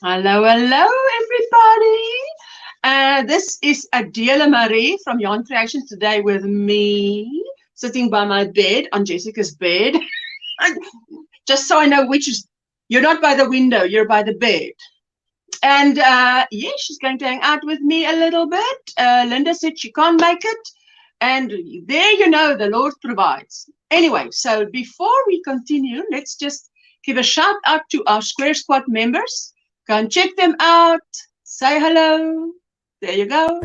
Hello, hello, everybody. This is Adela Marie from OUTRAGES today with me, sitting by my bed, on Jessica's bed. Just so I know which is, you're not by the window, you're by the bed. And yeah, she's going to hang out with me a little bit. Linda said she can't make it. And there you know, the Lord provides. Anyway, so before we continue, let's just give a shout out to our Square Squad members. Go and check them out. Say hello. There you go.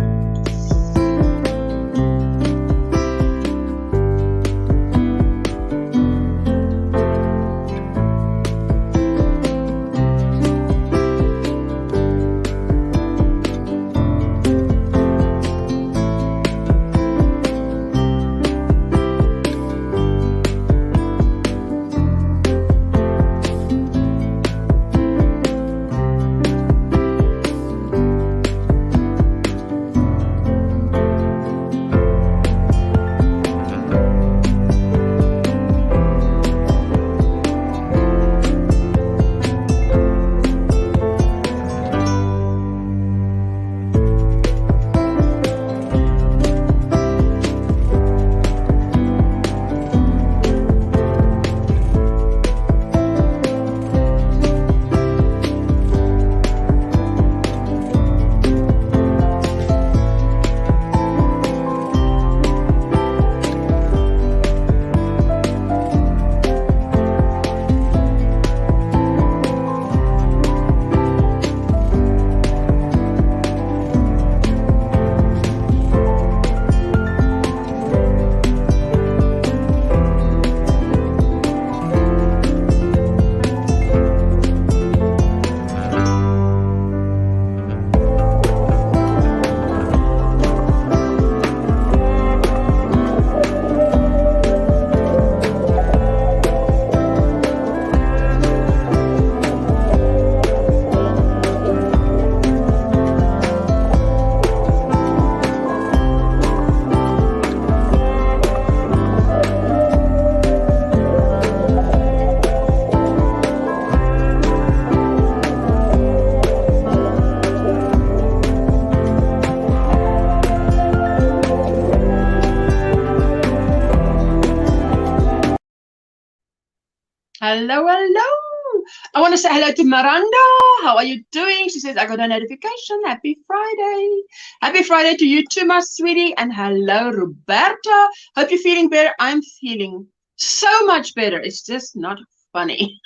Hello, hello. I want to say hello to Miranda. How are you doing? She says, I got a notification. Happy Friday. Happy Friday to you too, my sweetie. And hello, Roberta. Hope you're feeling better. I'm feeling so much better. It's just not funny.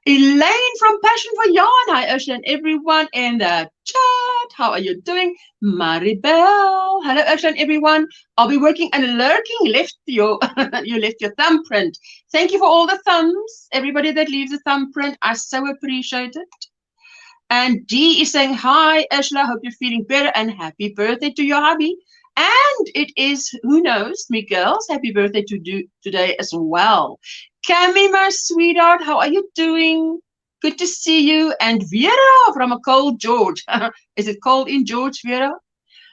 Elaine from Passion for Yarn. Hi, Ursula and everyone in the chat. How are you doing? Maribel. Hello, Ursula and everyone. I'll be working and lurking. You left your thumbprint. Thank you for all the thumbs. Everybody that leaves a thumbprint, I so appreciate it. And Dee is saying, hi, Ursula. Hope you're feeling better and happy birthday to your hubby. And it is, who knows, Miguel's happy birthday today as well. Cami, my sweetheart, how are you doing? Good to see you. And Vera from a cold George. Is it cold in George, Vera?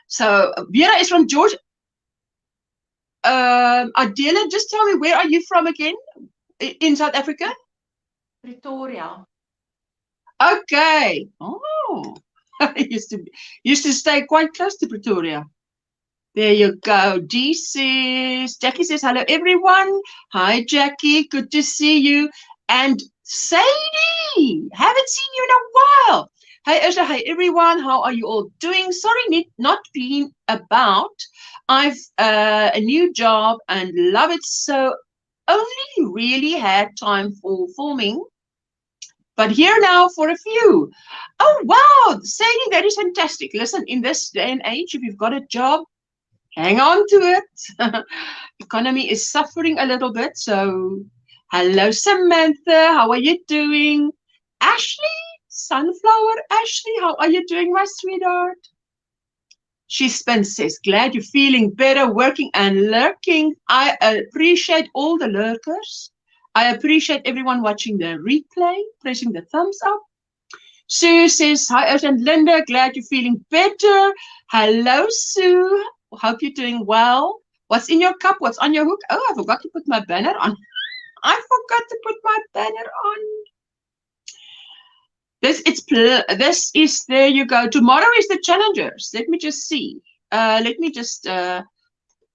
So Vera is from George. Adela, just tell me, where are you from again? In South Africa? Pretoria. Okay. Oh, I used to stay quite close to Pretoria. There you go. Jackie says, hello, everyone. Hi, Jackie. Good to see you. And Sadie, haven't seen you in a while. Hey, Ursula. Hey, everyone. How are you all doing? Sorry, not being about. I've a new job and love it so. Only really had time for filming. But here now for a few. Oh, wow. Sadie, that is fantastic. Listen, in this day and age, if you've got a job, hang on to it. Economy is suffering a little bit. So, hello, Samantha. How are you doing? Ashley, Sunflower Ashley, how are you doing, my sweetheart? She says, glad you're feeling better, working and lurking. I appreciate all the lurkers. I appreciate everyone watching the replay, pressing the thumbs up. Sue says, hi, Ursula and Linda. Glad you're feeling better. Hello, Sue. Hope you're doing well. What's in your cup? What's on your hook? Oh, I forgot to put my banner on. I forgot to put my banner on. This is, there you go. Tomorrow is the challengers. Let me just see. Let me just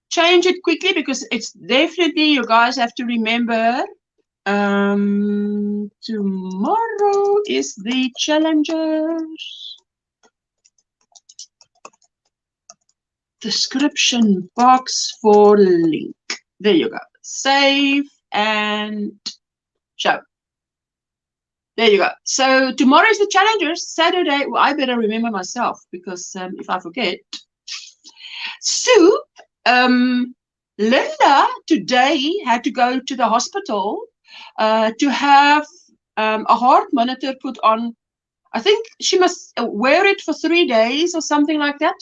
change it quickly, because it's definitely, you guys have to remember, tomorrow is the challengers. Description box for link. There you go. Save and show. There you go. So tomorrow is the challengers. Saturday, well, I better remember myself, because if I forget. So, Linda today had to go to the hospital to have a heart monitor put on. I think she must wear it for 3 days or something like that.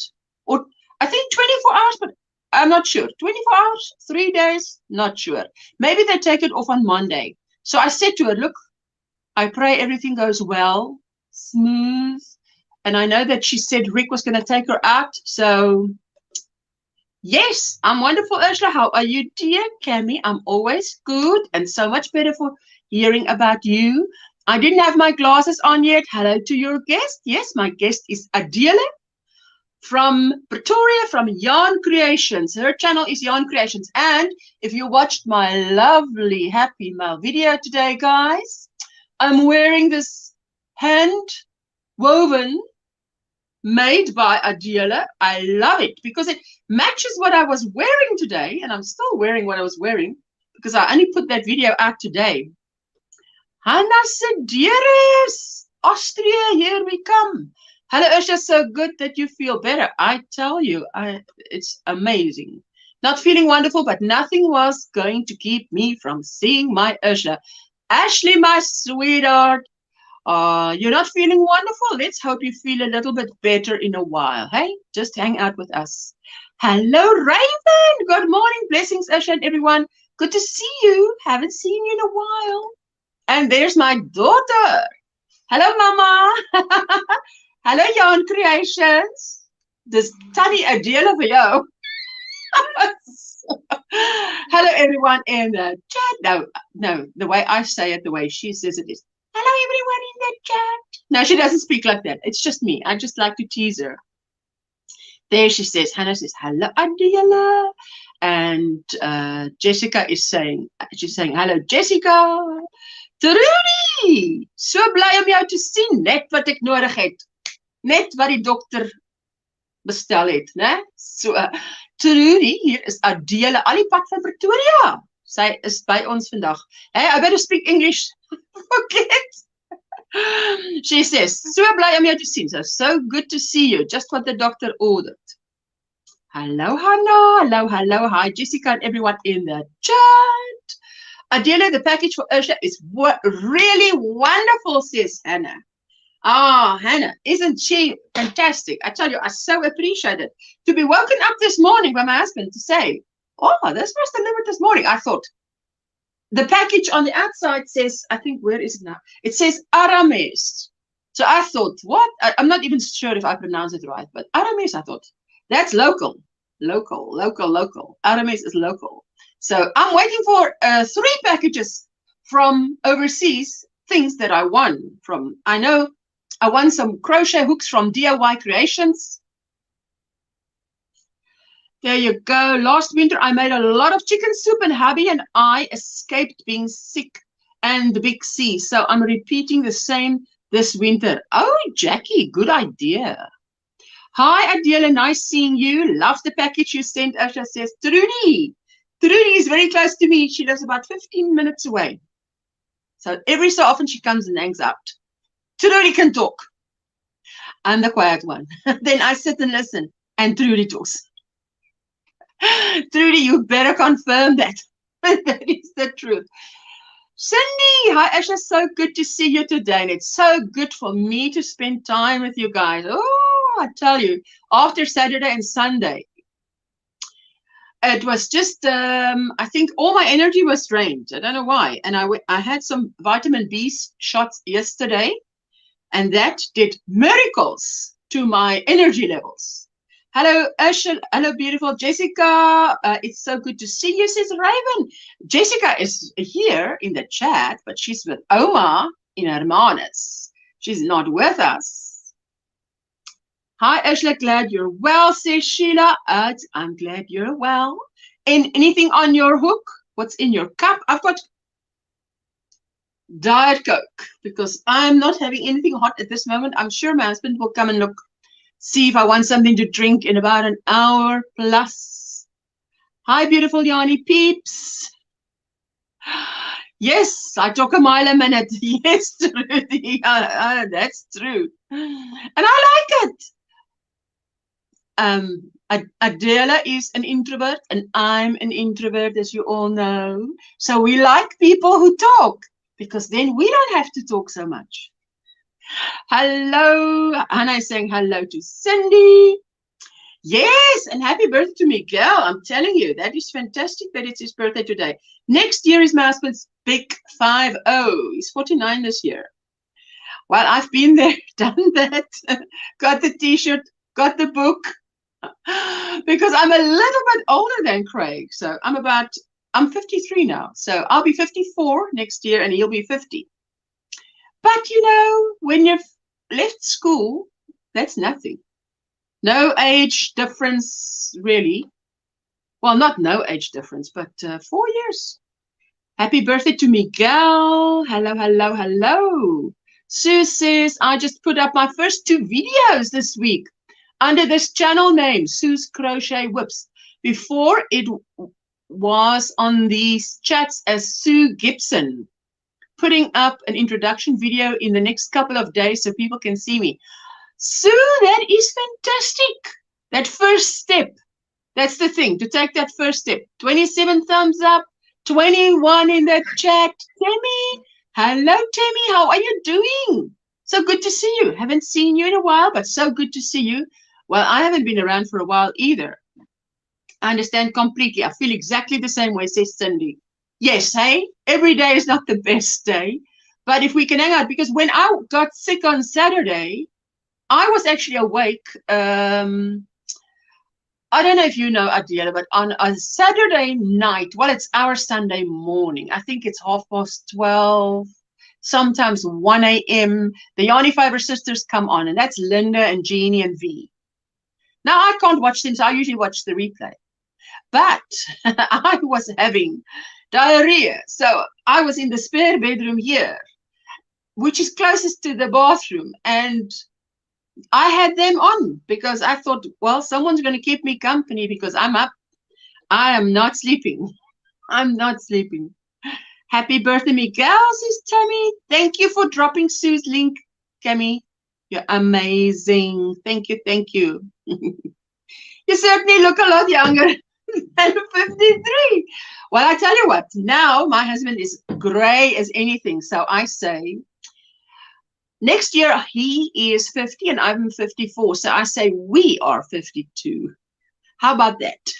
Or I think 24 hours, but I'm not sure. 24 hours, 3 days, not sure. Maybe they take it off on Monday. So I said to her, look, I pray everything goes well, smooth. And I know that she said Rick was going to take her out. So, yes, I'm wonderful, Ursula. How are you, dear? Cammy, I'm always good, and so much better for hearing about you. I didn't have my glasses on yet. Hello to your guest. Yes, my guest is Adela from Pretoria, from Yarn Creations. Her channel is Yarn Creations. And if you watched my lovely Happy Mail video today, guys, I'm wearing this hand woven made by Adela. I love it because it matches what I was wearing today, and I'm still wearing what I was wearing because I only put that video out today. Hannah Sedaris, Austria, here we come. Hello, Ursula, so good that you feel better. I tell you, it's amazing. Not feeling wonderful, but nothing was going to keep me from seeing my Ursula. Ashley, my sweetheart, you're not feeling wonderful? Let's hope you feel a little bit better in a while. Hey, just hang out with us. Hello, Raven. Good morning. Blessings, Ursula, and everyone. Good to see you. Haven't seen you in a while. And there's my daughter. Hello, Mama. Hello, Yarn Creations. This tiny Adela for you. Hello, everyone in the chat. No, the way I say it, the way she says it is, hello, everyone in the chat. No, she doesn't speak like that. It's just me. I just like to tease her. There she says, Hannah says, hello, Adela. And Jessica is saying, she's saying, hello, Jessica. Trudy, so bly om jou te sien, net wat ek nodig het. Net wat die dokter bestel het, né? So, Trudy, hier is Adela, al die pad van Pretoria. Sy is by ons vandag. Hey, I better speak English. Forget. She says, so bly om jou te sien. So good to see you. Just what the doctor ordered. Hello, Hannah. Hello, hello. Hi, Jessica and everyone in the chat. Adela, the package for Ursula is really wonderful, says Hannah. Ah, Hannah, isn't she fantastic? I tell you, I so appreciate it. To be woken up this morning by my husband to say, oh, this was delivered this morning. I thought, the package on the outside says, I think, where is it now? It says Arames. So I thought, what? I'm not even sure if I pronounce it right, but Arames, I thought, that's local. Local. Arames is local. So I'm waiting for 3 packages from overseas, things that I won from. I know I won some crochet hooks from DIY Creations. There you go. Last winter, I made a lot of chicken soup, and hubby and I escaped being sick and the big sea. So I'm repeating the same this winter. Oh, Jackie, good idea. Hi, Adela, nice seeing you. Love the package you sent. Asha says, Trudy is very close to me. She lives about 15 minutes away. So every so often she comes and hangs out. Trudy can talk. I'm the quiet one. Then I sit and listen, and Trudy talks. Trudy, you better confirm that. That is the truth. Cindy, hi Asha, so good to see you today. And it's so good for me to spend time with you guys. Oh, I tell you, after Saturday and Sunday, it was just, I think all my energy was drained. I don't know why. And I had some vitamin B shots yesterday, and that did miracles to my energy levels. Hello, Ursula. Hello, beautiful Jessica. It's so good to see you, says Raven. Jessica is here in the chat, but she's with Oma in Hermanas. She's not with us. Hi, Ursula, glad you're well, says Sheila. I'm glad you're well. And anything on your hook? What's in your cup? I've got Diet Coke because I'm not having anything hot at this moment. I'm sure my husband will come and look, see if I want something to drink in about an hour plus. Hi, beautiful Yanni peeps. Yes, I took a mile a minute. Yes, Trudy. That's true. And I like it. Adela is an introvert and I'm an introvert, as you all know. So we like people who talk because then we don't have to talk so much. Hello. Hannah is saying hello to Cindy. Yes, and happy birthday to Miguel. I'm telling you, that is fantastic that it's his birthday today. Next year is my husband's big 50. He's 49 this year. Well, I've been there, done that, got the t-shirt, got the book, because I'm a little bit older than Craig. So I'm 53 now. So I'll be 54 next year and he'll be 50. But, you know, when you've left school, that's nothing. No age difference, really. Well, not no age difference, but 4 years. Happy birthday to Miguel. Hello, hello, hello. Sue says, I just put up my first 2 videos this week under this channel name, Sue's Crochet Whips. Before it was on these chats as Sue Gibson, putting up an introduction video in the next couple of days so people can see me. Sue, that is fantastic. That first step, that's the thing, to take that first step. 27 thumbs up, 21 in the chat. Tammy, hello, Tammy, how are you doing? So good to see you. Haven't seen you in a while, but so good to see you. Well, I haven't been around for a while either. I understand completely. I feel exactly the same way, says Cindy. Yes, hey, every day is not the best day, but if we can hang out, because when I got sick on Saturday, I was actually awake. I don't know if you know, Adela, but on a Saturday night, well, it's our Sunday morning. I think it's 12:30, sometimes 1 a.m. The Yanni Fiber sisters come on, and that's Linda and Jeannie and V. Now, I can't watch them, so I usually watch the replay. But I was having diarrhea. So I was in the spare bedroom here, which is closest to the bathroom. And I had them on because I thought, well, someone's going to keep me company because I'm up. I am not sleeping. I'm not sleeping. Happy birthday, Miguel, says Tammy. Thank you for dropping Sue's link, Tammy. You're amazing. Thank you. Thank you. You certainly look a lot younger than 53. Well, I tell you what, now my husband is gray as anything. So I say, next year he is 50 and I'm 54. So I say we are 52. How about that?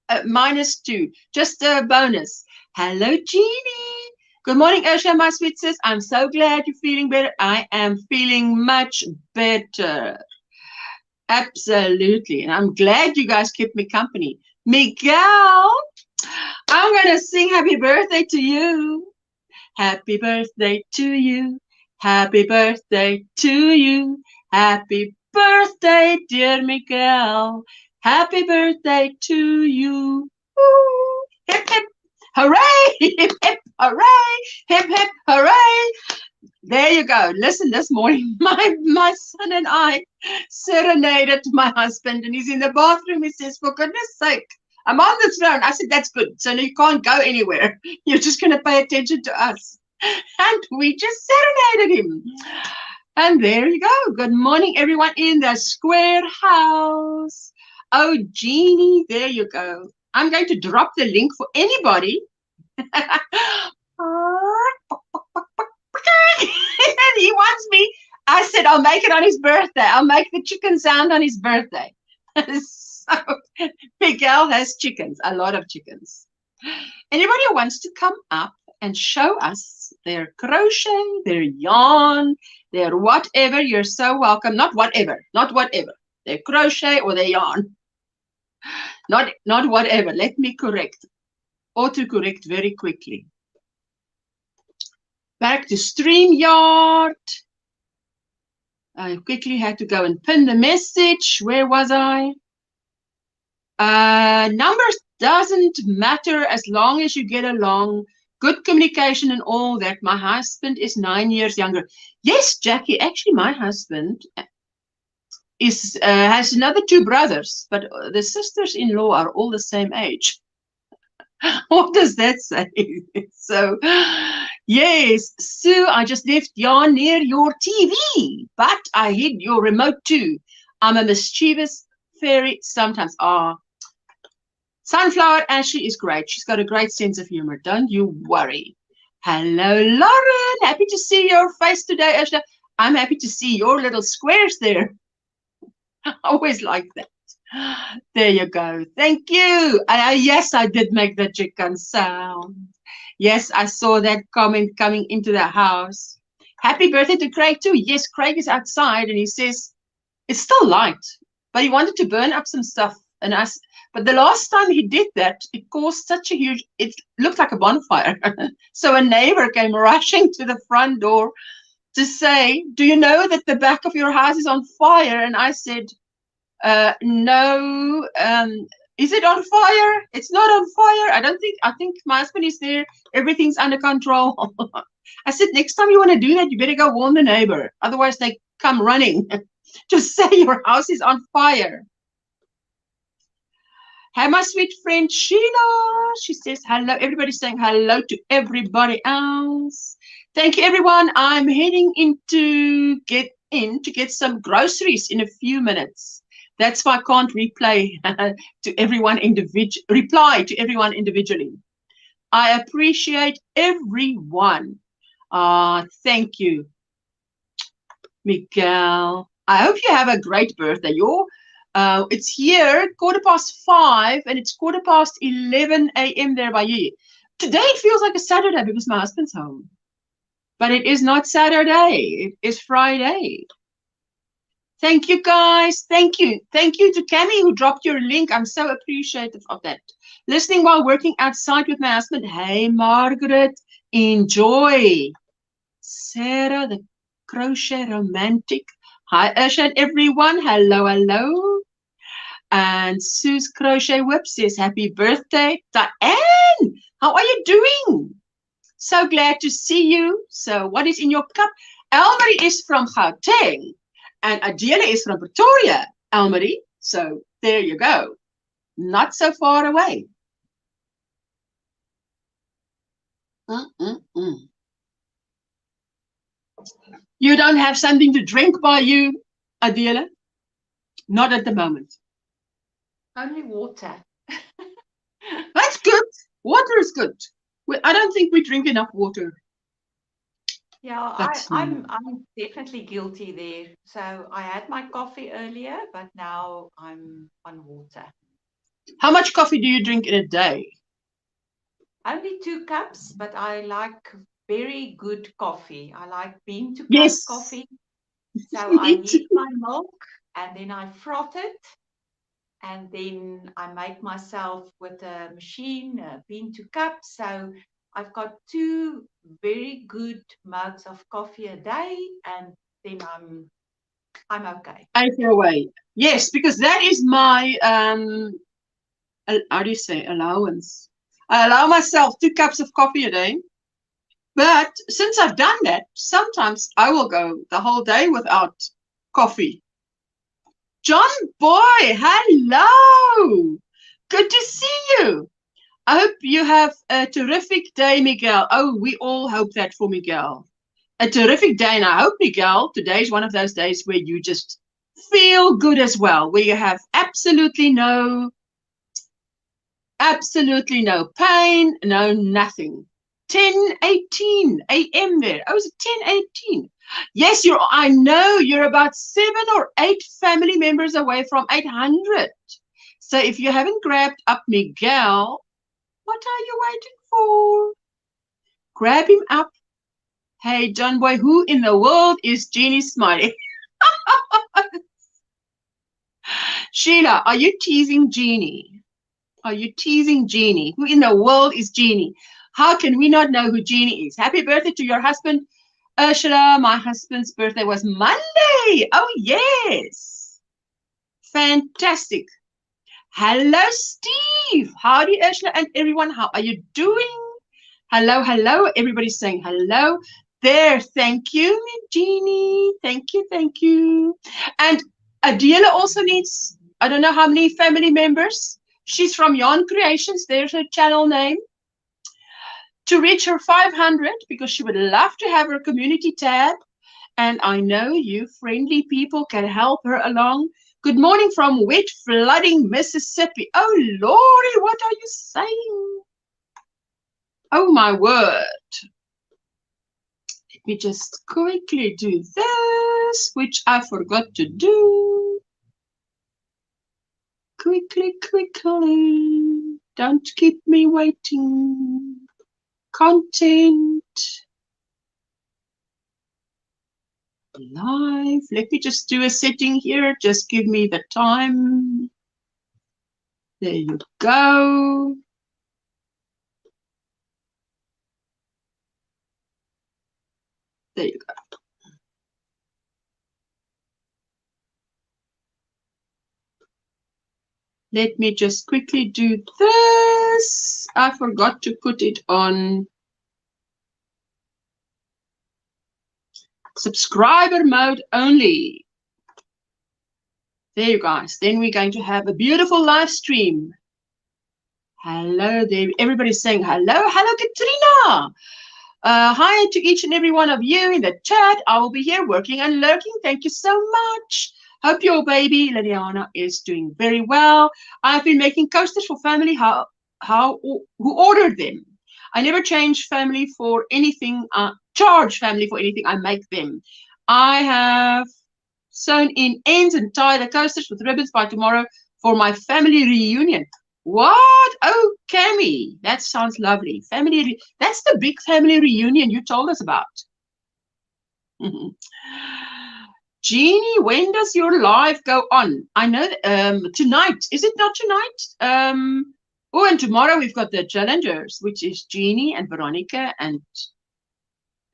-2, just a bonus. Hello, Jeannie. Good morning, Ursula, my sweet sis. I'm so glad you're feeling better. I am feeling much better. Absolutely. And I'm glad you guys kept me company. Miguel, I'm going to sing happy birthday to you. Happy birthday to you. Happy birthday to you. Happy birthday, dear Miguel. Happy birthday to you. Woo. Hip, hip, hooray. Hip, hip, hooray. Hip, hip, hooray. There you go. Listen, this morning, my son and I serenaded my husband, and he's in the bathroom. He says, for goodness sake, I'm on the throne. I said, that's good. So you can't go anywhere. You're just going to pay attention to us. And we just serenaded him. And there you go. Good morning, everyone in the square house. Oh, Jeannie, there you go. I'm going to drop the link for anybody. And he wants me. I said, I'll make it on his birthday. I'll make the chicken sound on his birthday. So Miguel has chickens, a lot of chickens. Anybody who wants to come up and show us their crochet, their yarn, their whatever, you're so welcome. Not whatever, not whatever. Their crochet or their yarn. Not whatever. Let me correct. Autocorrect very quickly. Back to StreamYard. I quickly had to go and pin the message. Where was I? Numbers doesn't matter as long as you get along. Good communication and all that. My husband is 9 years younger. Yes, Jackie, actually my husband is has another 2 brothers, but the sisters-in-law are all the same age. What does that say? So, yes, Sue, I just left you near your TV, but I hid your remote too. I'm a mischievous fairy sometimes. Ah, Sunflower Ashley is great. She's got a great sense of humor. Don't you worry. Hello, Lauren. Happy to see your face today, Ashley. I'm happy to see your little squares there. I always like that. There you go. Thank you. Yes, I did make the chicken sound. Yes, I saw that comment coming into the house. Happy birthday to Craig too. Yes, Craig is outside and he says it's still light, but he wanted to burn up some stuff. But the last time he did that, it caused such a huge, it looked like a bonfire. So a neighbor came rushing to the front door to say, do you know that the back of your house is on fire? And I said, no, is it on fire? It's not on fire. I think my husband is there. Everything's under control. I said, next time you want to do that, you better go warn the neighbor. Otherwise they come running to say your house is on fire. Hi, my sweet friend Sheila. She says hello. Everybody's saying hello to everybody else. Thank you, everyone. I'm heading in to get some groceries in a few minutes. That's why I can't reply to everyone individually. I appreciate everyone. Thank you, Miguel. I hope you have a great birthday. It's here 5:15 and it's 11:15 a.m. there by you. Today it feels like a Saturday because my husband's home. But it is not Saturday. It is Friday. Thank you, guys. Thank you. Thank you to Cammie who dropped your link. I'm so appreciative of that. Listening while working outside with my husband. Hey, Margaret. Enjoy. Sarah, the crochet romantic. Hi, Usha and everyone. Hello, hello. And Sue's Crochet Whip says, happy birthday. Diane, how are you doing? So glad to see you. So what is in your cup? Elmarie is from Gauteng. And Adela is from Pretoria, Elmarie. So there you go. Not so far away. You don't have something to drink by you, Adela? Not at the moment. Only water. That's good. Water is good. I don't think we drink enough water. Yeah, I'm definitely guilty there. So I had my coffee earlier, but now I'm on water. How much coffee do you drink in a day? Only 2 cups, but I like very good coffee. I like bean to cup coffee. So I heat my milk and then I froth it. And then I make myself with a machine, a bean to cup. So I've got 2 very good mugs of coffee a day, and then I'm okay. I throw away. Yes, because that is my how do you say allowance? I allow myself 2 cups of coffee a day. But since I've done that, sometimes I will go the whole day without coffee. John Boy, hello. Good to see you. I hope you have a terrific day, Miguel. Oh, we all hope that for Miguel. A terrific day. And I hope, Miguel, today is one of those days where you just feel good as well, where you have absolutely no pain, no nothing. 10:18 a.m. there. Oh, is it 10:18? Yes, I know you're about 7 or 8 family members away from 800. So if you haven't grabbed up Miguel, what are you waiting for? Grab him up. Hey, John Boy, who in the world is Jeannie Smiley? Sheila, are you teasing Jeannie? Are you teasing Jeannie? Who in the world is Jeannie? How can we not know who Jeannie is? Happy birthday to your husband. Ursula, my husband's birthday was Monday. Oh, yes. Fantastic. Hello, Steve. Howdy, Ursula and everyone. How are you doing? Hello, hello. Everybody's saying hello. There, thank you, Jeannie. Thank you, thank you. And Adela also needs, I don't know how many family members. She's from Yarn Creations. There's her channel name. To reach her 500, because she would love to have her community tab. And I know you friendly people can help her along. Good morning from wet, flooding Mississippi. Oh, Lori, what are you saying? Oh, my word. Let me just quickly do this, which I forgot to do. Quickly, quickly. Don't keep me waiting. Content. Live. Let me just do a setting here. Just give me the time. There you go. There you go. Let me just quickly do this. I forgot to put it on subscriber mode only. There you guys. Then we're going to have a beautiful live stream. Hello there. Everybody's saying hello. Hello, Katrina. Hi to each and every one of you in the chat. I will be here working and lurking. Thank you so much. Hope your baby, Liliana, is doing very well. I've been making coasters for family who ordered them. I never change family for anything, charge family for anything. I make them. I have sewn in ends and tie the coasters with ribbons by tomorrow for my family reunion. What? Oh, Cammy, that sounds lovely. That's the big family reunion you told us about. Jeannie, when does your live go on? I know tonight. Is it not tonight? Oh, and tomorrow we've got the challengers, which is Jeannie and Veronica and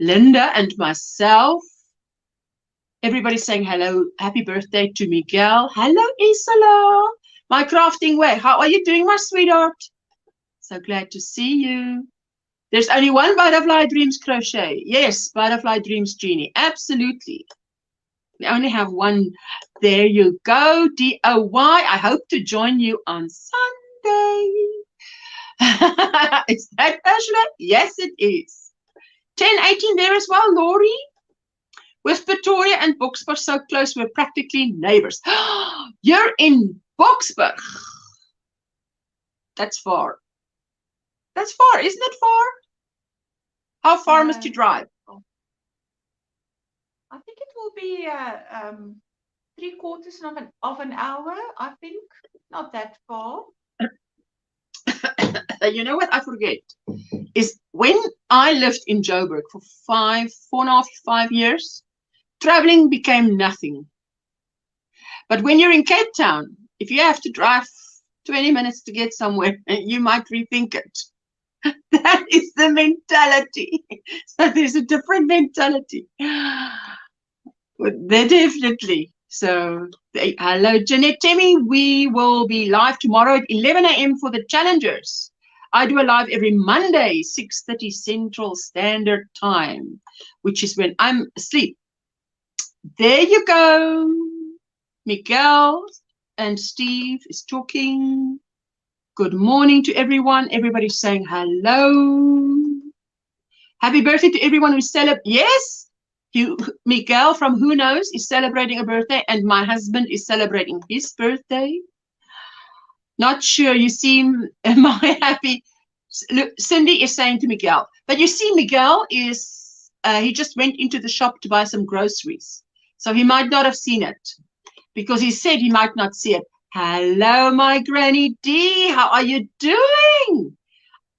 Linda and myself. Everybody's saying hello. Happy birthday to Miguel. Hello, Isola. My crafting way. How are you doing, my sweetheart? So glad to see you. There's only one Butterfly Dreams crochet. Yes, Butterfly Dreams, Jeannie. Absolutely. We only have one. There you go. DOY. I hope to join you on Sunday. Is that Ursula? Yes, it is. 10:18 there as well, Lori. With Pretoria and Boksburg so close, we're practically neighbors. You're in Boksburg. That's far. That's far, isn't it far? How far must you drive? I think it will be 3/4 of an hour, I think. Not that far. You know what I forget? Is when I lived in Joburg for 4.5, 5 years, traveling became nothing. But when you're in Cape Town, if you have to drive 20 minutes to get somewhere, you might rethink it. That is the mentality. So there's a different mentality. Definitely. So, hello, Jeanette Timmy. We will be live tomorrow at 11 a.m. for the challengers. I do a live every Monday, 6:30 Central Standard Time, which is when I'm asleep. There you go. Miguel and Steve is talking. Good morning to everyone. Everybody's saying hello. Happy birthday to everyone who celebrates. Yes, Miguel from Who Knows is celebrating a birthday, and my husband is celebrating his birthday. Not sure. You seem, am I happy? Look, Cindy is saying to Miguel, but you see, Miguel is, he just went into the shop to buy some groceries. So he might not have seen it because he said he might not see it. Hello, my Granny D. How are you doing?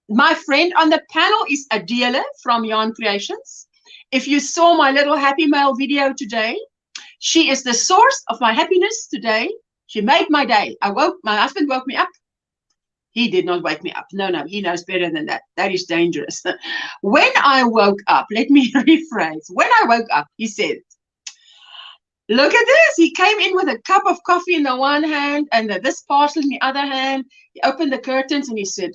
My friend on the panel is Adela from Yarn Creations. If you saw my little Happy Mail video today, she is the source of my happiness today. She made my day. My husband woke me up He did not wake me up. No, no, he knows better than that. That is dangerous. When I woke up, let me rephrase. When I woke up, he said, look at this. He came in with a cup of coffee in the one hand and this parcel in the other hand. He opened the curtains and he said,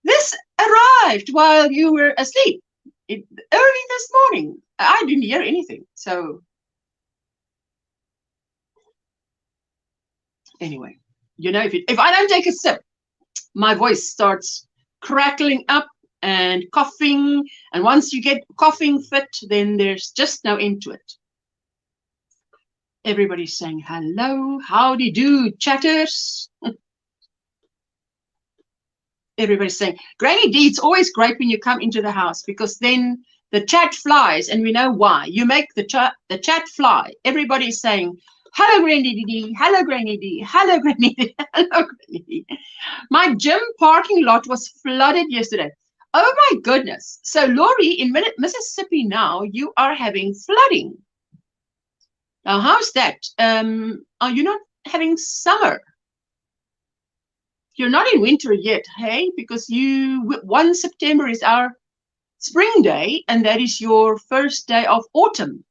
this arrived while you were asleep. Early this morning. I didn't hear anything. So anyway, you know, if I don't take a sip, my voice starts crackling up and coughing. And once you get coughing fit, then there's just no end to it. Everybody's saying hello, howdy do, chatters. Everybody's saying, Granny D, it's always great when you come into the house because then the chat flies, and we know why. You make the chat fly. Everybody's saying, hello, Granny D, hello, Granny D, hello, Granny D, hello, Granny D. My gym parking lot was flooded yesterday. Oh, my goodness. So, Laurie, in Mississippi now, you are having flooding. Now, how's that? Are you not having summer? You're not in winter yet, hey? Because 1 September is our spring day, and that is your first day of autumn.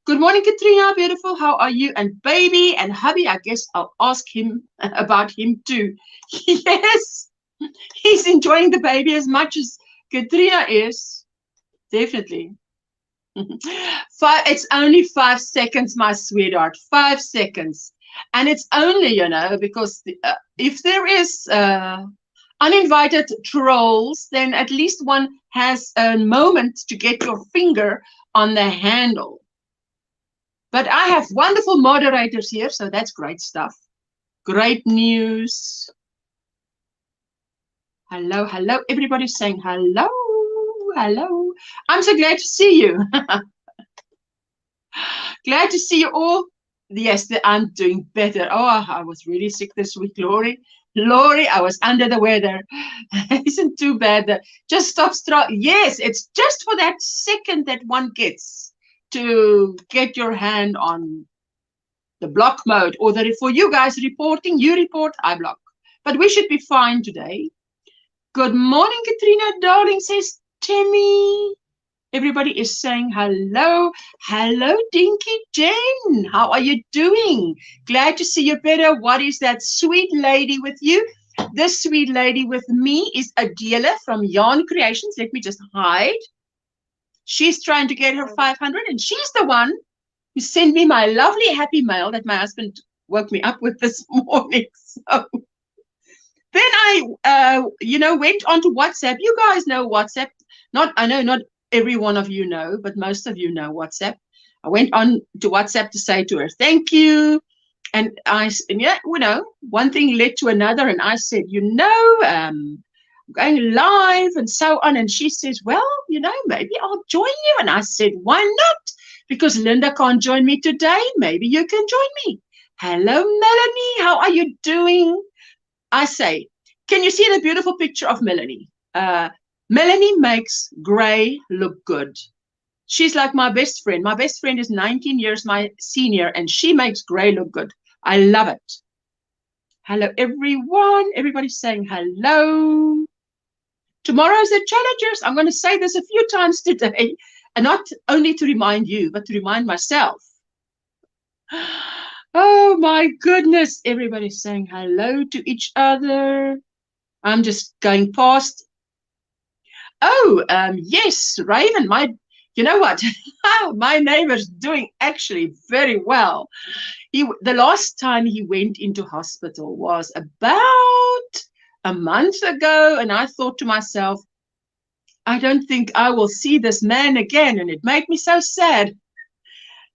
Good morning, Katrina, beautiful. How are you? And baby and hubby, I guess I'll ask him about him too. Yes, he's enjoying the baby as much as Katrina is. Definitely. It's only 5 seconds, my sweetheart. 5 seconds. And it's only, you know, because if there is uninvited trolls, then at least one has a moment to get your finger on the handle. But I have wonderful moderators here, so that's great stuff. Great news. Hello, hello. Everybody's saying hello, hello. I'm so glad to see you. Glad to see you all. Yes, I'm doing better. Oh, I was really sick this week, Laurie. Laurie, I was under the weather. Isn't too bad. Just stop. Yes, it's just for that second that one gets to get your hand on the block mode, or that for you guys reporting, you report, I block. But we should be fine today. Good morning, Katrina, darling, says Timmy. Everybody is saying hello. Hello, Dinky Jen. How are you doing? Glad to see you better. What is that sweet lady with you? This sweet lady with me is Adela from Yarn Creations. Let me just hide. She's trying to get her 500, and she's the one who sent me my lovely happy mail that my husband woke me up with this morning. So then I, went onto WhatsApp. You guys know WhatsApp. I know not every one of you know, but most of you know WhatsApp. I went on to WhatsApp to say to her, thank you. And one thing led to another. And I said, I'm going live and so on. And she says, well, maybe I'll join you. And I said, why not? Because Linda can't join me today. Maybe you can join me. Hello, Melanie. How are you doing? I say, can you see the beautiful picture of Melanie? Melanie makes gray look good. She's like my best friend. My best friend is 19 years my senior, and she makes gray look good. I love it. Hello, everyone. Everybody's saying hello. Tomorrow's the Challengers. I'm going to say this a few times today, and not only to remind you, but to remind myself. Oh, my goodness. Everybody's saying hello to each other. I'm just going past. Oh, yes, Raven, you know what? My neighbor's doing actually very well. The last time he went into hospital was about a month ago, and I thought to myself, I don't think I will see this man again, and it made me so sad.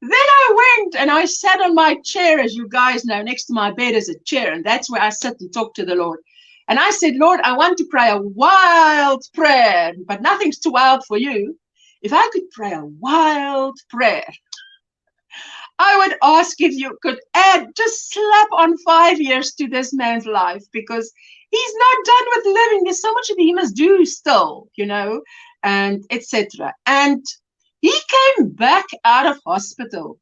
Then I went and I sat on my chair, as you guys know, next to my bed is a chair, and that's where I sit and talk to the Lord. And I said, Lord, I want to pray a wild prayer, but nothing's too wild for you. If I could pray a wild prayer, I would ask if you could just slap on 5 years to this man's life, because he's not done with living. There's so much that he must do still, and etc. And he came back out of hospital.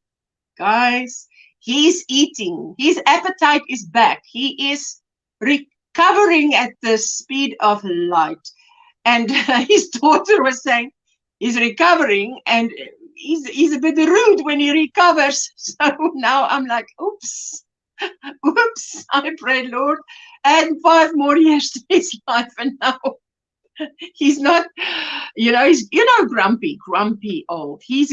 Guys, he's eating. His appetite is back. He is covering at the speed of light. And his daughter was saying, he's recovering and he's a bit rude when he recovers. So now I'm like, oops, oops, I pray, Lord, add 5 more years to his life. And now he's not, he's, grumpy old. He's,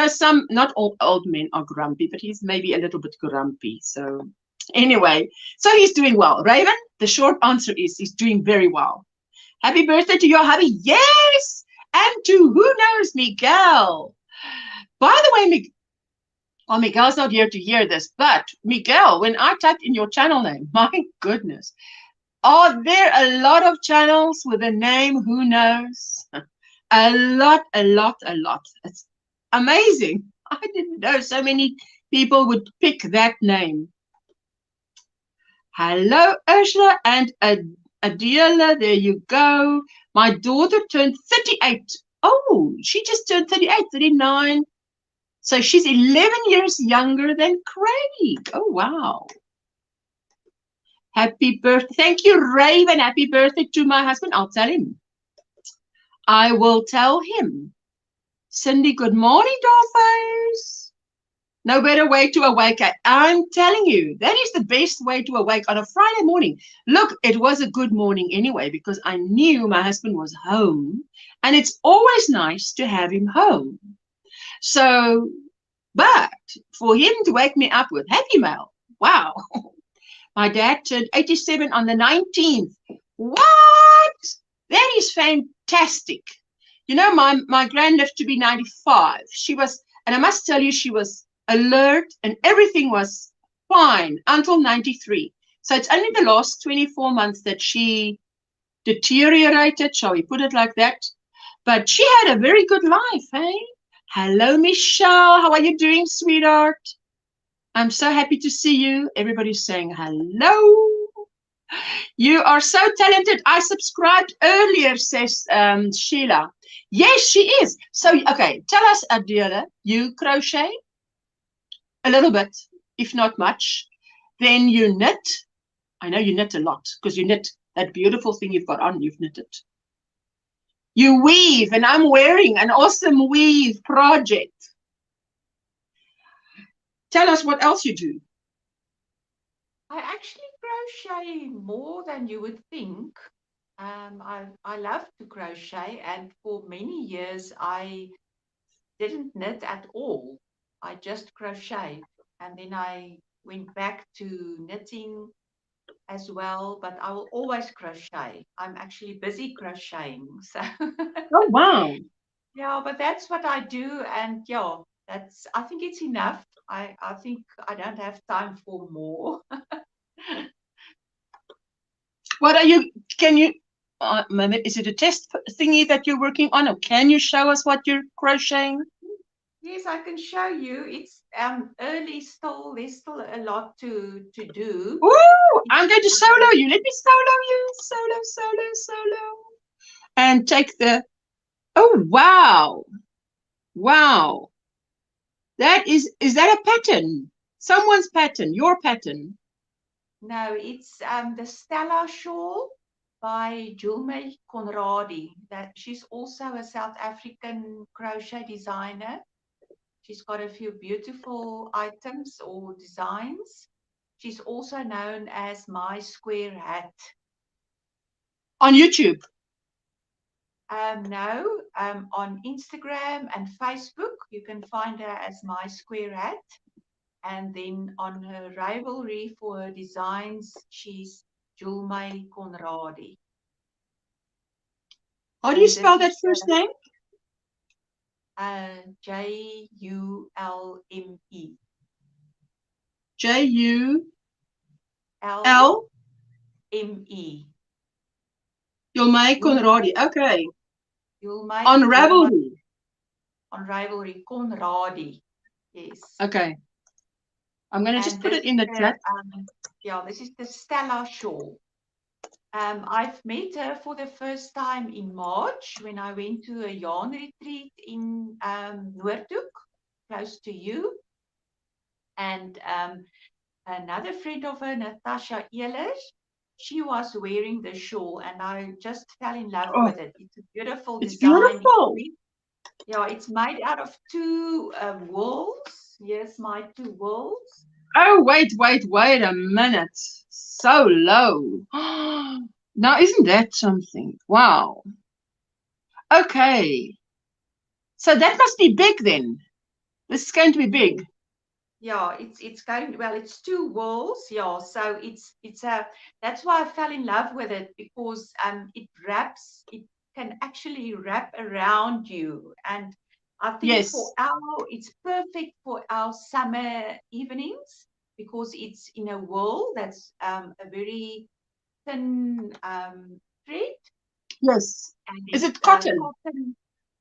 some, not all old men are grumpy, but he's maybe a little bit grumpy. So anyway, so he's doing well. Raven, the short answer is he's doing very well. Happy birthday to your hubby. Yes. And to who knows, Miguel. By the way, Miguel's not here to hear this, but Miguel, when I typed in your channel name, my goodness, are there a lot of channels with the name who knows? A lot. It's amazing. I didn't know so many people would pick that name. Hello, Ursula and Adela, there you go. My daughter turned 38. Oh, she just turned 38, 39. So she's 11 years younger than Craig. Oh, wow. Happy birthday. Thank you, Raven. Happy birthday to my husband. I'll tell him. I will tell him. Cindy, good morning, dollface. No better way to awake. I'm telling you, that is the best way to awake on a Friday morning. Look, it was a good morning anyway, because I knew my husband was home, and it's always nice to have him home. So, but for him to wake me up with happy mail, wow. My dad turned 87 on the 19th. What? That is fantastic. You know, my grand lived to be 95. She was, and I must tell you, she was alert and everything was fine until 93. So it's only the last 24 months that she deteriorated, shall we put it like that? But she had a very good life, eh? Hello, Michelle. How are you doing, sweetheart? I'm so happy to see you. Everybody's saying hello. You are so talented. I subscribed earlier, says Sheila. Yes, she is. So, okay, tell us, Adela, you crochet? A little bit, if not much. Then you knit. I know you knit a lot because you knit that beautiful thing you've got on. You've knitted. You weave, and I'm wearing an awesome weave project. Tell us what else you do. I actually crochet more than you would think. I love to crochet, and for many years I didn't knit at all. I just crocheted, and then I went back to knitting as well, but I will always crochet. I'm actually busy crocheting. So Oh, wow. yeah, but that's what I do, and yeah, I think it's enough. I think I don't have time for more. What are you, can you, is it a test thingy that you're working on, or can you show us what you're crocheting? Yes, I can show you. It's early still. There's still a lot to do. Ooh, I'm going to solo you. Let me solo you. Solo. And take the, oh, wow. Wow. That is that a pattern? Someone's pattern, your pattern? No, it's the Stella shawl by Julme Conradi. That she's also a South African crochet designer. She's got a few beautiful items or designs. She's also known as My Square Hat. On YouTube? No, on Instagram and Facebook, you can find her as My Square Hat. And then on her Ravelry for her designs, she's Julme Conradi. How do you spell that first name? Julme. Julme. Julme Conradi. Okay. Julme on Ravelry. On Ravelry, Conradi. Yes. Okay. I'm going to just put it in the chat. Yeah, this is the Stella shawl. I've met her for the first time in March when I went to a yarn retreat in Noordhoek, close to you. And another friend of her, Natasha Ehlers, she was wearing the shawl, and I just fell in love Oh, with it. It's a beautiful it's design. beautiful. Yeah, it's made out of two wools. Here's my two wools. Oh, wait a minute. So low. Now, isn't that something? Wow. Okay. So that must be big then. This is going to be big. Yeah, it's going well. It's two wools. Yeah, so it's a. That's why I fell in love with it, because it wraps. It can actually wrap around you, and I think Yes. it's perfect for our summer evenings, because it's in a wool that's a very thin thread, Yes. and Is it's it cotton?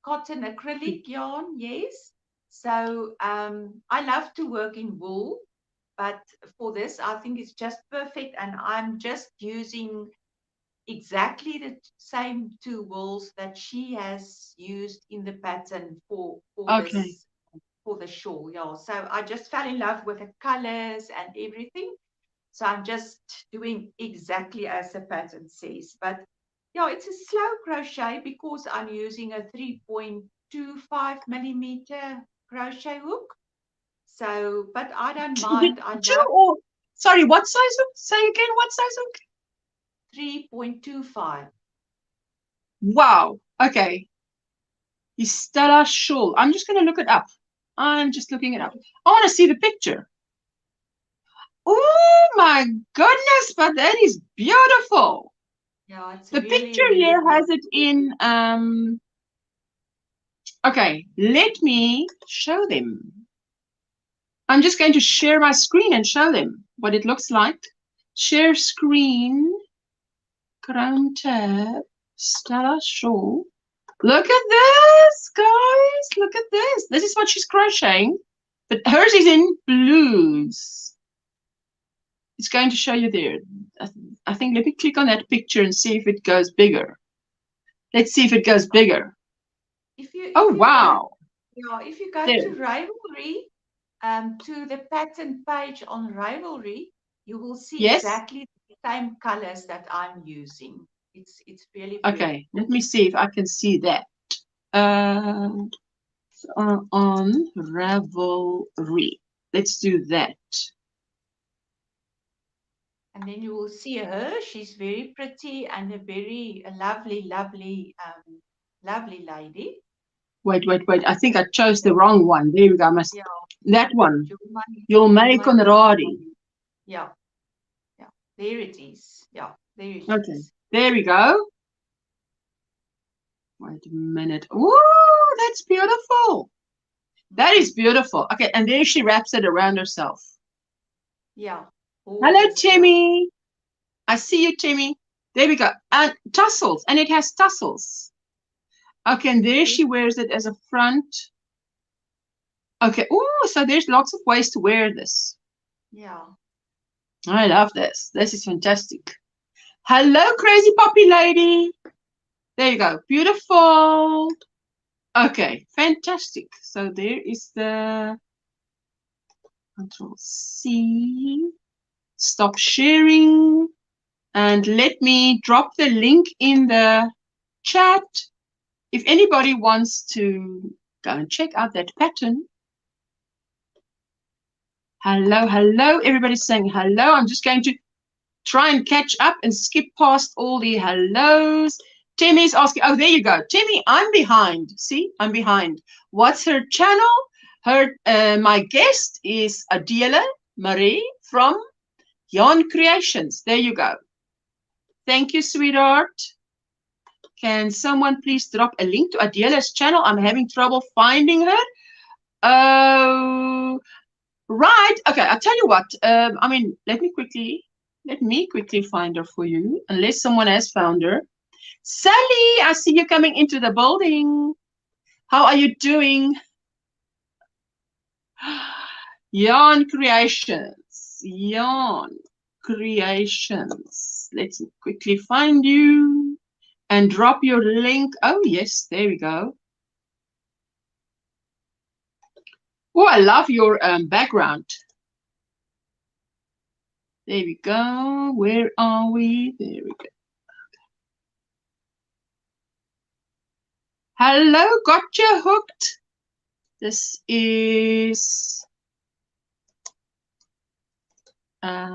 cotton acrylic yarn. Yes. So I love to work in wool, but for this, I think it's just perfect. And I'm just using exactly the same two wools that she has used in the pattern for Okay. this, for the shawl. Yeah. So I just fell in love with the colors and everything. So I'm just doing exactly as the pattern says. But yeah, it's a slow crochet because I'm using a 3.25 millimeter crochet hook. So, but I don't mind. I Two love or sorry, what size hook? Say again, what size hook? 3.25. Wow. Okay. The Stella shawl. I'm just going to look it up. I'm just looking it up. I want to see the picture. Oh my goodness, but that is beautiful. Yeah, it's The really, picture really here has beautiful. it in okay, let me show them. I'm just going to share my screen and show them what it looks like. Share screen, Chrome tab, Stella shawl. Look at this, guys. Look at this. This is what she's crocheting, but hers is in blues. It's going to show you there. I think let me click on that picture and see if it goes bigger. Let's see if it goes bigger. Oh, wow. If you go There. to Ravelry, to the pattern page on Ravelry, you will see Yes. exactly the same colors that I'm using. It's really Okay. beautiful. Let me see if I can see that. Uh, on Ravelry. Let's do that. And then you will see her. She's very pretty and a lovely, lovely lady. Wait. I think I chose the wrong one. There we go. Yeah, That one. You'll Julma make Conradi. Yeah, yeah. There it is. Yeah, there it Okay. is. There we go. Wait a minute. Ooh, that's beautiful. That is beautiful. Okay, and there she wraps it around herself. Yeah. Hello, Gorgeous. Yeah. Timmy. I see you, Timmy. There we go. And tassels, and it has tassels. Okay, and there she wears it as a front. Okay. Oh, so there's lots of ways to wear this. Yeah. I love this. This is fantastic. Hello, crazy poppy lady. There you go. Beautiful. Okay, fantastic. So there is the Control C. Stop sharing. And let me drop the link in the chat. If anybody wants to go and check out that pattern. Hello. Everybody's saying hello. I'm just going to try and catch up and skip past all the hellos. Timmy's asking, oh, there you go. Timmy, I'm behind. See, I'm behind. What's her channel? My guest is Adela Marie from Yarn Creations. There you go. Thank you, sweetheart. Can someone please drop a link to Adela's channel? I'm having trouble finding her. Oh, right. Okay, I'll tell you what. I mean, let me quickly find her for you, unless someone has found her. Sally, I see you coming into the building. How are you doing? Yarn Creations. Yarn Creations. Let's quickly find you and drop your link. Oh, yes, there we go. Oh, I love your background. There we go. Where are we? There we go. Hello, got you hooked. This is there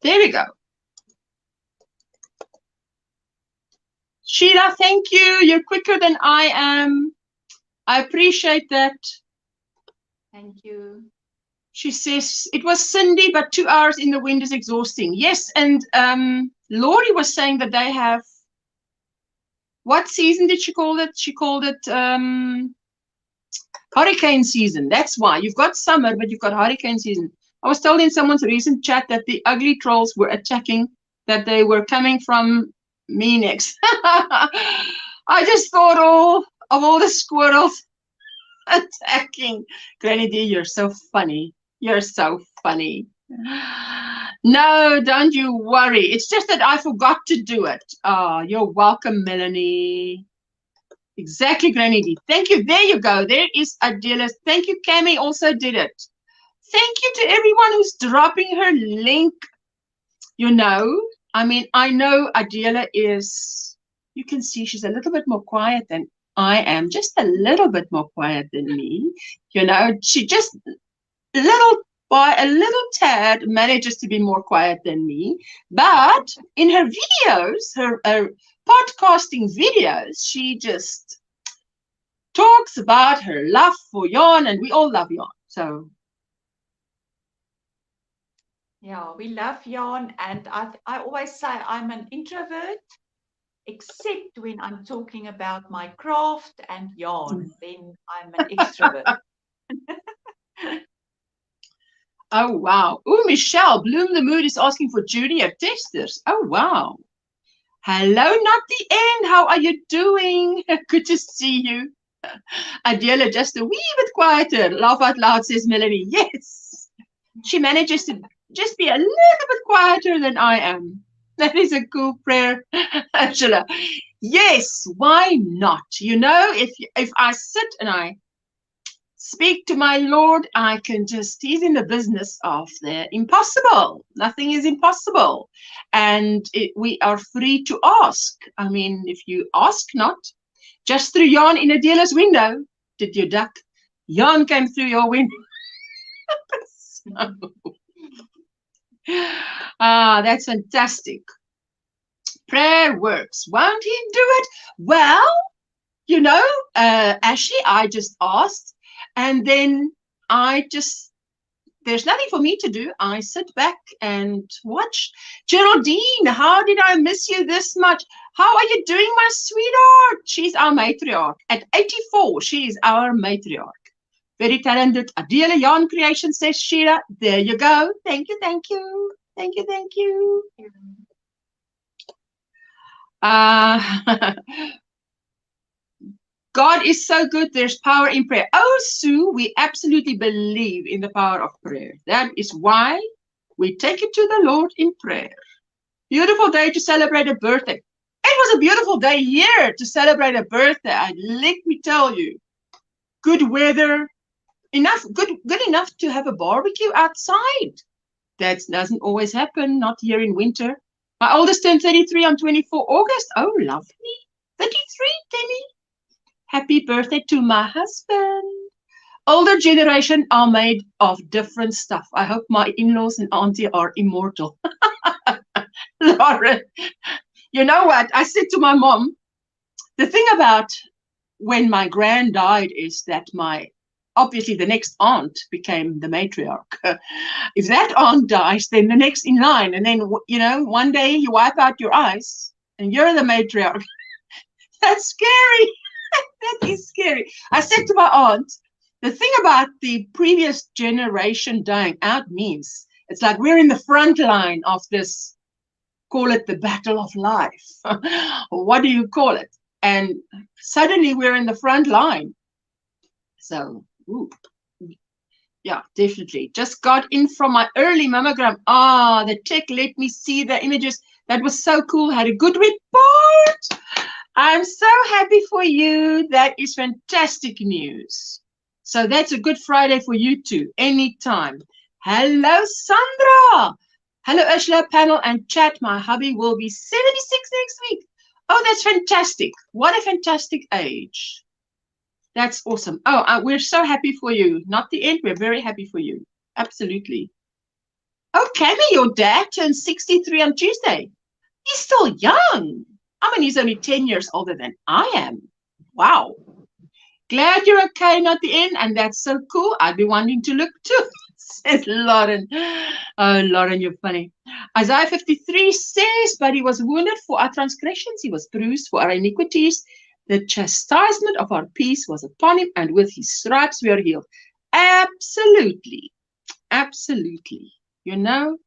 we go. Sheila, thank you. You're quicker than I am. I appreciate that. Thank you. She says, it was Cindy, but 2 hours in the wind is exhausting. Yes, and Laurie was saying that they have, what season did she call it? She called it hurricane season. That's why. You've got summer, but you've got hurricane season. I was told in someone's recent chat that the ugly trolls were attacking, that they were coming from me next. I just thought of all the squirrels attacking. Granny D, you're so funny. You're so funny. No, don't you worry. It's just that I forgot to do it. Oh, you're welcome, Melanie. Exactly, Granny D. Thank you. There you go. There is Adela. Thank you, Cami also did it. Thank you to everyone who's dropping her link. You know, I mean, I know Adela is, you can see she's a little bit more quiet than I am, just a little bit more quiet than me. You know, she just by a little tad manages to be more quiet than me. But in her videos, her podcasting videos, she just talks about her love for yarn, and we all love yarn. So yeah, we love yarn, and I always say I'm an introvert, except when I'm talking about my craft and yarn, then I'm an extrovert. oh wow. Oh, Michelle, Bloom the Mood is asking for junior testers. Oh wow. Hello, not the end. How are you doing? Good to see you. Adela, just a wee bit quieter. Laugh out loud, says Melanie. Yes. She manages to just be a little bit quieter than I am. That is a cool prayer, Angela. Yes, why not? You know, if I sit and I speak to my Lord, I can just, he's in the business of the impossible. Nothing is impossible. And we are free to ask. I mean, if you ask not, just through yarn in a dealer's window, did you duck? Yarn came through your window. That's fantastic. Prayer works. Won't he do it? Well, you know, Ashley, I just asked, and then there's nothing for me to do. I sit back and watch. Geraldine, how did I miss you this much? How are you doing, my sweetheart? She's our matriarch. At 84, she is our matriarch. Very talented. Adela Yarn Creation, says Sheila. There you go. Thank you, thank you. Thank you, thank you. God is so good. There's power in prayer. Oh, Sue, we absolutely believe in the power of prayer. That is why we take it to the Lord in prayer. Beautiful day to celebrate a birthday. It was a beautiful day here to celebrate a birthday. Let me tell you. Good weather. Good enough to have a barbecue outside. That doesn't always happen, not here in winter. My oldest turned 33 on 24 August. Oh, lovely. 33, Demi. Happy birthday to my husband. Older generation are made of different stuff. I hope my in-laws and auntie are immortal. Lauren, you know what? I said to my mom, the thing about when my grand died is that obviously the next aunt became the matriarch. If that aunt dies, then the next in line, and then, you know, one day you wipe out your eyes and you're the matriarch. That's scary. That is scary. I said to my aunt, the thing about the previous generation dying out means it's like we're in the front line of this, call it the battle of life. What do you call it? And suddenly we're in the front line. So, ooh. Yeah, definitely. Just got in from my early mammogram. The tech let me see the images. That was so cool. Had a good report. I'm so happy for you. That is fantastic news. So that's a Good Friday for you too, anytime. Hello, Sandra. Hello, Ursula, panel and chat. My hubby will be 76 next week. Oh, that's fantastic. What a fantastic age. That's awesome. Oh, we're so happy for you. Not the end. We're very happy for you. Absolutely. Oh, Cammy, your dad turned 63 on Tuesday. He's still young. I mean, he's only 10 years older than I am. Wow. Glad you're okay, not the end. And that's so cool. I'd be wanting to look too, says Lauren. Oh, Lauren, you're funny. Isaiah 53 says, but he was wounded for our transgressions. He was bruised for our iniquities. The chastisement of our peace was upon him, and with his stripes we are healed. Absolutely. Absolutely. You know,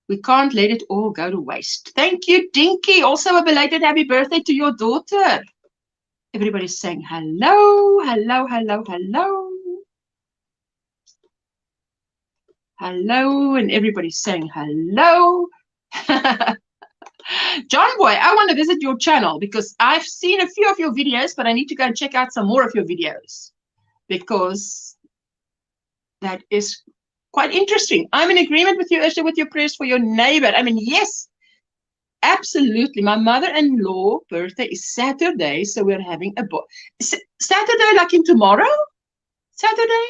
we can't let it all go to waste. Thank you, Dinky. Also a belated happy birthday to your daughter. Everybody's saying hello, hello, hello, hello. Hello, and everybody's saying hello. John Boy, I want to visit your channel because I've seen a few of your videos, but I need to go and check out some more of your videos because that is quite interesting. I'm in agreement with you, Ursula, with your prayers for your neighbor. I mean, yes, absolutely. My mother-in-law birthday is Saturday, so we're having a Saturday, like in tomorrow? Saturday?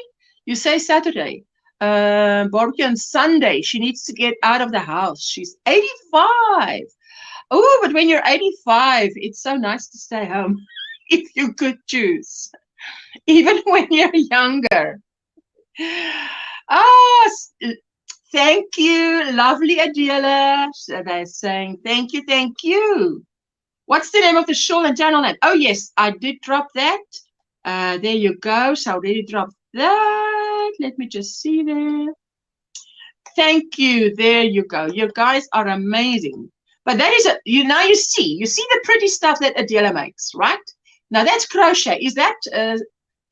You say Saturday. Barbecue on Sunday. She needs to get out of the house. She's 85. Oh, but when you're 85, it's so nice to stay home if you could choose, even when you're younger. Oh, thank you, lovely Adela. They're saying thank you, thank you. What's the name of the shawl and channel name? Oh, yes, I did drop that. There you go. So I already dropped that. Let me just see there. Thank you. There you go. You guys are amazing. But that is now you see the pretty stuff that Adela makes, right? Now that's crochet. Is that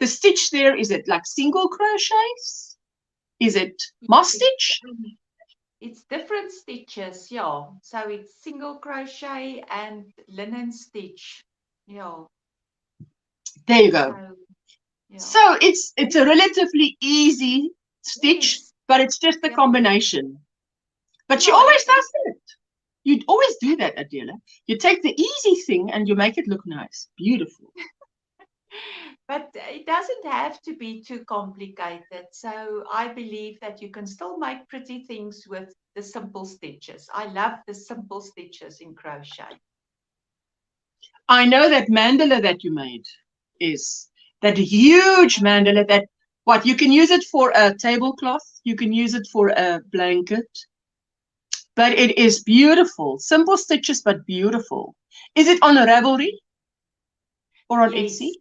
the stitch there? Is it like single crochets? Is it moss stitch? It's different stitches, yeah. So it's single crochet and linen stitch, yeah. There you go. So, yeah. So it's a relatively easy stitch, yes. But it's just the combination. But she always does it. You'd always do that, Adela. You take the easy thing and you make it look nice. Beautiful. But it doesn't have to be too complicated. So I believe that you can still make pretty things with the simple stitches. I love the simple stitches in crochet. I know that mandala that you made is that huge mandala that you can use it for a tablecloth. You can use it for a blanket. But it is beautiful. Simple stitches, but beautiful. Is it on Ravelry or on Etsy?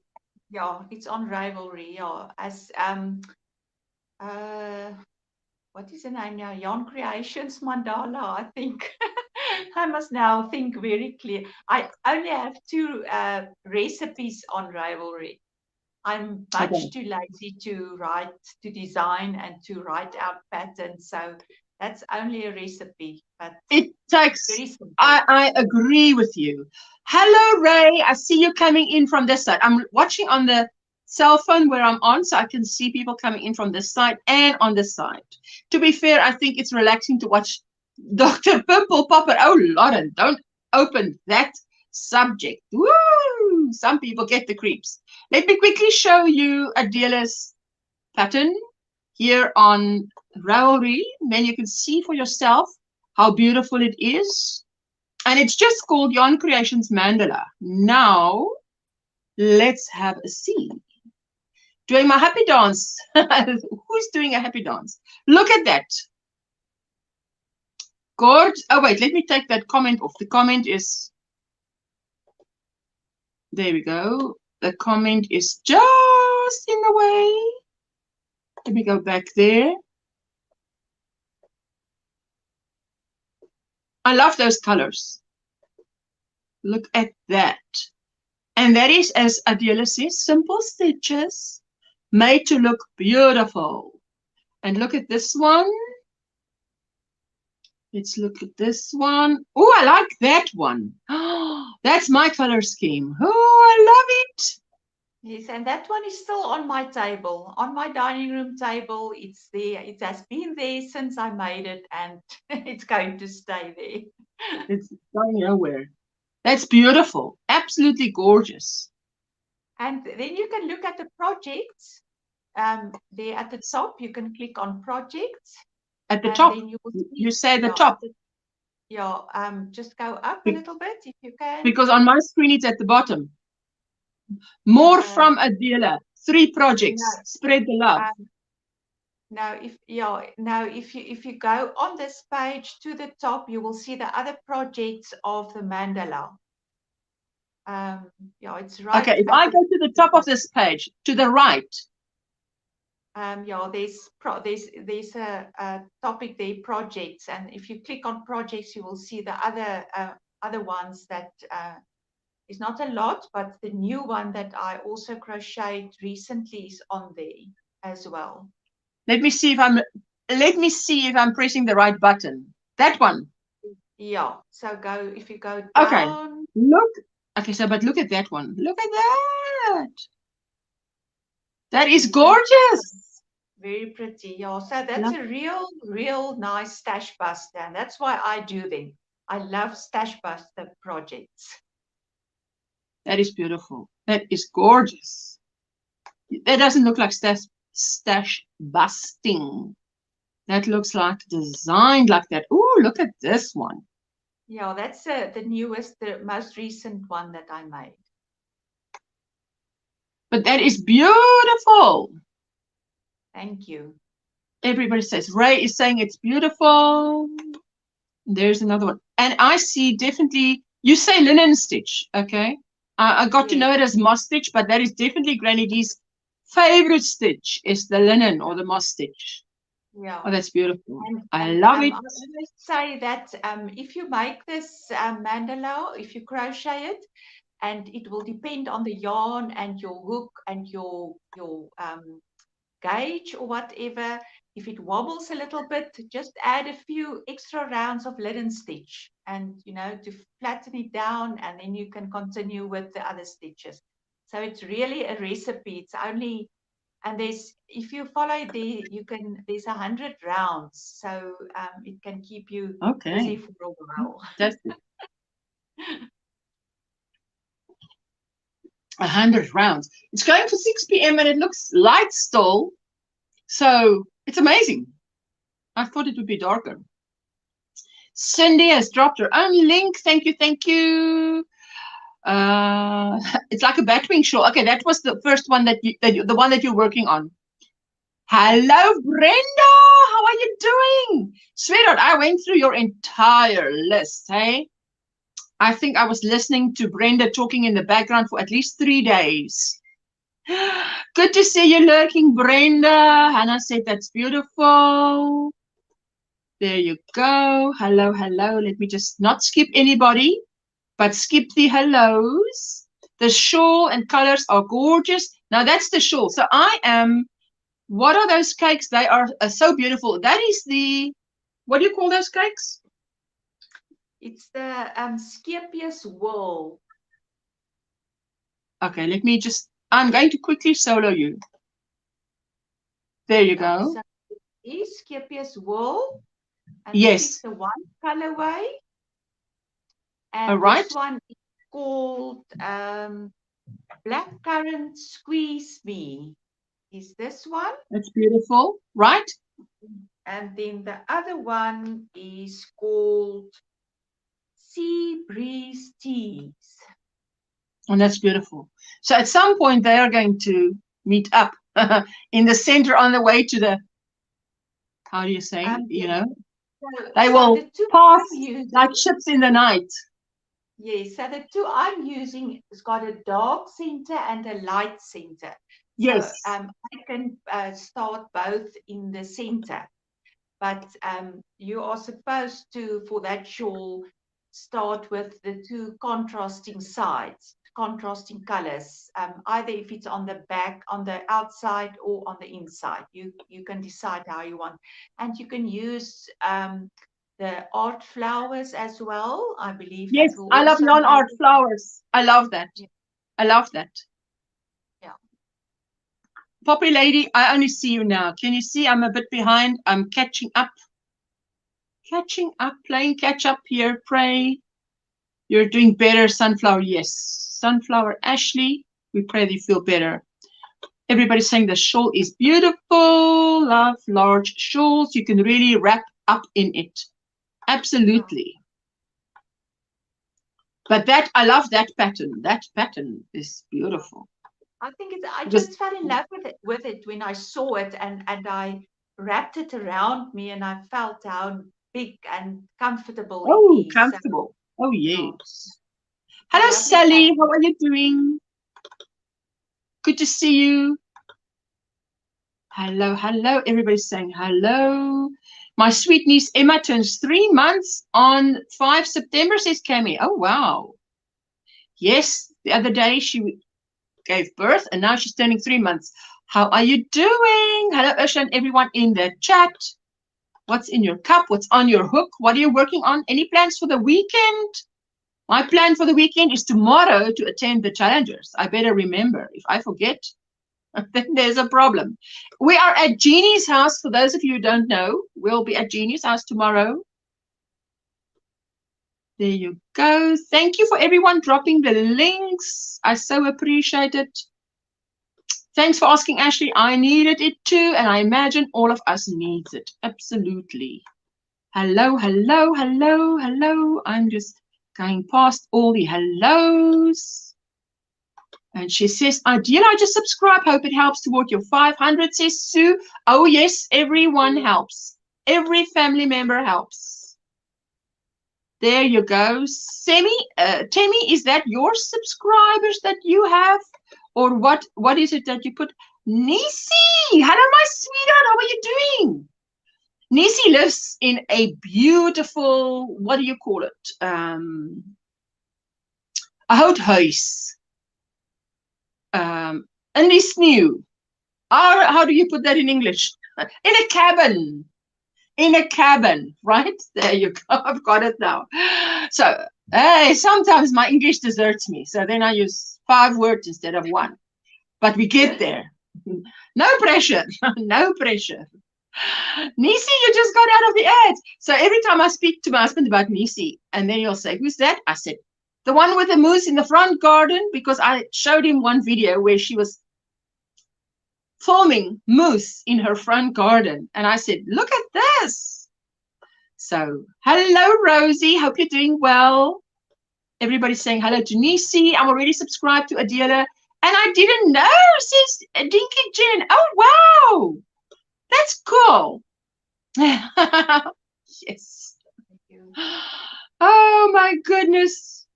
Yeah, it's on Ravelry. Yeah, as what is the name now? Yarn Creations Mandala, I think. I must now think very clear. I only have 2 recipes on Ravelry. I'm much too lazy to write, to design, and to write out patterns. So that's only a recipe. But it takes, I agree with you. Hello, Ray. I see you coming in from this side. I'm watching on the cell phone where I'm on, so I can see people coming in from this side and on this side. To be fair, I think it's relaxing to watch Dr. Pimple Popper. Oh, Lauren, don't open that subject. Woo! Some people get the creeps. Let me quickly show you Adela's pattern here on Ravelry. Then you can see for yourself how beautiful it is. And it's just called Yarn Creations Mandala. Now, let's have a see. Doing my happy dance. Who's doing a happy dance? Look at that. Good. Oh, wait, let me take that comment off. The comment is, there we go. The comment is just in the way. Let me go back there. I love those colors. Look at that. And that is, as Adela says, simple stitches made to look beautiful. And look at this one. Let's look at this one. Oh, I like that one. Oh, that's my color scheme. Oh, I love it. Yes, and that one is still on my table, on my dining room table. It's there. It has been there since I made it, and it's going to stay there. It's going nowhere. That's beautiful. Absolutely gorgeous. And then you can look at the projects. There at the top, you can click on projects. At the And top, then you will see, you say the yeah, top. just go up a little bit if you can. Because on my screen it's at the bottom. More from a dealer. 3 projects. No. Spread the love. Now, if you go on this page to the top, you will see the other projects of the mandala. It's right. Okay, if I go to the top of this page, to the right. There's a topic there, projects, and if you click on projects, you will see the other ones that is not a lot, but the new one that I also crocheted recently is on there as well. Let me see if I'm pressing the right button. That one. Yeah. So if you go down. Okay. Look. Okay, so but look at that one. Look at that. That is gorgeous. Very pretty. Yeah. So that's a real nice stash buster. And that's why I do them. I love stash buster projects. That is beautiful. That is gorgeous. That doesn't look like stash busting. That looks like designed like that. Oh, look at this one. Yeah, that's the newest, the most recent one that I made. But that is beautiful. Thank you. Everybody says, Ray is saying it's beautiful. There's another one. And I see definitely, you say linen stitch, okay? I got to know it as moss stitch, but that is definitely Granny D's favorite stitch is the linen or the moss stitch. Yeah. Oh, that's beautiful. I love it. I always say that if you make this mandala, if you crochet it, and it will depend on the yarn and your hook and your gauge or whatever. If it wobbles a little bit, just add a few extra rounds of linen stitch and, to flatten it down, and then you can continue with the other stitches. So it's really a recipe. It's only, and if you follow there's 100 rounds. So it can keep you busy for a while. That's it. 100 rounds. It's going for 6 p.m. and it looks light still. So it's amazing. I thought it would be darker. Cindy has dropped her own link. Thank you. Thank you. It's like a batwing shawl. Okay, that was the first one the one that you're working on. Hello, Brenda. How are you doing? Sweetheart, I went through your entire list, hey? I think I was listening to Brenda talking in the background for at least 3 days. Good to see you lurking, Brenda. Hannah said that's beautiful. There you go. Hello, hello. Let me just not skip anybody, but skip the hellos. The shawl and colors are gorgeous. Now that's the shawl. So what are those cakes? They are so beautiful. That is what do you call those cakes? It's the Skepius wool. Okay, I'm going to quickly solo you. There you go. So it is Skepius wool. And yes. This is the one colorway. And all right. This one is called Blackcurrant Squeeze Me. Is this one? That's beautiful, right? And then the other one is called Sea Breeze Tees. And that's beautiful. So at some point they are going to meet up in the center on the way to the, how do you say, they will pass like ships in the night. Yes, so the two I'm using has got a dark center and a light center. Yes. So I can start both in the center. But you are supposed to, for that shawl, start with the two contrasting sides, contrasting colors, either if it's on the back, on the outside, or on the inside. You can decide how you want. And you can use the art flowers as well, I believe. Yes, I love yarn art flowers. I love that. Yeah. I love that. Yeah, Poppy lady, I only see you now. Can you see I'm a bit behind? I'm catching up. Catching up, playing catch up here. Pray you're doing better, Sunflower. Yes. Sunflower Ashley, we pray that you feel better. Everybody's saying the shawl is beautiful. Love large shawls. You can really wrap up in it. Absolutely. But that, I love that pattern. That pattern is beautiful. I think I just fell in love with it when I saw it, and I wrapped it around me, and I felt how big and comfortable it is. Comfortable. So, oh, yes. Hello, Sally. How are you doing? Good to see you. Hello, hello. Everybody's saying hello. My sweet niece Emma turns 3 months on 5 September, says Cami. Oh, wow. Yes, the other day she gave birth and now she's turning 3 months. How are you doing? Hello, Ursula, and everyone in the chat. What's in your cup? What's on your hook? What are you working on? Any plans for the weekend? My plan for the weekend is tomorrow to attend the challengers. I better remember. If I forget, then there's a problem. We are at Jeannie's house. For those of you who don't know, we'll be at Jeannie's house tomorrow. There you go. Thank you for everyone dropping the links. I so appreciate it. Thanks for asking, Ashley. I needed it too, and I imagine all of us needs it. Absolutely. Hello, hello, hello, hello. I'm just going past all the hellos. And she says, Ideal, I just subscribe. Hope it helps toward your 500, says Sue. Oh, yes, everyone helps. Every family member helps. There you go. Temi, is that your subscribers that you have? Or what is it that you put? Nisi, hello, my sweetheart. How are you doing? Nisi lives in a beautiful, what do you call it? A houthuis. And it's new. How do you put that in English? In a cabin. In a cabin, right? There you go. I've got it now. So, sometimes my English deserts me. So then I use 5 words instead of 1. But we get there. No pressure. No pressure. Nisi, you just got out of the ad. So every time I speak to my husband about Nisi, and then he'll say, who's that? I said, the one with the moose in the front garden, because I showed him one video where she was filming moose in her front garden. And I said, look at this. So, hello, Rosie. Hope you're doing well. Everybody's saying hello to Nisi. I'm already subscribed to Adela. And I didn't know, says Dinky Jen. Oh, wow. That's cool. Yes. Thank you. Oh, my goodness.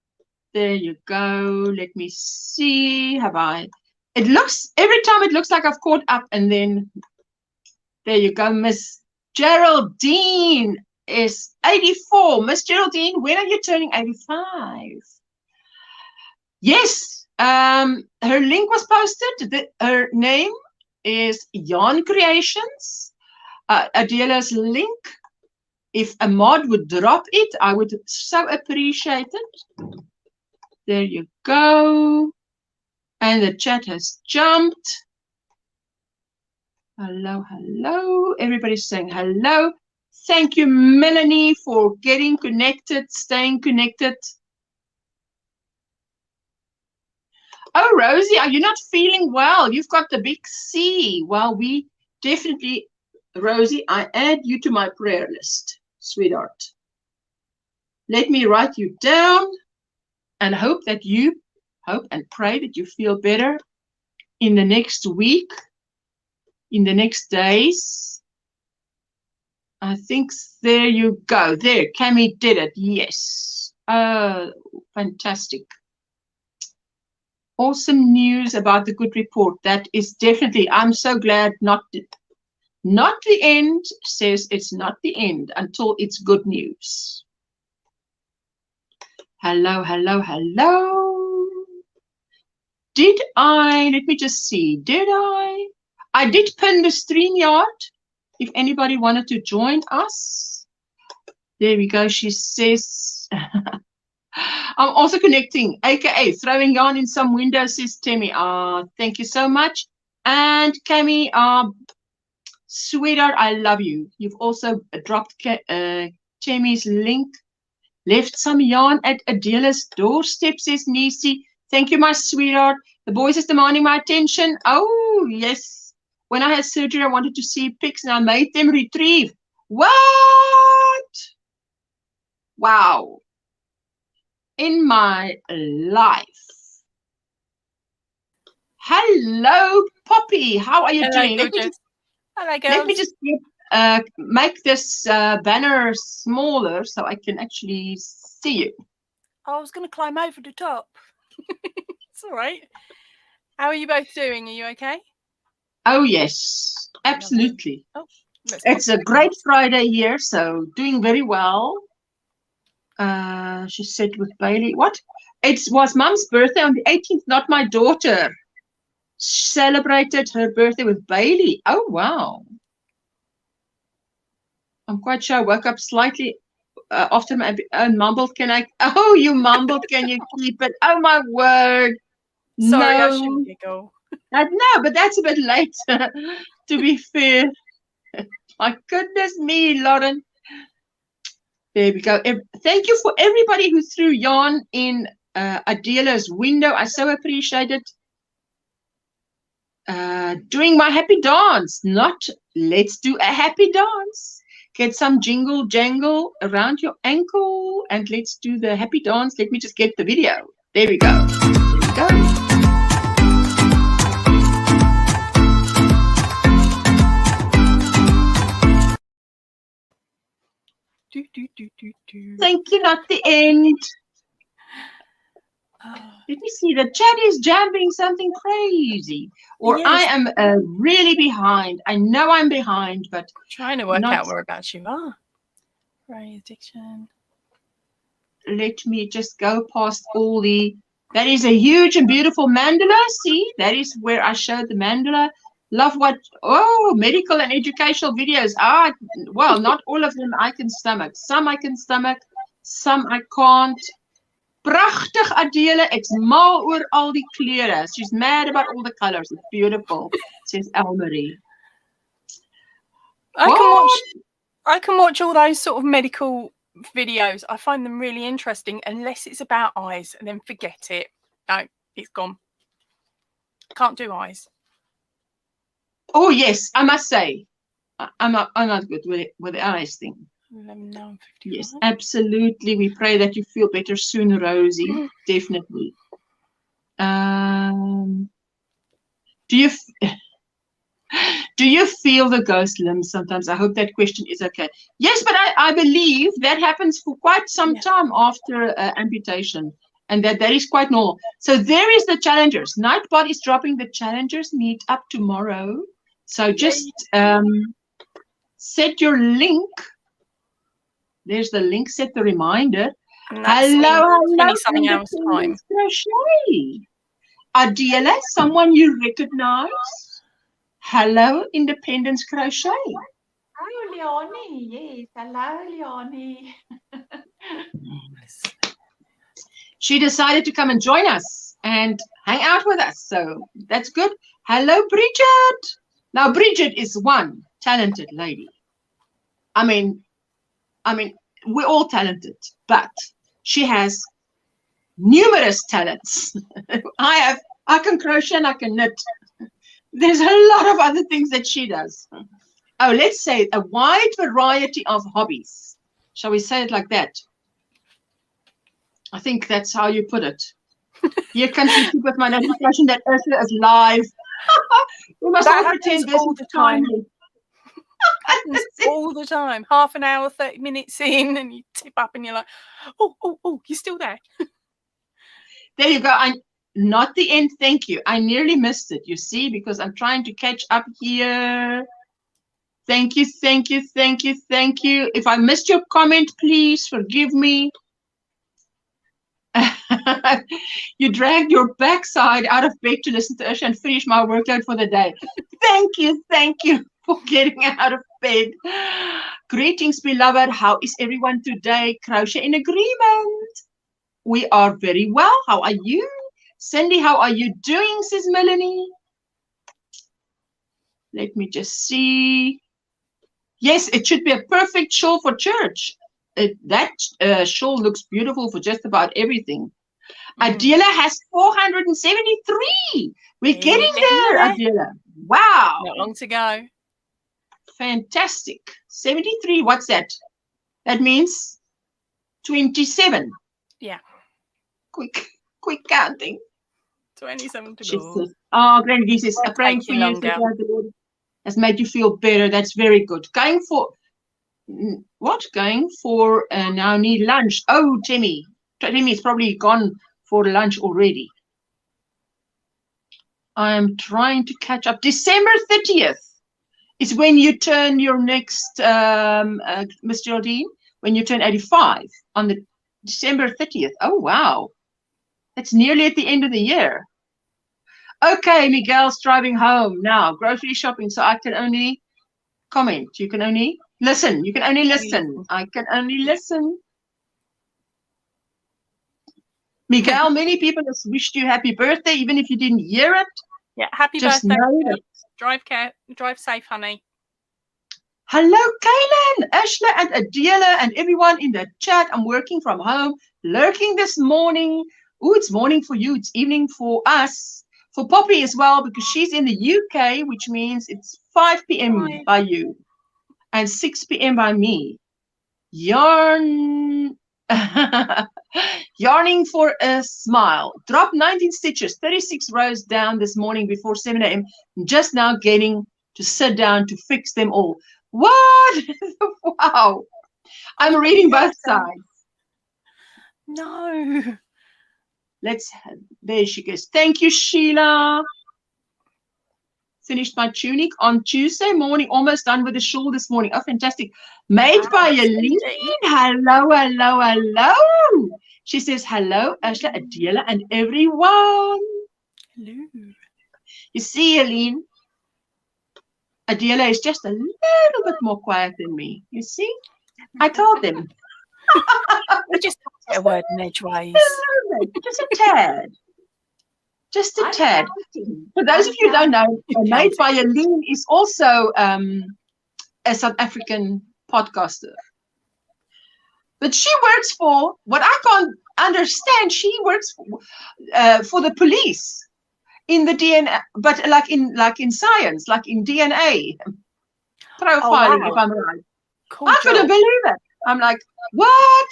There you go. Let me see. It looks, every time it looks like I've caught up, and then there you go. Miss Geraldine is 84. Miss Geraldine, when are you turning 85? Yes. Her link was posted. Her name is Yarn Creations. Adela's link. If a mod would drop it, I would so appreciate it. There you go. And the chat has jumped. Hello, hello. Everybody's saying hello. Thank you, Melanie, for getting connected, staying connected. Oh, Rosie, are you not feeling well? You've got the big C. Well, we definitely, Rosie, I add you to my prayer list, sweetheart. Let me write you down and hope and pray that you feel better in the next week, in the next days. I think there you go. There, Cami did it. Yes. Fantastic. Awesome news about the good report. That is definitely, I'm so glad not the end, says it's not the end until it's good news. Hello, hello, hello. Let me just see, I did pin the StreamYard if anybody wanted to join us. There we go. She says, I'm also connecting, aka throwing yarn in some windows, says Temi. Thank you so much. And Cami, sweetheart, I love you. You've also dropped Chemi's link. Left some yarn at Adela's doorstep, says Nisi. Thank you, my sweetheart. The boys is demanding my attention. Oh, yes. When I had surgery, I wanted to see pics and I made them retrieve. What? Wow. In my life. Hello, Poppy. How are you doing? Hello, girls. Let me just make this banner smaller so I can actually see you. I was going to climb over the top. It's all right. How are you both doing? Are you okay? Oh, yes, absolutely. Oh, it's a great Friday here, so doing very well. She said with Bailey, what? It was Mum's birthday on the 18th, not my daughter. Celebrated her birthday with Bailey. Oh, wow. I'm quite sure I woke up slightly after my mumbled. Can I? Oh, you mumbled. Can you keep it? Oh, my word. Sorry, no. I shouldn't giggle. No, but that's a bit late, to be fair. My goodness me, Lauren. There we go. Thank you for everybody who threw yarn in Adela's window. I so appreciate it. Doing my happy dance. Not let's do a happy dance. Get some jingle jangle around your ankle and let's do the happy dance. Let me just get the video. There we go. There we go. Thank you, not the end. Let me see, the chat is jabbing something crazy. Or yes. I am really behind. I know I'm behind, but trying to work out whereabouts you are. Right, addiction. Let me just go past all the... That is a huge and beautiful mandala. See, that is where I showed the mandala. Love what... Oh, medical and educational videos. Well, not all of them I can stomach. Some I can stomach, some I can't. Prachtig, Adele. Ek's mal oor al die kleure. She's mad about all the colors. It's beautiful, says Elmarie. I can watch all those sort of medical videos. I find them really interesting, unless it's about eyes, and then forget it. No, it's gone. Can't do eyes. Oh yes, I must say, I'm not good with the eyes thing. No, yes, absolutely. We pray that you feel better soon, Rosie. Definitely. Do you feel the ghost limbs sometimes? I hope that question is okay. Yes, but I believe that happens for quite some time after amputation, and that is quite normal. So there is the challengers. Nightbot is dropping the challengers meet up tomorrow. So just set your link. There's the link, set the reminder. Hello, 20-something hours time. Crochet. Adela, someone you recognize? Hello, Independence Crochet. Hello, Leonie. Yes, hello, Leonie. She decided to come and join us and hang out with us. So that's good. Hello, Bridget. Now, Bridget is one talented lady. I mean, we're all talented, but she has numerous talents. I can crochet and I can knit. There's a lot of other things that she does. Oh, let's say a wide variety of hobbies. Shall we say it like that? I think that's how you put it. Here comes you keep with my notification that Ursula is live. We must all pretend this all the time. All the time. Half an hour, 30 minutes in, and you tip up and you're like, oh, you're still there. There you go. Not the end. Thank you. I nearly missed it, you see, because I'm trying to catch up here. Thank you, thank you, thank you, thank you. If I missed your comment, please forgive me. You dragged your backside out of bed to listen to Ursula and finish my workout for the day. Thank you for getting out of bed. Greetings, beloved. How is everyone today? Crochet in agreement. We are very well. How are you? Cindy, how are you doing, says Melanie. Let me just see. Yes, it should be a perfect shawl for church. That shawl looks beautiful for just about everything. Adela has 473. We're getting there, Adela. Wow. Not long to go. Fantastic. 73. What's that? That means 27. Yeah. Quick counting. 27 to go. Oh, Granny says, praying for you. Longer. The Lord has made you feel better. That's very good. Going for what? Going for now need lunch. Oh, Timmy. Timmy's probably gone for lunch already. I am trying to catch up. December 30th is when you turn your next, Miss Geraldine, when you turn 85 on the December 30th. Oh, wow. That's nearly at the end of the year. Okay, Miguel's driving home now, grocery shopping, so I can only comment. You can only listen. You can only listen. I can only listen. Miguel, many people have wished you happy birthday, even if you didn't hear it. Yeah, happy birthday. Drive safe, honey. Hello, Kaylin, Ashla, and Adela, and everyone in the chat. I'm working from home, lurking this morning. Oh, it's morning for you. It's evening for us. For Poppy as well, because she's in the UK, which means it's 5 p.m. by you and 6 p.m. by me. Yarning for a smile. Drop 19 stitches, 36 rows down this morning before 7 a.m. Just now getting to sit down to fix them all. What? Wow. I'm reading both sides. No. There she goes. Thank you, Sheila. Finished my tunic on Tuesday morning. Almost done with the shawl this morning. Oh, fantastic. Made by Eileen. Hello, hello, hello. She says, hello, Ashla, Adela, and everyone. Hello. You see, Eileen, Adela is just a little bit more quiet than me. You see? I told them. We just get a word in edgeways. Just a tad. Just a tad. For those of you who don't know, Made by Eileen is also a South African podcaster. But she works for, what I can't understand, she works for the police in the DNA, but like in science, like in DNA profiling, if I'm right. Cool I couldn't believe it. I'm like, what?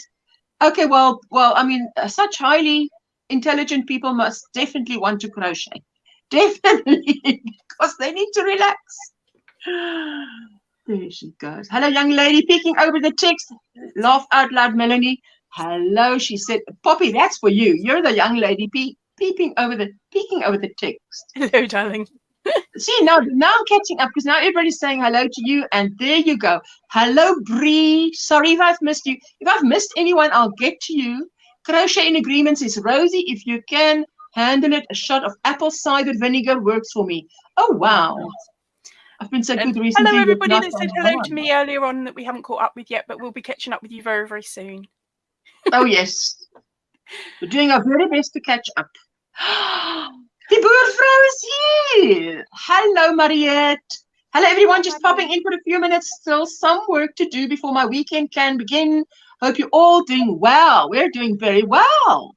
Okay, well, I mean, such highly intelligent people must definitely want to crochet. Definitely, because they need to relax. There she goes. Hello, young lady, peeking over the text. Laugh out loud, Melanie. Hello, she said. Poppy, that's for you. You're the young lady peeking over the text. Hello, darling. See, now I'm catching up because now everybody's saying hello to you, and there you go. Hello, Bree. Sorry if I've missed you. If I've missed anyone, I'll get to you. Crochet in Agreements is Rosie. If you can handle it, a shot of apple cider vinegar works for me. Oh, wow. I've been so good recently. Hello, everybody that said hello to me earlier on that we haven't caught up with yet, but we'll be catching up with you very, very soon. Oh, yes. We're doing our very best to catch up. The boervrou is here. Hello, Mariette. Hello, everyone. Just popping in for a few minutes. Still some work to do before my weekend can begin. Hope you're all doing well. We're doing very well.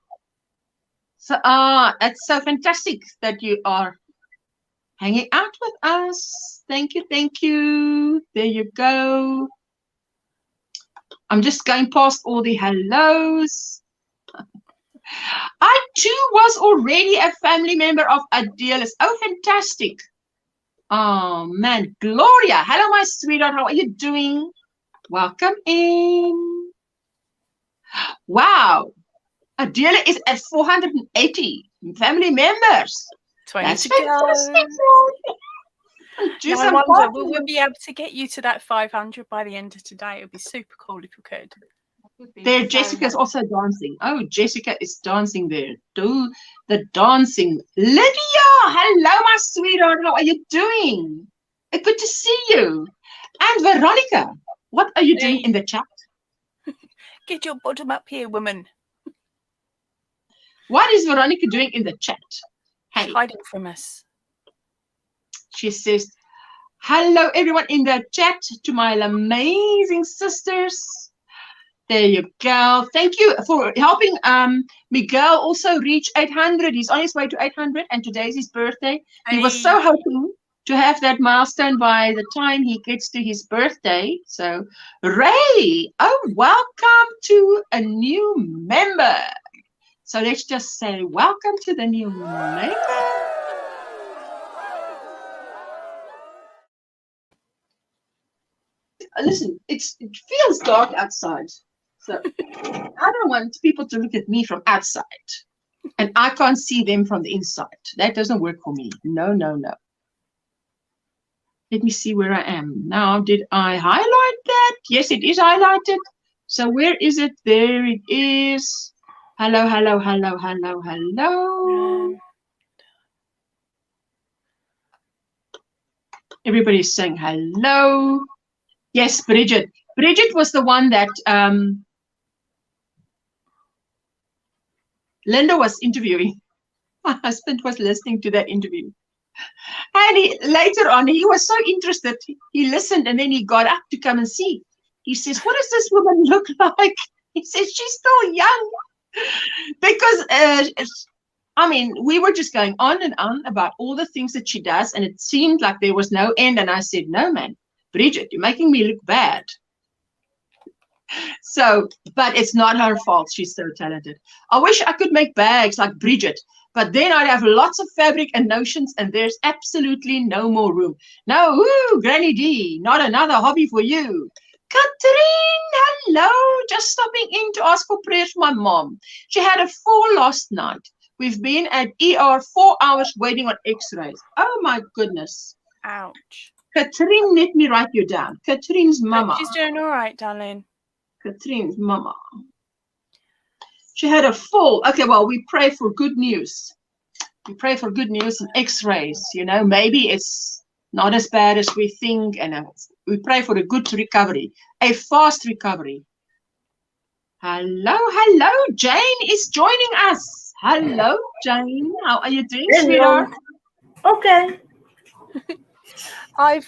So, it's so fantastic that you are hanging out with us. Thank you, thank you. There you go. I'm just going past all the hellos. I too was already a family member of Adela's. Oh, fantastic. Oh, man. Gloria. Hello, my sweetheart. How are you doing? Welcome in. Wow. Adela is at 480 family members. 20 That's to go. Fantastic. I wonder, will we be able to get you to that 500 by the end of today? It would be super cool if we could. There, Jessica's also dancing. Oh, Jessica is dancing there. Do the dancing. Lydia, hello, my sweetheart. How are you doing? Good to see you. And Veronica, what are you doing in the chat? Get your bottom up here, woman. What is Veronica doing in the chat? Hey. Hiding from us. She says, Hello, everyone in the chat, to my amazing sisters. There you go. Thank you for helping Miguel also reach 800. He's on his way to 800, and today's his birthday. He was so hoping to have that milestone by the time he gets to his birthday. So, Ray, welcome to a new member. So let's just say welcome to the new member. Listen, it feels dark outside. So I don't want people to look at me from outside. And I can't see them from the inside. That doesn't work for me. No, no, no. Let me see where I am. Now, did I highlight that? Yes, it is highlighted. So where is it? There it is. Hello, hello, hello, hello, hello. Everybody's saying hello. Yes, Bridget. Bridget was the one that Linda was interviewing. My husband was listening to that interview. And later on, he was so interested. He listened and then he got up to come and see. He says, what does this woman look like? He says, she's still young. Because, I mean, we were just going on and on about all the things that she does. And it seemed like there was no end. And I said, no, man, Bridget, you're making me look bad. So, but it's not her fault. She's so talented. I wish I could make bags like Bridget, but then I'd have lots of fabric and notions, and there's absolutely no more room. No, woo, Granny D, not another hobby for you. Catherine, hello. Just stopping in to ask for prayers for my mom. She had a fall last night. We've been at ER 4 hours waiting on x-rays. Oh, my goodness. Ouch. Catherine, let me write you down. Catherine's mama. She's doing all right, darling. Catherine's mama. She had a fall. Okay, well, we pray for good news. We pray for good news and x-rays. You know, maybe it's not as bad as we think. And we pray for a good recovery, a fast recovery. Hello, hello. Jane is joining us. Hello, Jane. How are you doing, sweetheart? Okay. I've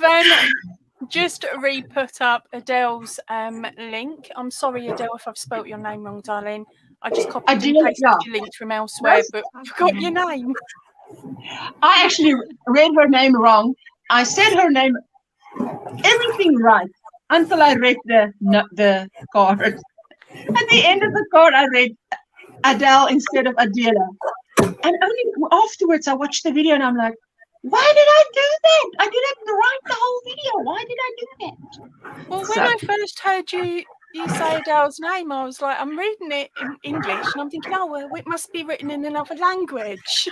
just re-put up Adele's link. I'm sorry, Adele, if I've spelt your name wrong, darling. I just copied and pasted your link from elsewhere, but I forgot your name. I actually read her name wrong. I said her name, everything right, until I read the card. At the end of the card, I read Adele instead of Adela. And only afterwards, I watched the video and I'm like, why did I do that? I didn't write the whole video. Why did I do that? Well, when I first heard you say Adele's name, I was like, I'm reading it in English, and I'm thinking, oh, well, it must be written in another language.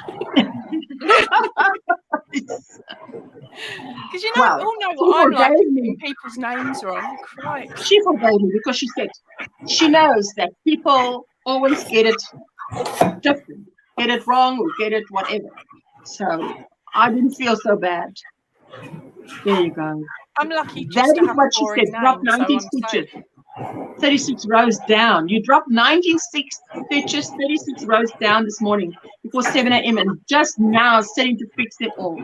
Because you know, all know what I'm like getting people's names wrong. Christ. She forgave me because she said she knows that people always get it different, get it wrong, or get it whatever. So I didn't feel so bad. There you go. I'm lucky just that to is have what a she boring said. Drop name, 19 so stitches. 36 rows down. You dropped 19 stitches, 36 rows down this morning before 7 a.m. and just now sitting to fix it all.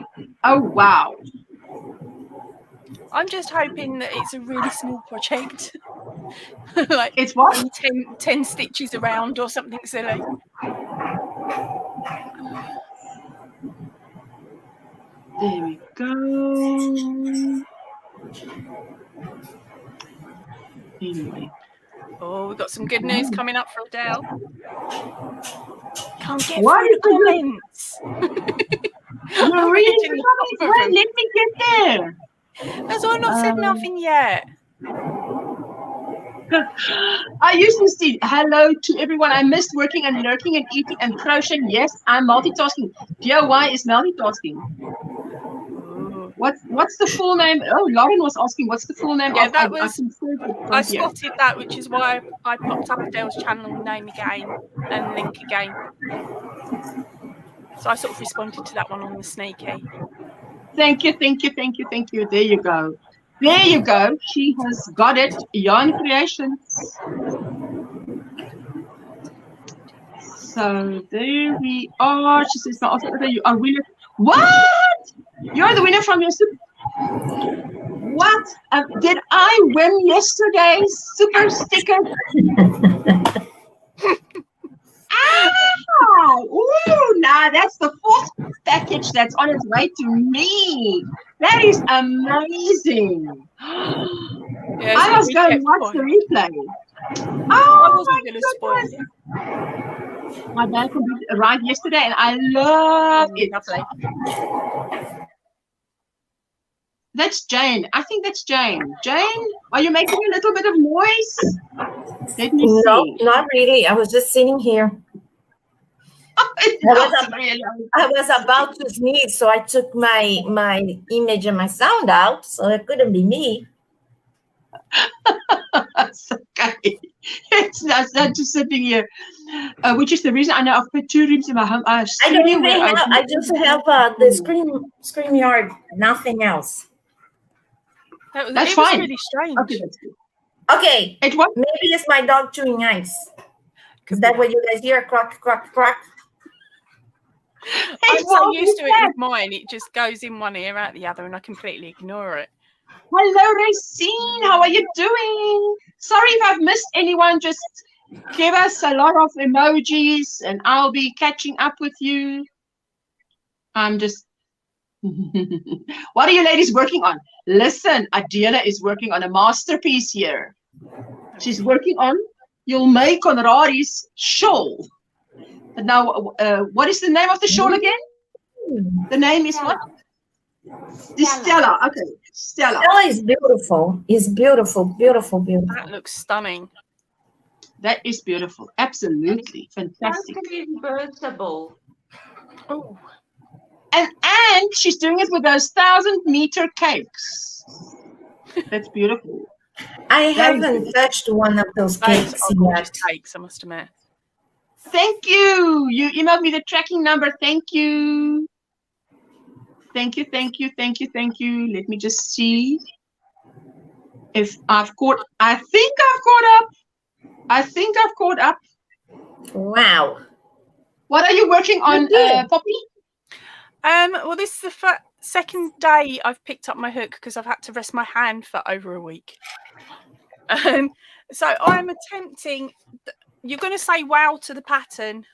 Oh, wow. I'm just hoping that it's a really small project. Like it's what? 10 stitches around or something silly. There we go. Anyway. Oh, we've got some good news coming up for Adele. Can't get what through the comments. You're reading the comments. Well, let me get there. That's why I've not said nothing yet. I used to see hello to everyone. I missed working and lurking and eating and crocheting. Yes, I'm multitasking. DIY is multitasking. What's the full name? Oh, Lauren was asking what's the full name. Yeah, that was. I spotted that, which is why I popped up Adele's channel name again and link again. So I sort of responded to that one on the sneaky. Thank you, thank you, thank you, thank you. There you go. There you go. She has got it. Yarn Creations. So there we are. She says, you are winner. What? You're the winner from your What did I win yesterday? Super sticker. Ooh, now that's the 4th package that's on its way to me. That is amazing. Yeah, I must go and watch the replay. Oh my goodness. My dad arrived yesterday and I love it. Lovely. That's Jane. I think that's Jane. Jane, are you making a little bit of noise? Let me see. No, not really. I was just sitting here. I was about to sneeze, so I took my image and my sound out, so it couldn't be me. That's okay. It's not just sitting here, which is the reason I know I've put 2 rooms in my home. I don't even have. I just have the StreamYard, nothing else. That's fine. Really strange. Okay, that's good. Okay. Maybe it's my dog chewing ice. Is that what you guys hear? Crock, crock, crock. I'm so used to it with mine. It just goes in one ear, out the other, and I completely ignore it. Hello, Racine. How are you doing? Sorry if I've missed anyone. Just give us a lot of emojis, and I'll be catching up with you. I'm just... What are you ladies working on? Listen, Adela is working on a masterpiece here. She's working on You'll Make Conradi's shawl. And now, what is the name of the shawl again? The name is what? Stella. Okay, Stella. Stella is beautiful. It's beautiful, beautiful, beautiful. That looks stunning. That is beautiful. Absolutely fantastic. Totally reversible. Oh. And she's doing it with those 1,000-meter cakes. That's beautiful. I haven't touched one of those cakes yet. Cakes, I must admit. Thank you. You emailed me the tracking number. Thank you. Thank you, thank you, thank you, thank you. Let me just see if I've caught. I think I've caught up. I think I've caught up. Wow. What are you working on, Poppy? Well, this is the second day I've picked up my hook because I've had to rest my hand for over a week. So I'm attempting. You're going to say wow to the pattern,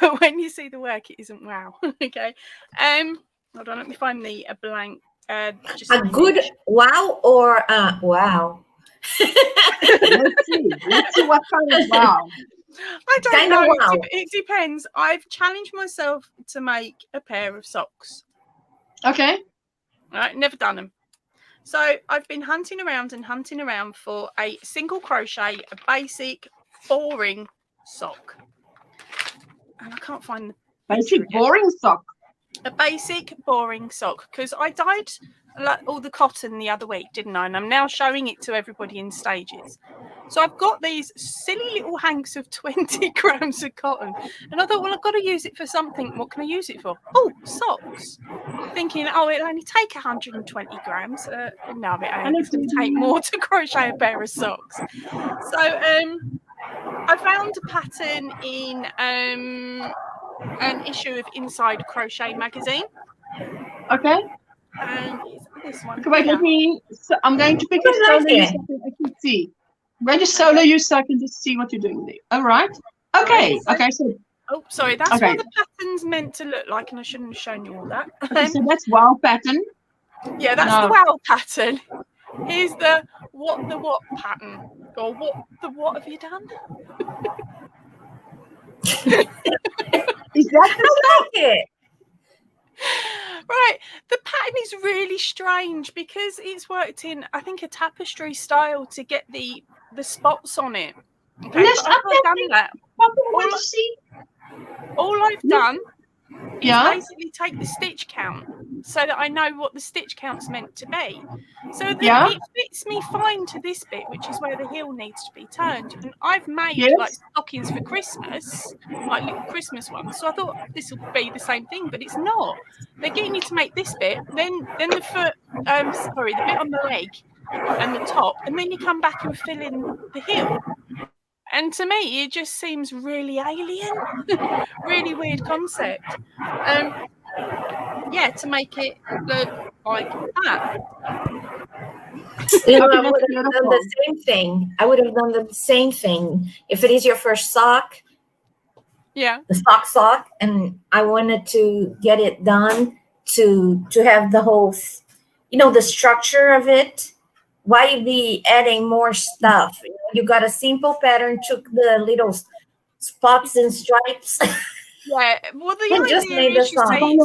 but when you see the work, it isn't wow. Okay. Hold on, let me find the blank. Just a good wow or wow? Let's see what kind of wow. I don't kind know. Wow. It depends. I've challenged myself to make a pair of socks. Okay. All right, never done them. So I've been hunting around for a single crochet, a basic, boring sock. And I can't find the basic, boring sock. A basic, boring sock. Because I dyed all the cotton the other week, didn't I? And I'm now showing it to everybody in stages. So I've got these silly little hanks of 20 grams of cotton. And I thought, well, I've got to use it for something. What can I use it for? Oh, socks. Thinking, oh, it'll only take 120 grams. No, it ain't. It's going to take more to crochet a pair of socks. So I found a pattern in an issue of Inside Crochet magazine. Okay. And it's this one. Okay, wait, let me. So I'm going to pick a solo you so I can see. I'm going to solo you so I can just see what you're doing there. All right. Okay. Okay. So. Oh, sorry. That's what the pattern's meant to look like, and I shouldn't have shown you all that. Okay, so that's wow pattern. Yeah, that's the wow pattern. Here's the what pattern. Or what have you done? Is that the it? Right, the pattern is really strange because it's worked in, I think, a tapestry style to get the spots on it. Okay, Let's that. All I've done is basically take the stitch count so that I know what the stitch count's meant to be. So that it fits me fine to this bit, which is where the heel needs to be turned. And I've made like stockings for Christmas, like little Christmas ones. So I thought this will be the same thing, but it's not. They're getting you to make this bit, then the foot, the bit on the leg and the top, and then you come back and fill in the heel. And to me, it just seems really alien, really weird concept. To make it look like that. You know, I Okay, would that's have done the same thing. I would have done the same thing if it is your first sock. Yeah. The sock, and I wanted to get it done to have the whole, you know, the structure of it. Why be adding more stuff? You got a simple pattern, took the little spots and stripes. Yeah, well, the And just idea made the is, you sock. see,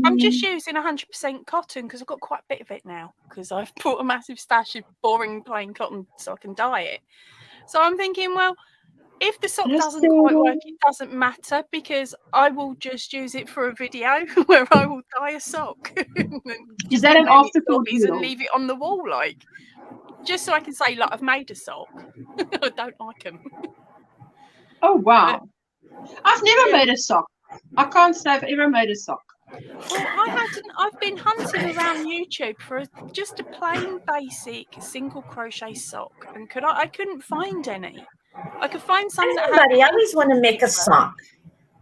I'm just using 100% cotton because I've got quite a bit of it now because I've bought a massive stash of boring plain cotton so I can dye it. So I'm thinking, well, if the sock doesn't quite work, it doesn't matter because I will just use it for a video where I will dye a sock. Is that an afterthought? And leave it on the wall, like, just so I can say, like, I've made a sock. I don't like them. Oh, wow. I've never made a sock. I can't say I've ever made a sock. Well, I've been hunting around YouTube for just a plain basic single crochet sock, and I couldn't find any. I could find some that had. I always want to make a sock.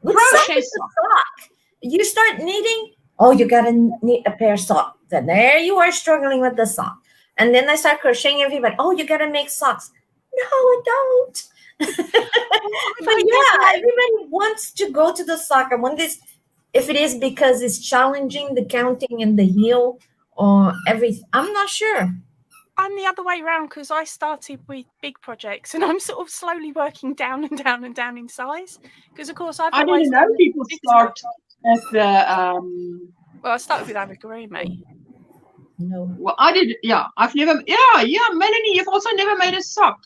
Crochet sock. You start knitting. Oh, you gotta knit a pair of socks. Then there you are struggling with the sock. And then I start crocheting. Everybody, oh, you gotta make socks. No, I don't. But yeah, everybody wants to go to the sock. I want this. If it is because it's challenging, the counting and the heel or everything, I'm not sure. I'm the other way around because I started with big projects and I'm sort of slowly working down and down and down in size. Because of course I didn't know people start at the Well, I started with amigurumi. No. Well, I did. Yeah, I've never. Yeah, Melanie, you've also never made a sock.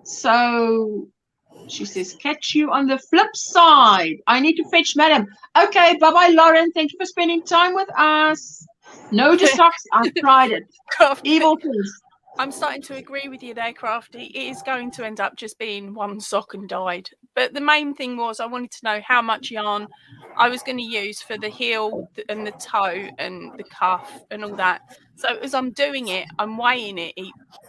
So she says, catch you on the flip side. I need to fetch Madam. Okay, bye-bye, Lauren. Thank you for spending time with us. No to socks. I've tried it. Evil things. I'm starting to agree with you there, Crafty. It is going to end up just being one sock and dyed. But the main thing was I wanted to know how much yarn I was going to use for the heel and the toe and the cuff and all that. So as I'm doing it, I'm weighing it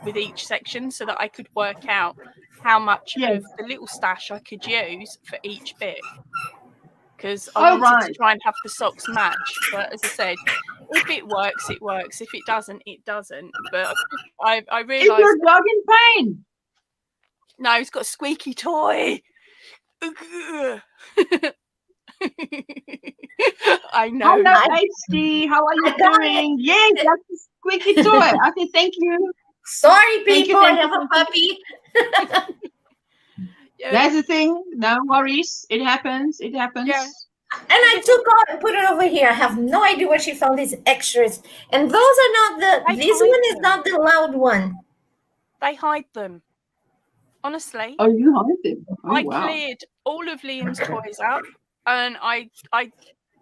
with each section so that I could work out how much of the little stash I could use for each bit. Because I wanted to try and have the socks match. But as I said, if it works, it works. If it doesn't, it doesn't. But I realised... Is your dog in pain? No, he's got a squeaky toy. I know. Hello, HD. How are you doing? Yes, that's a squeaky toy. Okay, thank you. Sorry, people. I have a puppy. That's the thing. No worries. It happens. It happens. Yeah. And I took out and put it over here. I have no idea where she found these extras. And those are not the. This one is not the loud one. They hide them. Honestly. Oh, you hide them. Oh, I cleared all of Liam's toys up, and I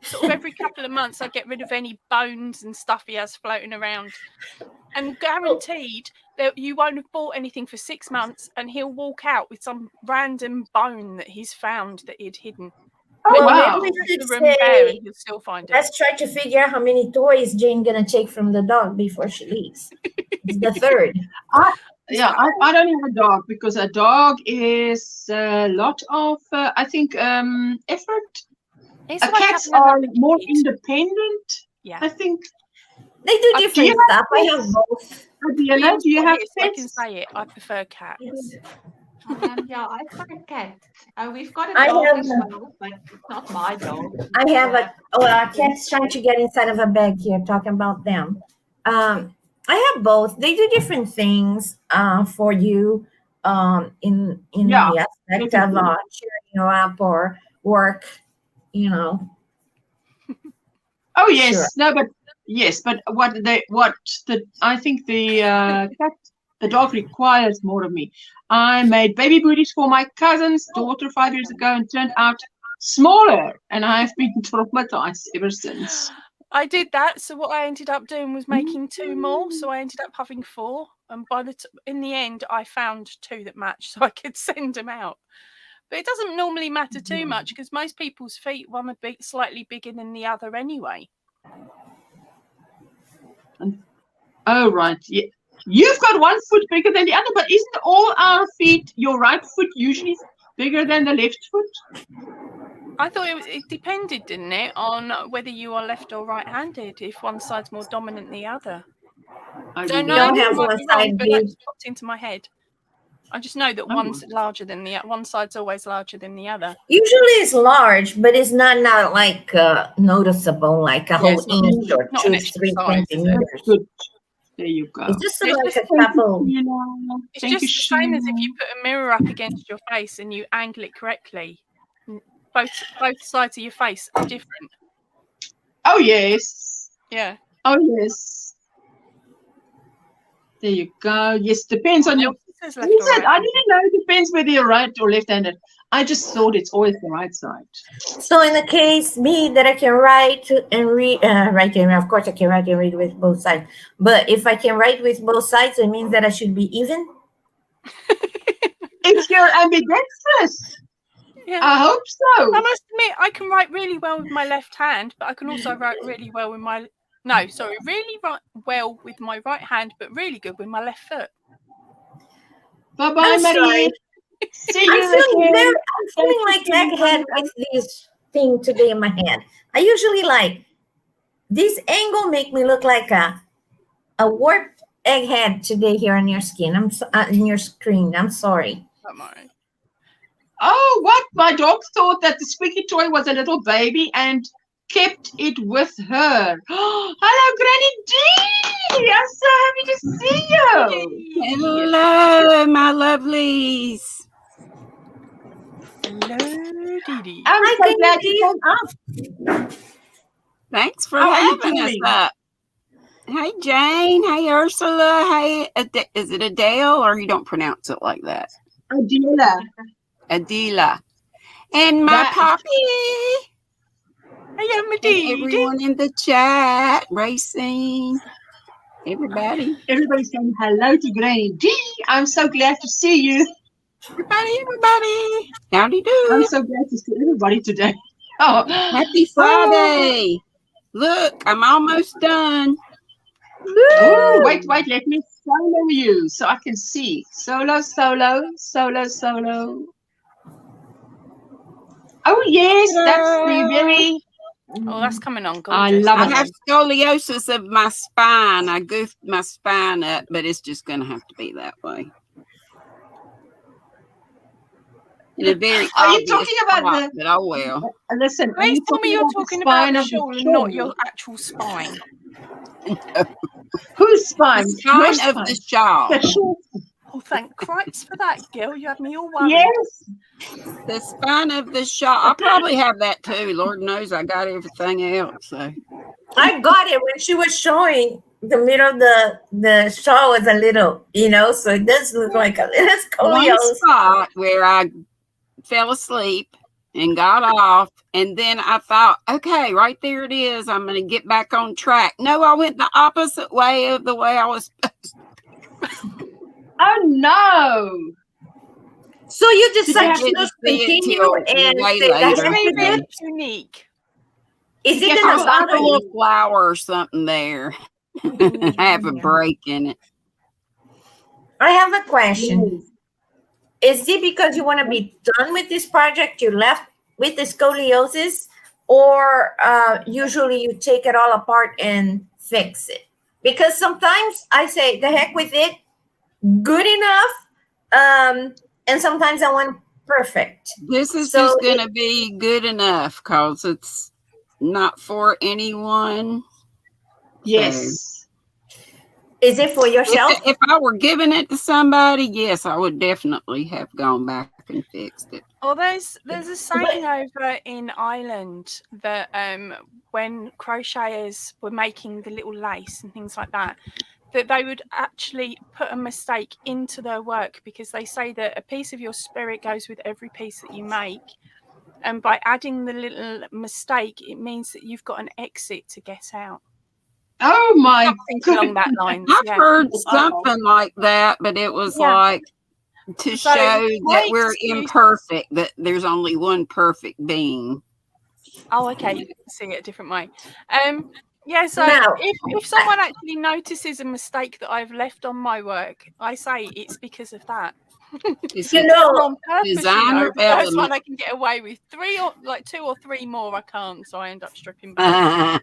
sort of every couple of months I get rid of any bones and stuff he has floating around. And guaranteed that you won't have bought anything for 6 months and he'll walk out with some random bone that he's found that he'd hidden. Oh, wow. You'll still find it. Let's try to figure out how many toys Jane gonna take from the dog before she leaves. It's the third. I don't have a dog because a dog is a lot of I think effort. Cats are more independent. Yeah, I think they do different stuff. I have both. Do you have pets? I can say it. I prefer cats. Yes. Yeah, I've got a cat. We've got a dog as well, but it's not my dog. I have a cat's trying to get inside of a bag here, talking about them. I have both. They do different things for you in the aspect of cheering you up or work, you know. Oh yes, sure. No, but yes, but I think the dog requires more of me. I made baby booties for my cousin's daughter 5 years ago and turned out smaller, and I've been traumatized ever since. I did that, so what I ended up doing was making 2 more, so I ended up having 4, and in the end I found 2 that matched so I could send them out. But it doesn't normally matter too much because most people's feet one are slightly bigger than the other anyway. Oh right, yeah. You've got 1 foot bigger than the other, but isn't all our feet, your right foot usually bigger than the left foot? I thought it depended, didn't it, on whether you are left or right-handed, if one side's more dominant than the other. I Don't really know, Don't I have might one be wrong, side but that big. just popped into my head. I just know that Oh. one's larger than the other. One side's always larger than the other. Usually it's large, but it's not like noticeable, like a Yeah, whole it's not, inch or not 2, an extra 3 size, is it? centimeters. Good. There you go. It's just It's like just- a couple. It's Thank just you, the same as if you Sheila. put a mirror up against your face and you angle it correctly. Both sides of your face are different. Oh, yes. Yeah. Oh, yes. There you go. Yes, depends on your... It says Who left or said? right. I didn't know it depends whether you're right or left-handed. I just thought it's always the right side. So in the case me that I can write and read, of course I can write and read with both sides. But if I can write with both sides, it means that I should be even. If you're ambidextrous, Yeah. I hope so. I must admit, I can write really well with my left hand, but I can also write really well with my... No, sorry, really well with my right hand, but really good with my left foot. Bye-bye, I'm Marie. sorry. See you again. I'm feeling like egghead with this thing today in my hand. I usually like this angle make me look like a warped egghead today here on your skin. In your screen. I'm sorry. Don't worry. Oh, what? My dog thought that the squeaky toy was a little baby and kept it with her. Hello, Granny D. I'm so happy to see you. Hello, my lovelies. Hello, Dee. I'm Hi, so Granny glad D. you came up. Thanks for How are you having us doing? up. Hey, Jane. Hey, Ursula. Hey, is it Adele or you don't pronounce it like that? Adela. Adela. And my That- poppy. Hey, I'm a And Dee. everyone in the chat. Racing. Everybody. Everybody's saying hello to Granny D. I'm so glad to see you. Everybody. Howdy I'm do. so glad to see everybody today. Oh, Happy Friday. Look, I'm almost done. Oh, wait, let me solo you so I can see. Solo. Oh, yes, that's the very... Oh, that's coming on. I Gorgeous. love I it. have scoliosis of my spine. I goofed my spine up, but it's just going to have to be that way. In a very Are you obvious talking about spot, but oh well. Listen, are Please you tell me you're about talking the about spine the of shawl the and not shawl? your actual spine. Whose spine? The spine Your of spine. the shawl. The shawl. Oh, thank Christ for that, girl. You had me all worried. Yes. The spine of the shawl. I'll probably have that too. Lord knows I got everything else. So I got it when she was showing the middle of the shawl was a little, so it does look like a little one scoliosis. spot where I fell asleep and got off, and then I thought, okay, right there it is. I'm going to get back on track. No, I went the opposite way of the way I was supposed to. Oh, no. So you just Did you like have to to just see it continue till and way say later. that It's is very it? unique. Is it Yes, in I a was like a spine? little flower or something there. I have a break in it. I have a question. Yes. Is it because you want to be done with this project you left with the scoliosis, or usually you take it all apart and fix it? Because sometimes I say the heck with it, good enough, and sometimes I want perfect. This is So just going to be good enough because it's not for anyone. Yes. is it for yourself? If I were giving it to somebody, yes, I would definitely have gone back and fixed it. Well, there's a saying over in Ireland that when crocheters were making the little lace and things like that, that they would actually put a mistake into their work, because they say that a piece of your spirit goes with every piece that you make. And by adding the little mistake, it means that you've got an exit to get out. Oh, my Something along that line. I've heard something like that, but it was like to So, show my that we're excuse- imperfect, that there's only one perfect being. Oh, okay. You can see it a different way. Yeah, so Now- if someone actually notices a mistake that I've left on my work, I say it's because of that. It's You know, On purpose, you know. designer The first element. one I can get away with. 2 or 3 more I can't, so I end up stripping back.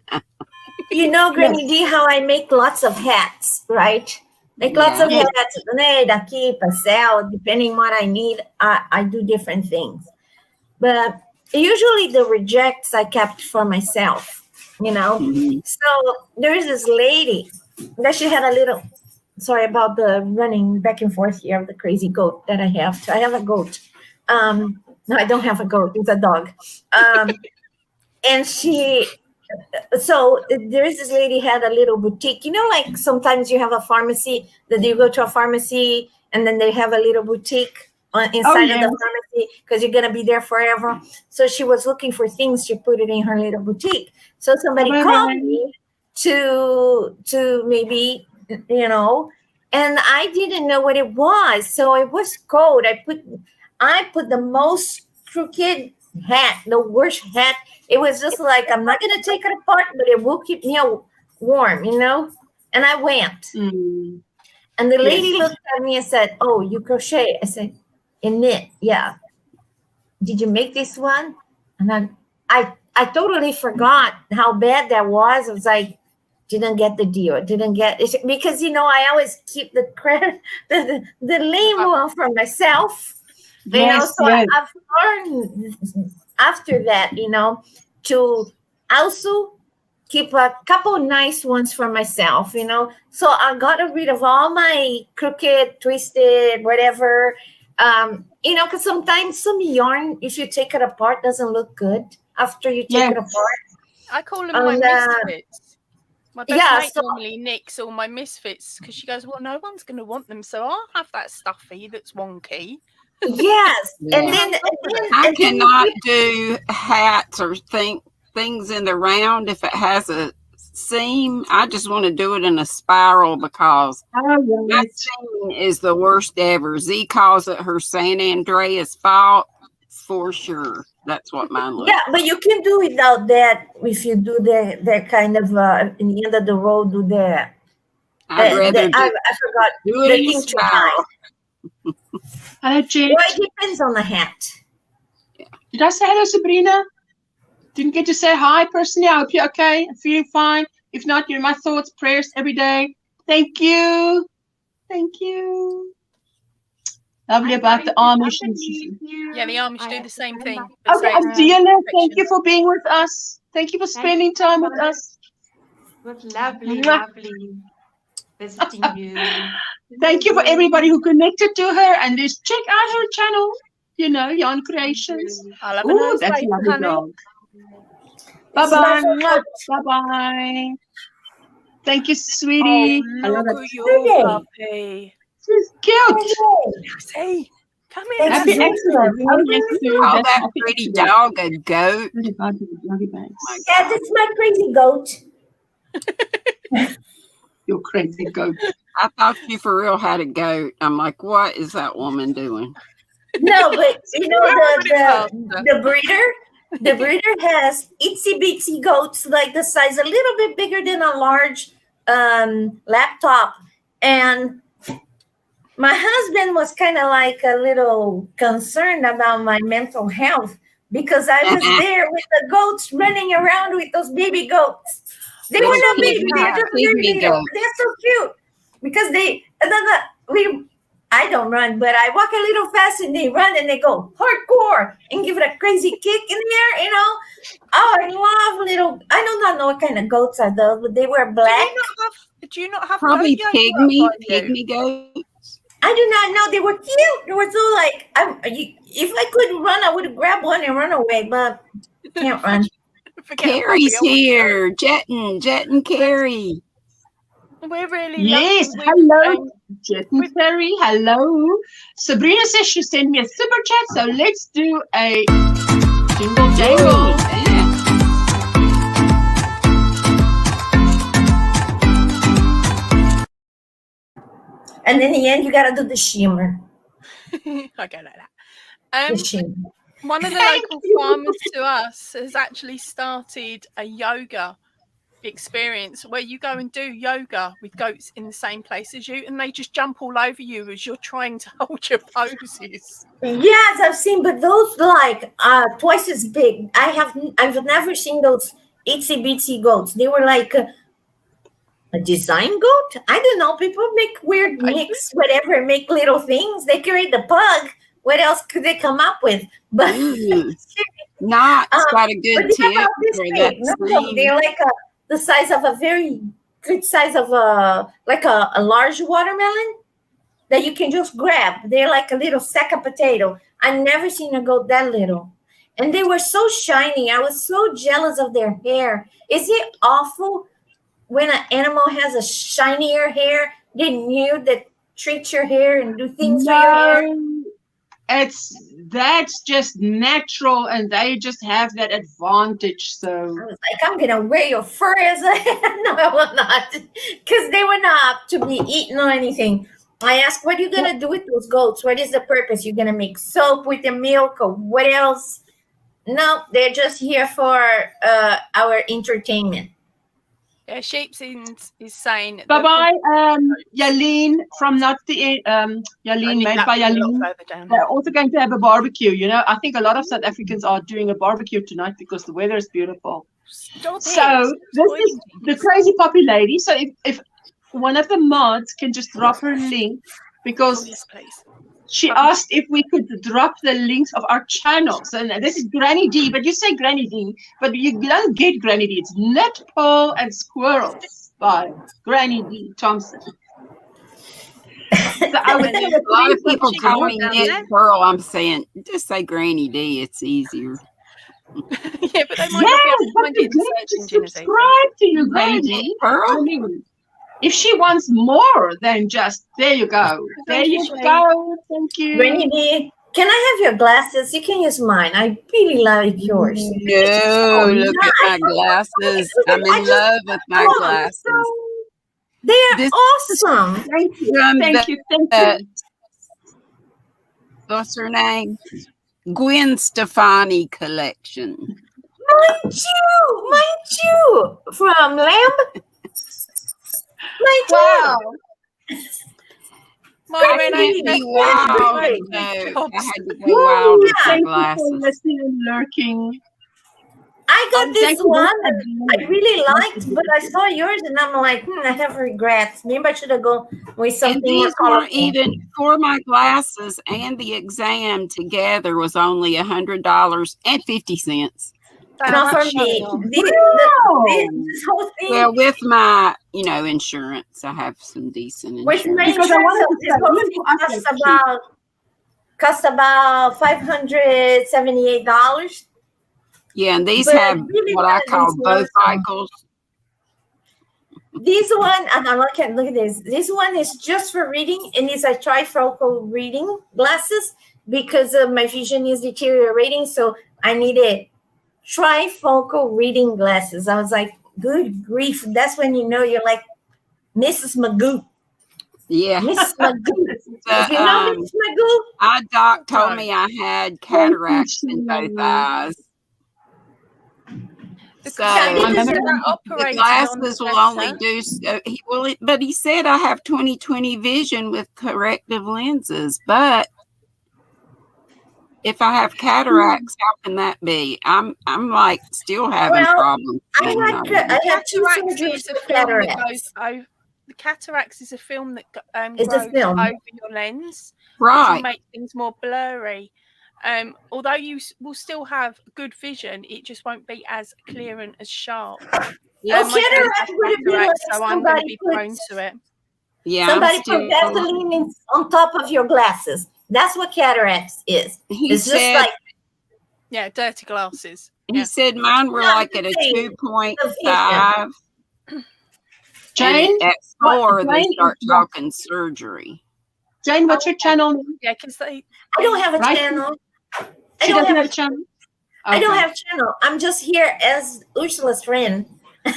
you know, Granny D, how I make lots of hats, right? Make lots of Yes. hats, daqui, pastel, depending what I need. I do different things. But usually the rejects I kept for myself, you know. Mhm. So there's this lady that she had a little, sorry about the running back and forth here of the crazy goat that I have. I have a goat. No, I don't have a goat. It's a dog. And so there is this lady had a little boutique. You know, like sometimes you have a pharmacy that you go to a pharmacy and then they have a little boutique inside of the pharmacy because you're gonna be there forever. So she was looking for things. She put it in her little boutique. So somebody called me to maybe, you know, and I didn't know what it was. So it was cold. I put the most crooked hat, the worst hat. It was just like, I'm not going to take it apart, but it will keep me warm, you know? And I went. Mm. And the lady looked at me and said, "Oh, you crochet?" I said, "In knit, yeah." "Did you make this one?" And I totally forgot how bad that was. I was like, didn't get the deal. Didn't get it because, you know, I always keep the credit, the lame one for myself. You know, so I've learned after that, you know, to also keep a couple nice ones for myself, you know. So I got rid of all my crooked, twisted, whatever. You know, because sometimes some yarn, if you take it apart, doesn't look good after you take it apart. I call them my misfits. My best mate normally nicks all my misfits because she goes, "Well, no one's going to want them, so I'll have that stuffy that's wonky." Yes, and then I cannot do hats or things in the round if it has a seam. I just want to do it in a spiral because that seam is the worst ever. Z calls it her San Andreas fault for sure. That's what mine looks. Yeah, but you can do without that if you do the kind of in the end of the road do the. I'd rather I forgot do it the in a thing to spiral. Hello, Jen. Well, it depends on the hat. Did I say hello, Sabrina? Didn't get to say hi personally. I hope you're okay and feeling fine. If not, you're in my thoughts, prayers every day. Thank you. Thank you. Lovely about the Amish. Yeah, the Amish do the same thing. Okay, Adela, thank you for being with us. Thank you for spending time with us. It was lovely, lovely visiting you. Thank you for everybody who connected to her, and just check out her channel. You know, Yarn Creations. Oh, that's a lovely dog. Bye-bye. Bye-bye. Thank you, sweetie. Oh, look at your puppy. She's cute. See, come here. Happy excellent. Call that pretty dog a goat. Yeah, that's my crazy goat. Your crazy goat. I thought you for real had a goat. I'm like, what is that woman doing? No, but you know the breeder has itsy bitsy goats like the size a little bit bigger than a large laptop, and my husband was kind of like a little concerned about my mental health because I was there with the goats running around with those baby goats. They were not baby, they're just very little. They're so cute because I don't run, but I walk a little fast and they run and they go hardcore and give it a crazy kick in the air, you know. Oh, I love I do not know what kind of goats are those, but they were black. Do you not have probably pygmy goats? I do not know. They were cute. They were so like, if I could run, I would grab one and run away, but can't run. Carrie's here. Jet and Carrie. We're really hello, Jet and Carrie. Hello. Sabrina says she sent me a super chat, so let's do a jingle jangle. And in the end, you got to do the shimmer. I go like that. The shimmer. One of the local farmers to us has actually started a yoga experience where you go and do yoga with goats in the same place as you, and they just jump all over you as you're trying to hold your poses? Yes, I've seen, but those like twice as big. I've never seen those itsy bitsy goats. They were like a design goat. I don't know. People make weird mix, whatever, make little things. They create the pug. What else could they come up with? But Knott's got a good tip for that. No, they're like the size of a very good size of like a large watermelon that you can just grab. They're like a little sack of potato. I've never seen a goat that little. And they were so shiny. I was so jealous of their hair. Is it awful when an animal has a shinier hair? Didn't you that treat your hair and do things for your hair? That's just natural, and they just have that advantage. So I was like, I'm gonna wear your fur as a no, I will not, because they were not to be eaten or anything. I asked, what are you gonna do with those goats? What is the purpose? You're gonna make soap with the milk, or what else? No, they're just here for our entertainment. Yeah, Sheepsins is saying. Bye bye, Yaleen from Not the Yaleen, made by Yaleen. They're also going to have a barbecue. You know, I think a lot of South Africans are doing a barbecue tonight because the weather is beautiful. So this is the Crazy Poppy lady. So if one of the mods can just drop her link, because she asked if we could drop the links of our channels. And this is Granny D, but you say Granny D, but you don't get Granny D. It's Nut, Paul, and Squirrels by Granny D Thompson. So I would think a lot of people call me Knit Pearl. I'm saying, just say Granny D. It's easier. Yeah, but they might not be able to find it in the search engine. Subscribe to you, Granny D. Pearl. I mean, if she wants more than just, there you go. There you go. Thank you. Granny D, can I have your glasses? You can use mine. I really like yours. No, look at my glasses. I'm in love with my glasses. They are awesome. Thank you. Thank you. What's her name? Gwen Stefani collection. Mind you. From Lamb. Wow. I had to go wild with my glasses. Lurking. I got this one that I really liked, but I saw yours and I'm like, I have regrets. Maybe I should have gone with something. And these were even for my glasses and the exam together was only $100.50. Not for me. This whole thing. Well, with my, insurance, I have some decent insurance. With my insurance, this whole thing cost about $578. Yeah, and these have really what I call bifocals. This one, look at this. This one is just for reading, and it's a trifocal reading glasses because my vision is deteriorating. So I needed trifocal reading glasses. I was like, good grief. That's when you know you're like Mrs. Magoo. Yeah. Mrs. Magoo. If you know Mrs. Magoo? Our doc told me I had cataracts in both eyes. So the glasses will only do, but he said I have 20/20 vision with corrective lenses. But if I have cataracts, how can that be? I'm like still having problems. I have two surgeries for cataracts. The cataracts is a film that goes over your lens, right? To make things more blurry. Although you will still have good vision, it just won't be as clear and as sharp. Yeah, cataract would have been like so I'm going to be prone to it. Yeah, somebody put Vaseline on top of your glasses. That's what cataracts is. It's just like dirty glasses. He said mine were like at a 2.5. Jane, at 4 they start talking surgery. Jane, what's your channel? Yeah, because I don't have a channel. She doesn't have a channel? Okay. I don't have a channel. I'm just here as Ursula's friend. My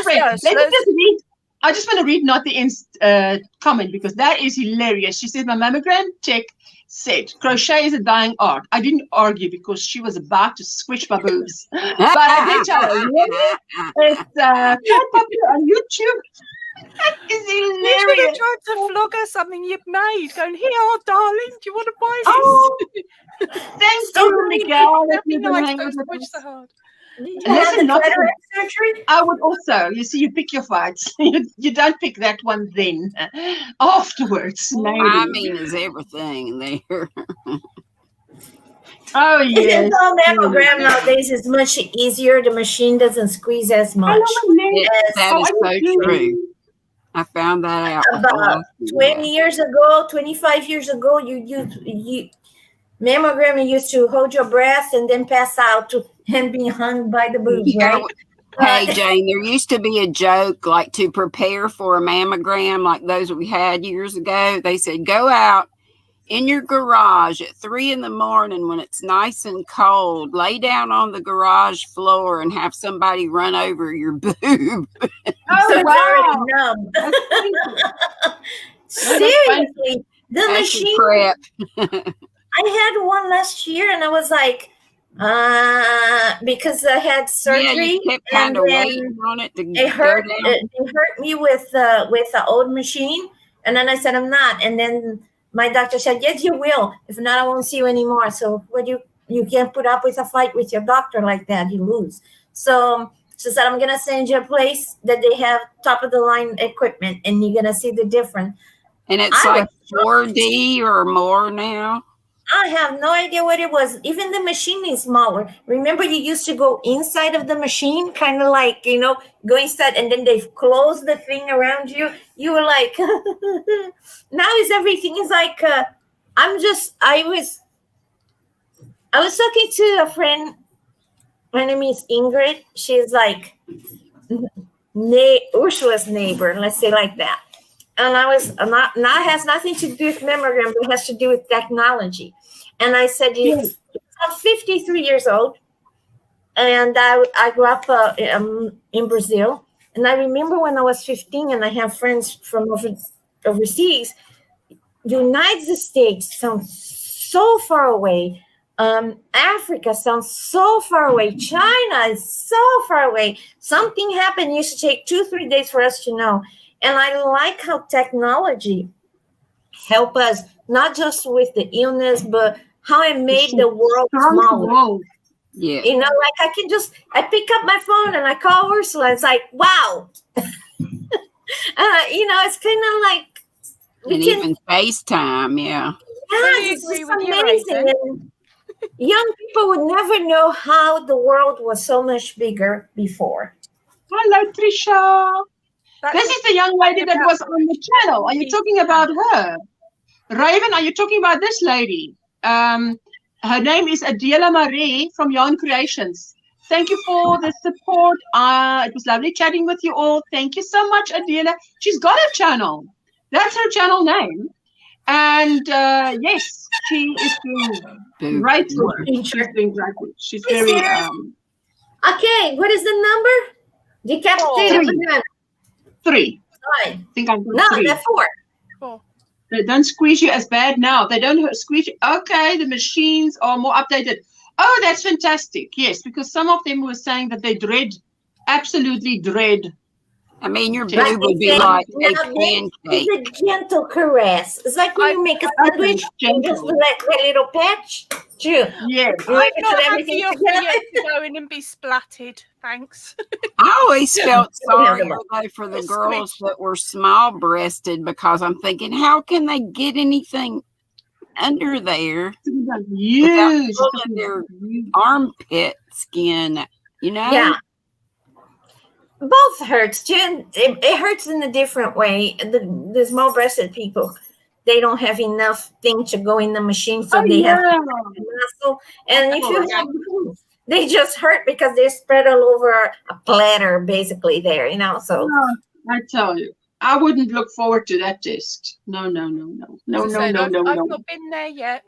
friend. Let me just read. I just want to read not the comment because that is hilarious. She says, my mammogram check said, crochet is a dying art. I didn't argue because she was about to squish my boobs. But I did tell her, really? It's quite popular on YouTube. It's You should have hilarious. tried to vlog her something you've made. Going, here, oh, darling, do you want to buy this? Oh, thank you, Miguel. That'd be That you've been nice. hanging Don't with squish us. so hard. Did you have Listen, the not cataract surgery? I would also, you see, you pick your fights. You don't pick that one then. Afterwards, maybe. Timing is everything there. Oh, It's yes. all mammogram nowadays is much easier. The machine doesn't squeeze as much. That is so true. I found that out About 20 years ago, 25 years ago, mammogram used to hold your breath and then pass out and be hung by the boobs, right? Hey, Jane, there used to be a joke like to prepare for a mammogram like those we had years ago. They said, go out in your garage at 3 in the morning when it's nice and cold, lay down on the garage floor and have somebody run over your boob. Oh, So wow. it's already numb. Seriously, the That's your machine. prep. I had one last year, and I was like, because I had surgery, Yeah, you kept kind of waiting on it to it hurt. go down. It hurt me with the old machine, and then I said I'm not, and then my doctor said, yes, you will. If not, I won't see you anymore. So what you can't put up with a fight with your doctor like that. You lose. So she said, I'm going to send you a place that they have top of the line equipment, and you're going to see the difference. And it's like 4D or more now. I have no idea what it was. Even the machine is smaller. Remember, you used to go inside of the machine, kind of like, go inside, and then they've closed the thing around you. You were like, now is everything is like, I was talking to a friend. My name is Ingrid. She's like Ursula's neighbor, let's say like that. And I was not has nothing to do with mammogram, but it has to do with technology. And I said, I'm 53 years old, and I grew up in Brazil. And I remember when I was 15, and I have friends from overseas. United States sounds so far away. Africa sounds so far away. China is so far away. Something happened. It used to take 2-3 days for us to know. And I like how technology help us, not just with the illness, but how it made the world smaller. Yeah. Like I pick up my phone and I call Ursula. It's like, wow. It's kind of like. And even FaceTime, yeah. Yes, it's amazing. And young people would never know how the world was so much bigger before. Hello, Trisha. This is the young lady that was on the channel. Are you talking about her? Raven, are you talking about this lady? Her name is Adela Marie from Yarn Creations. Thank you for the support. It was lovely chatting with you all. Thank you so much, Adela. She's got a channel. That's her channel name. And yes, she is doing great work. She's doing great work. She's very... Okay, what is the number? Decapitated banana. 3. I think I'm no, 3. they're 4. Cool. They don't squeeze you as bad now. They don't squeeze you. Okay, the machines are more updated. Oh, that's fantastic. Yes, because some of them were saying that they absolutely dread. I mean, your boob would be like a pancake. It's a gentle caress. It's like when you make a sandwich, you just like a little patch. True. Yes. I'm not happy for you to go in and be splatted. Thanks. I always felt sorry for the girls that were small-breasted because I'm thinking, how can they get anything under there without pulling their armpit skin? Yeah. Both hurts. It hurts in a different way. The small-breasted people, they don't have enough thing to go in the machine, so they have muscle. And if you have, they just hurt because they're spread all over a platter, basically there. So I tell you, I wouldn't look forward to that test. No. I've not been there yet.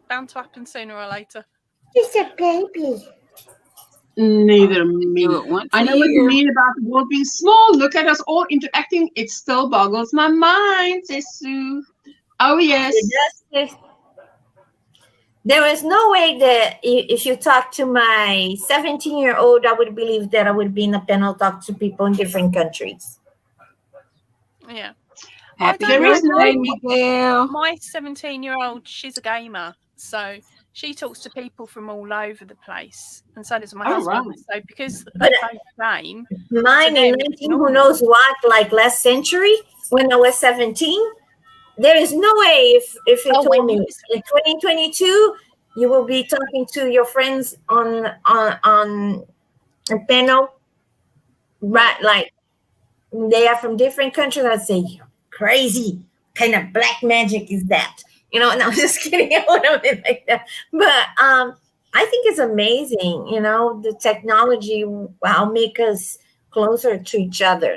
Bound to happen sooner or later. She's a baby. Neither me. I know what you mean about the world being small. Look at us all interacting. It still boggles my mind, says Sue. Oh, yes. There is no way that if you talk to my 17-year-old, I would believe that I would be in a panel talk to people in different countries. Yeah. Happy There is birthday, no- Miguel. My 17-year-old, she's a gamer, so she talks to people from all over the place, and so does my Oh, husband. right. So because But they both game, mine them, in it's 19, who normal. knows what, like last century, when I was 17, there is no way if you Oh, told when me you was- in 2022 you will be talking to your friends on a panel, right? Like they are from different countries. I'd say, "You're crazy. What kind of black magic is that?" You know, and I'm just kidding. I wouldn't like that. But I think it's amazing, you know, the technology will make us closer to each other.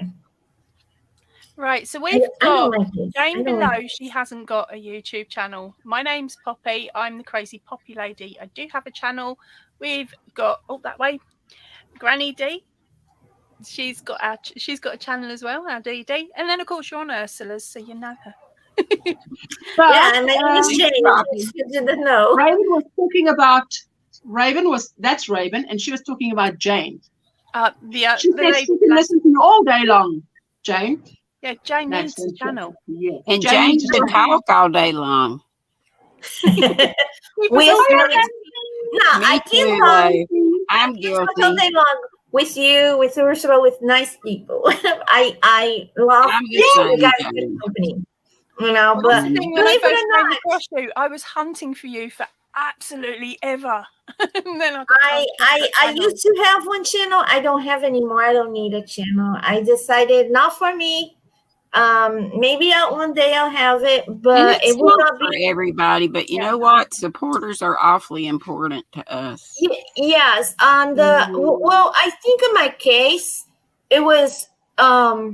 Right, so we've I don't got like this. I Jane don't below. like She hasn't got a YouTube channel. My name's Poppy. I'm the Crazy Poppy Lady. I do have a channel. We've got that way, Granny D. She's got a channel as well, our DD. And then of course you're on Ursula's, so you know her. But, Yeah, and my name is Jane. If you didn't know. Raven was talking about that's Raven, and she was talking about Jane. The She said lady, she can listen to you all day long, Jane. yeah, Jane That's needs a channel. Yeah. And Jane Jane needs a can channel. talk all day long. With People say, no, Me I too, can talk. though. I'm I can talk all guilty. day long with you, with Ursula, with nice people. I love I'm the you same, guys' good Jane. company. You know, Well, but that's the thing, when I believe first it or came not, across you, I was hunting for you for absolutely ever. And then I got I used to have one channel. I don't have anymore. I don't need a channel. I decided not for me. Maybe one day I'll have it, And but it's it will not not for be. everybody, but you know what? Supporters are awfully important to us. Yes, on the well, I think in my case, it was a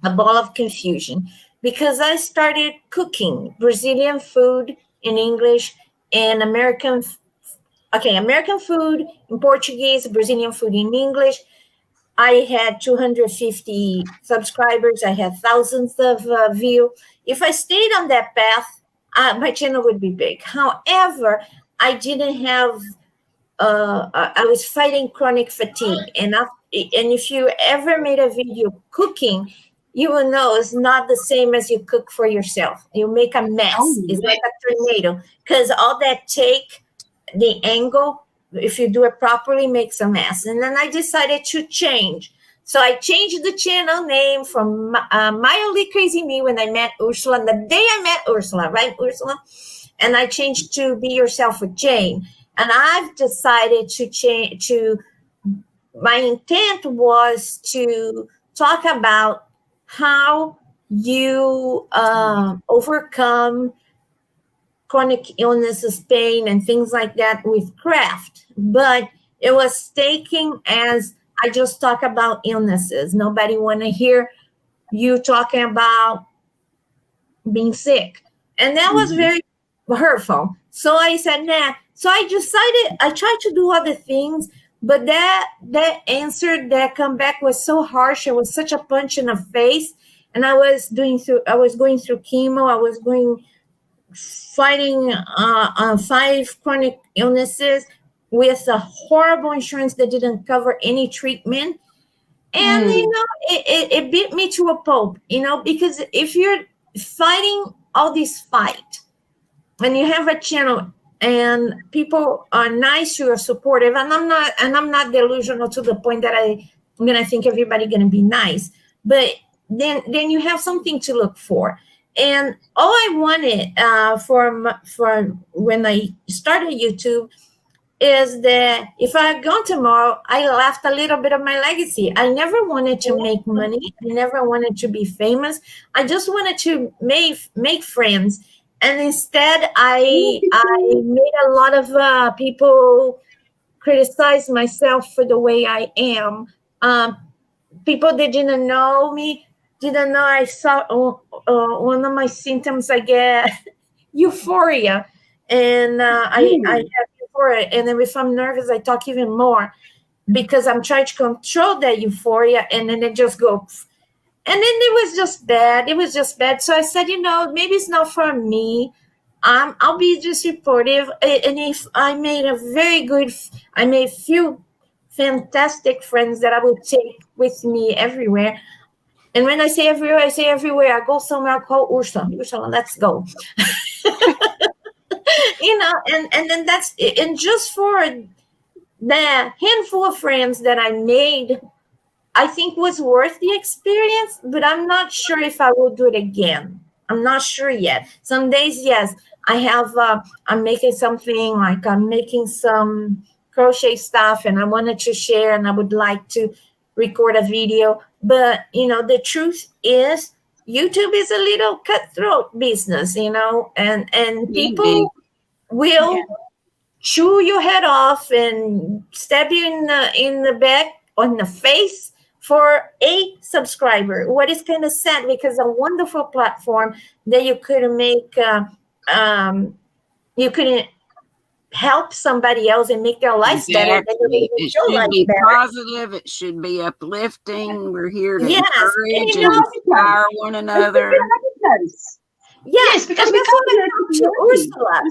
ball of confusion because I started cooking Brazilian food in English and American food in Portuguese, Brazilian food in English. I had 250 subscribers. I had thousands of views. If I stayed on that path, my channel would be big. However, I didn't have. I was fighting chronic fatigue, and if you ever made a video cooking, you will know it's not the same as you cook for yourself. You make a mess. Oh, It's like a tornado because all that take, the angle, if you do it properly, makes a mess. And then I decided to change. So I changed the channel name from Mildly Crazy Me when I met Ursula. And the day I met Ursula, right, Ursula? And I changed to Be Yourself with Jane. And I've decided to change to, my intent was to talk about how you overcome chronic illnesses, pain, and things like that with craft. But it was taken as I just talk about illnesses. Nobody want to hear you talking about being sick. And that was very hurtful. So I said, nah. So I decided, I tried to do other things, but that answer that comeback was so harsh. It was such a punch in the face. And I was going through chemo. I was fighting 5 chronic illnesses with a horrible insurance that didn't cover any treatment. And, you know, it beat me to a pulp, you know, because if you're fighting all this fight and you have a channel and people are nice, you are supportive, and I'm not delusional to the point that I'm going to think everybody going to be nice, but then you have something to look for. And all I wanted for when I started YouTube is that if I had gone tomorrow, I left a little bit of my legacy. I never wanted to make money. I never wanted to be famous. I just wanted to make friends. And instead, I made a lot of people criticize myself for the way I am. People that didn't know me, didn't know I saw one of my symptoms. I get euphoria, and I have euphoria. And then if I'm nervous, I talk even more because I'm trying to control that euphoria, and then it just goes. And then it was just bad. So I said, you know, maybe it's not for me. I'll be just supportive. And if I made I made few fantastic friends that I would take with me everywhere. And when I say everywhere, I go somewhere called Ursula. Ursula, let's go. And then and just for the handful of friends that I made, I think was worth the experience, but I'm not sure if I will do it again. I'm not sure yet. Some days, yes, I'm making something, like I'm making some crochet stuff and I wanted to share and I would like to record a video. But, the truth is YouTube is a little cutthroat business, and people will chew your head off and stab you in the back, on the face, for a subscriber. What is kind of sad, because a wonderful platform that you could make, you could help somebody else and make their life better. It should be positive. It should be uplifting. We're here to encourage and inspire one another. Yes, because that's what I said to Ursula.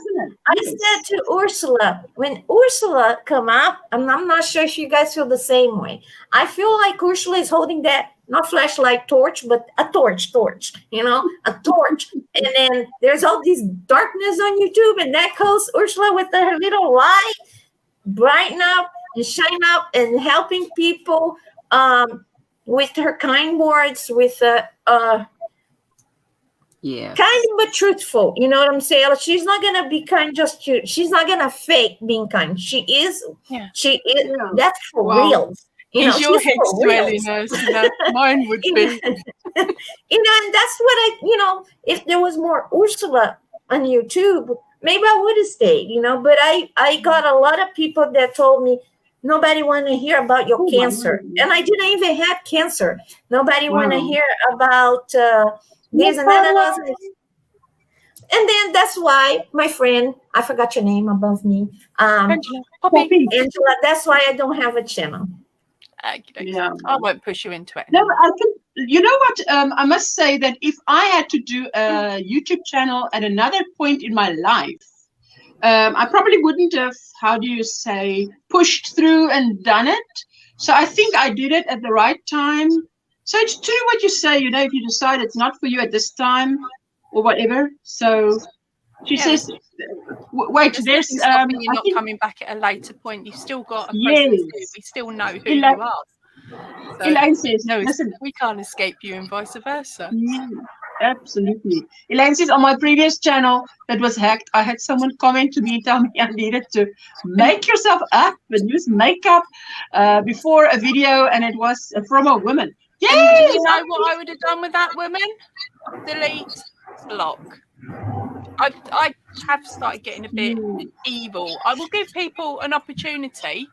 I said to Ursula, when Ursula come up, I'm not sure if you guys feel the same way. I feel like Ursula is holding that, not flashlight torch, but a torch, a torch. And then there's all this darkness on YouTube, and that goes Ursula with her little light, brighten up and shine up and helping people with her kind words, with kind but truthful. You know what I'm saying? She's not gonna be kind just to. She's not gonna fake being kind. She is. Yeah. She is. Yeah. That's for real. Is your head swelling? Mine would be. And that's what if there was more Ursula on YouTube, maybe I would have stayed. But I got a lot of people that told me, nobody want to hear about your cancer, and I didn't even have cancer. Nobody want to hear about. There's another one. And then that's why my friend, I forgot your name above me. Angela, that's why I don't have a channel. I won't push you into it. No, I can. You know what? I must say that if I had to do a YouTube channel at another point in my life, I probably wouldn't have, pushed through and done it. So I think I did it at the right time. So it's true what you say, if you decide it's not for you at this time or whatever. So she says, wait, there's... you're not coming back at a later point. You've still got a presence here. We still know who you are. So, Elaine says, no, listen, we can't escape you and vice versa. Yeah, absolutely. Elaine says, on my previous channel that was hacked, I had someone comment to me and tell me I needed to make yourself up and use makeup before a video, and it was from a woman. Yes! Do you know what I would have done with that woman? Delete, block. I have started getting a bit evil. I will give people an opportunity.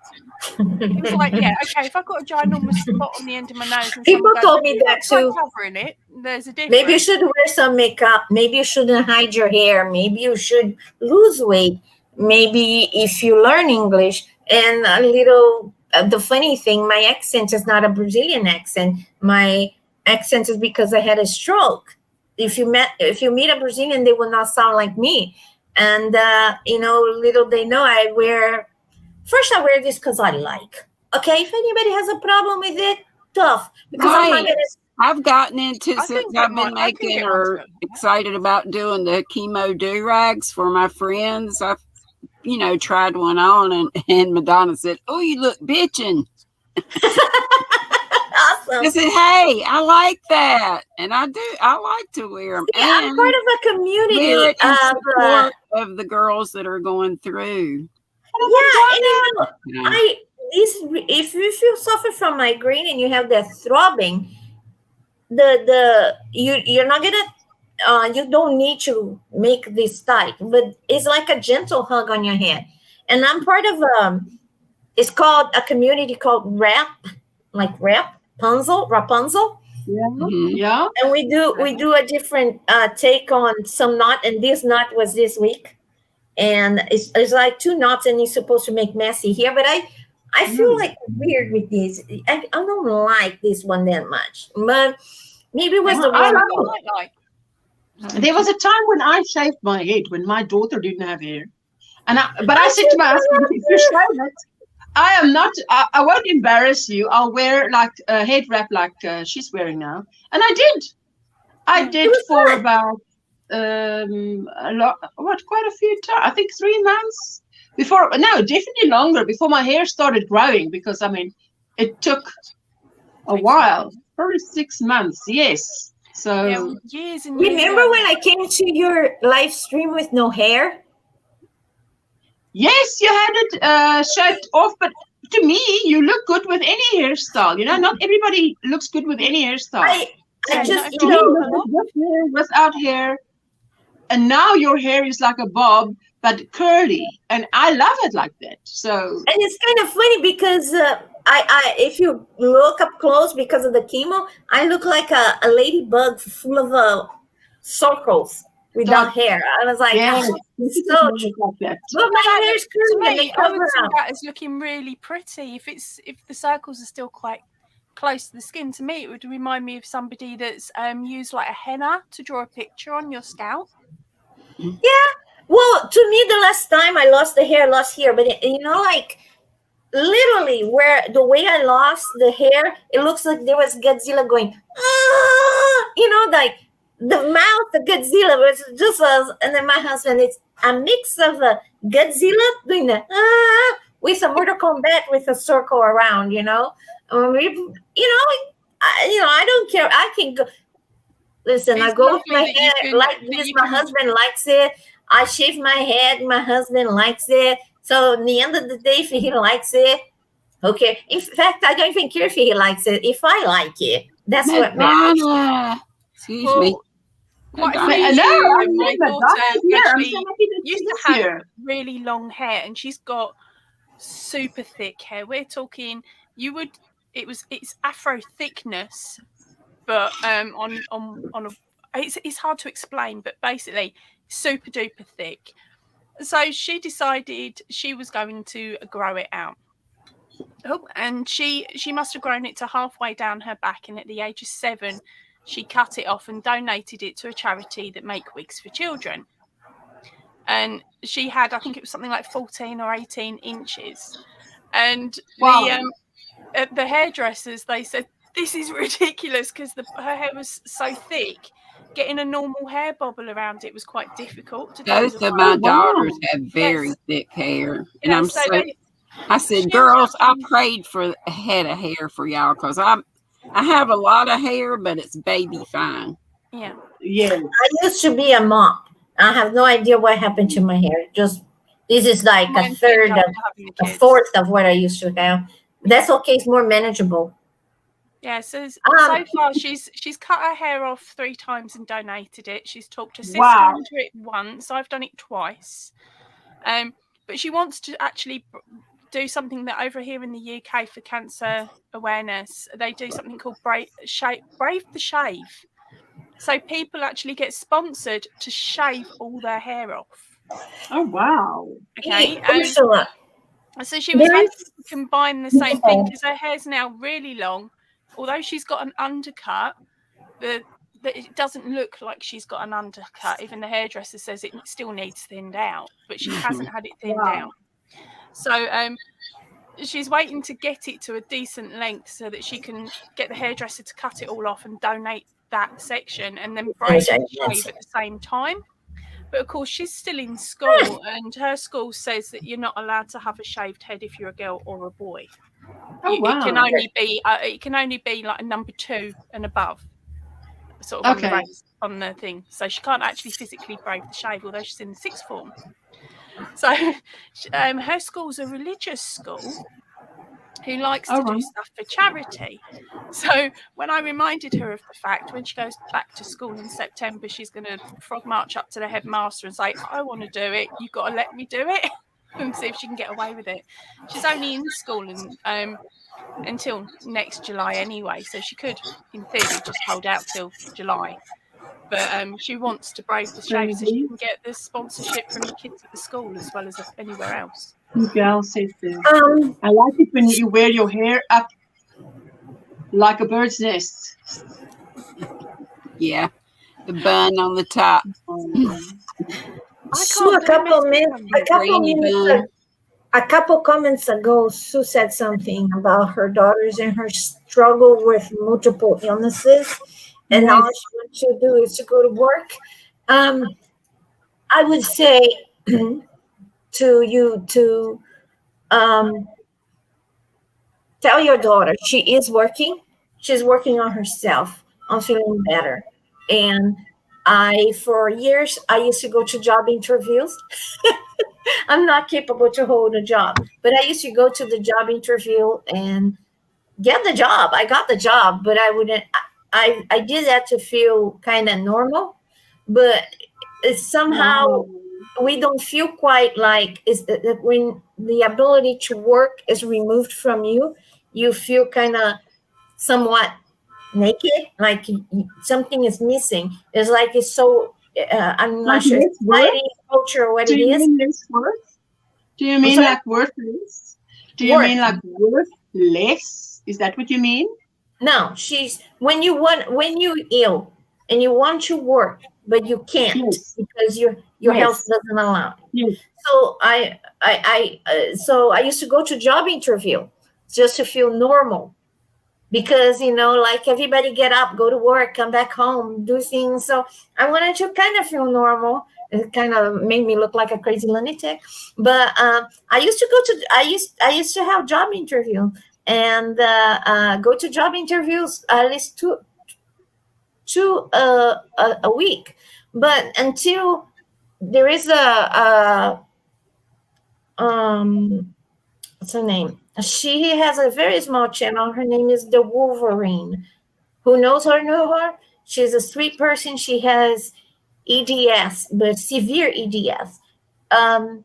It's like, okay, if I've got a ginormous spot on the end of my nose, and people told me that too. Covering it, there's a difference. Maybe you should wear some makeup. Maybe you shouldn't hide your hair. Maybe you should lose weight. Maybe if you learn English and a little. The funny thing, my accent is not a Brazilian accent. My accent is because I had a stroke. If you meet a Brazilian, they will not sound like me. And little they know, I wear this because I like. Okay, if anybody has a problem with it, tough. Because I've gotten into since I've been making or excited about doing the chemo do-rags for my friends. I've tried one on, and Madonna said, "Oh, you look bitchin'." Awesome. I said, "Hey, I like that, and I do. I like to wear them." Yeah, I'm part of a community of the girls that are going through. Yeah, and if you suffer from migraine and you have that throbbing, you're not gonna. You don't need to make this tight, but it's like a gentle hug on your head. And I'm part of it's called a community called Rapunzel. Yeah. Mm-hmm. Yeah. And we do a different take on some knot, and this knot was this week. And it's like 2 knots, and you're supposed to make messy here, but I feel like weird with this. I don't like this one that much, but maybe it was the one. There was a time when I shaved my head when my daughter didn't have hair, but I said to my husband, if you shave it, I am not. I won't embarrass you. I'll wear like a head wrap like she's wearing now, and I did. I did for about quite a few times. I think 3 months before. No, definitely longer before my hair started growing. Because I mean, it took a while, probably 6 months. Yes. So years and years. Remember when I came to your live stream with no hair? Yes, you had it shaved off, but to me, you look good with any hairstyle. You know, not everybody looks good with any hairstyle. I just, to me, look with hair, without hair, and now your hair is like a bob, but curly, and I love it like that. So, and it's kind of funny because if you look up close because of the chemo, I look like a ladybug full of circles without hair. I was like, yeah, so like that. But my hair's curly and they I would cover see up. that as looking really pretty. If the circles are still quite close to the skin, to me it would remind me of somebody that's used like a henna to draw a picture on your scalp. Yeah. Well, to me, the last time I lost the hair, lost here, but you know, like literally, where the way I lost the hair, it looks like there was Godzilla going, ah! You know, like the mouth of Godzilla was just and then my husband, it's a mix of Godzilla doing the with a Mortal Kombat with a circle around, you know. I don't care. I can go. Listen, It's I go with lovely my that you hair can- like that this. you My can- husband likes it. I shave my head. My husband likes it. So at the end of the day, if he likes it, okay. In fact, I don't even care if he likes it. If I like it, that's what matters. Madonna. Excuse me. Quite a Madonna. few I years know, ago, my but daughter I'm here. I'm actually so happy that used she's to have here. really long hair, and she's got super thick hair. We're talking it's afro thickness, but it's hard to explain, but basically super duper thick. So she decided she was going to grow it out. Oh, and she must have grown it to halfway down her back, and at the age of 7 she cut it off and donated it to a charity that make wigs for children. And she had, I think it was something like 14 or 18 inches. And the hairdressers, they said, this is ridiculous, because her hair was so thick. Getting a normal hair bobble around it was quite difficult to do. Both of my daughters have very thick hair. And I'm I said, girls, I prayed for a head of hair for y'all, because I have a lot of hair, but it's baby fine. Yeah. I used to be a mop. I have no idea what happened to my hair. This is like a fourth of what I used to have. That's okay. It's more manageable. Yeah, so far she's cut her hair off 3 times and donated it. She's talked her sister into it once. I've done it twice. But she wants to actually do something that over here in the UK for cancer awareness, they do something called Brave the Shave. So people actually get sponsored to shave all their hair off. Oh, wow. Okay. Ursula. So she was hoping to combine the same thing, because her hair's now really long. Although she's got an undercut, it doesn't look like she's got an undercut. Even the hairdresser says it still needs thinned out, but she hasn't had it thinned out. So she's waiting to get it to a decent length so that she can get the hairdresser to cut it all off and donate that section, and then braid and shave at the same time. But of course, she's still in school, and her school says that you're not allowed to have a shaved head if you're a girl or a boy. It can only be like a number 2 and above, sort of on the thing. So she can't actually physically brave the shave, although she's in the 6th form. So her school's a religious school who likes to do stuff for charity. So when I reminded her of the fact, when she goes back to school in September, she's going to frog march up to the headmaster and say, I want to do it, you've got to let me do it, and see if she can get away with it. She's only in school until next July anyway, so she could, in theory, just hold out till July. But she wants to brave the shave so she can get the sponsorship from the kids at the school as well as anywhere else. Miguel says this. I like it when you wear your hair up like a bird's nest. Yeah. The bun on the top. Sue, a couple comments ago, Sue said something about her daughters and her struggle with multiple illnesses, and all she wants to do is to go to work. I would say to you to tell your daughter she is working. She's working on herself, on feeling better. And for years, I used to go to job interviews. I'm not capable to hold a job, but I used to go to the job interview and get the job. I got the job, but I did that to feel kind of normal, but it's somehow we don't feel quite like when the ability to work is removed from you, you feel kind of somewhat naked, like something is missing. It's like it's so I'm not sure society, culture, or what it is. Do you mean like worthless? Do you mean like worthless? Is that what you mean? No, when you're ill and you want to work, but you can't because your health doesn't allow. Yes. So I used to go to job interview just to feel normal. Because, like everybody get up, go to work, come back home, do things. So I wanted to kind of feel normal. It kind of made me look like a crazy lunatic. But I used to have job interview and go to job interviews at least two a week. But until there is what's her name? She has a very small channel. Her name is The Wolverine. Who knows her, know her? She's a sweet person. She has EDS, but severe EDS. And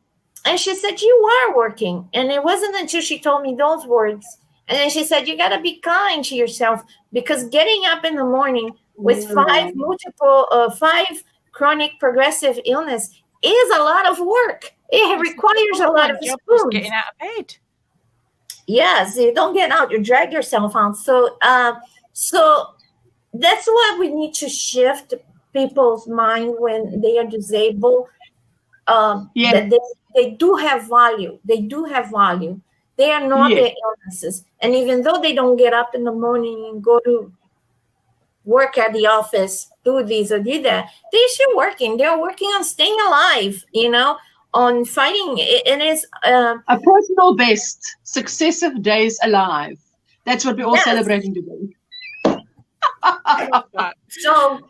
she said, you are working. And it wasn't until she told me those words. And then she said, you got to be kind to yourself because getting up in the morning with five chronic progressive illness is a lot of work. It requires a lot of spoons. Getting out of bed. Yes, you don't get out, you drag yourself out. So that's why we need to shift people's mind when they are disabled. That they do have value. They do have value. They are not their illnesses. And even though they don't get up in the morning and go to work at the office, do this or do that, they're still working. They're working on staying alive, on fighting. It is a personal best, successive days alive. That's what we're all celebrating today. So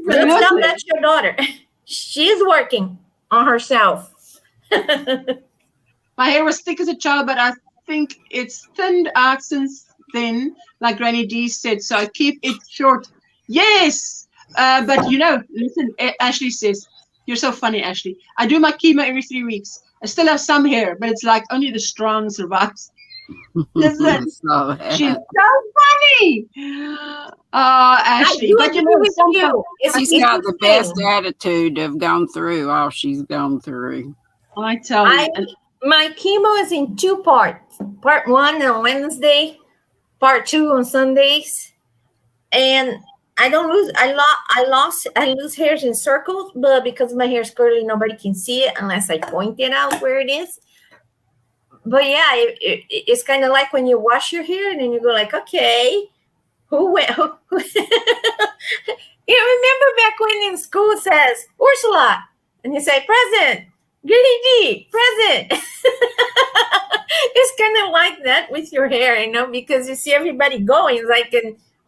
let's tell that's your daughter. She's working on herself. My hair was thick as a child, but I think it's thinned out since then, like Granny D said, so I keep it short. Yes, but listen, Ashley says, you're so funny, Ashley. I do my chemo every 3 weeks. I still have some hair, but it's like only the strong survives. Listen, she's so funny. Ashley, but she's got the best attitude of gone through all she's gone through. I tell you. My chemo is in 2 parts. Part 1 on Wednesday, part 2 on Sundays. And I don't lose. I lose hairs in circles, but because my hair is curly, nobody can see it unless I point it out where it is. But yeah, it's kind of like when you wash your hair and then you go like, okay, who went? Who? You remember back when in school says Ursula, and you say present, Gritty D, present. It's kind of like that with your hair, because you see everybody going. It's like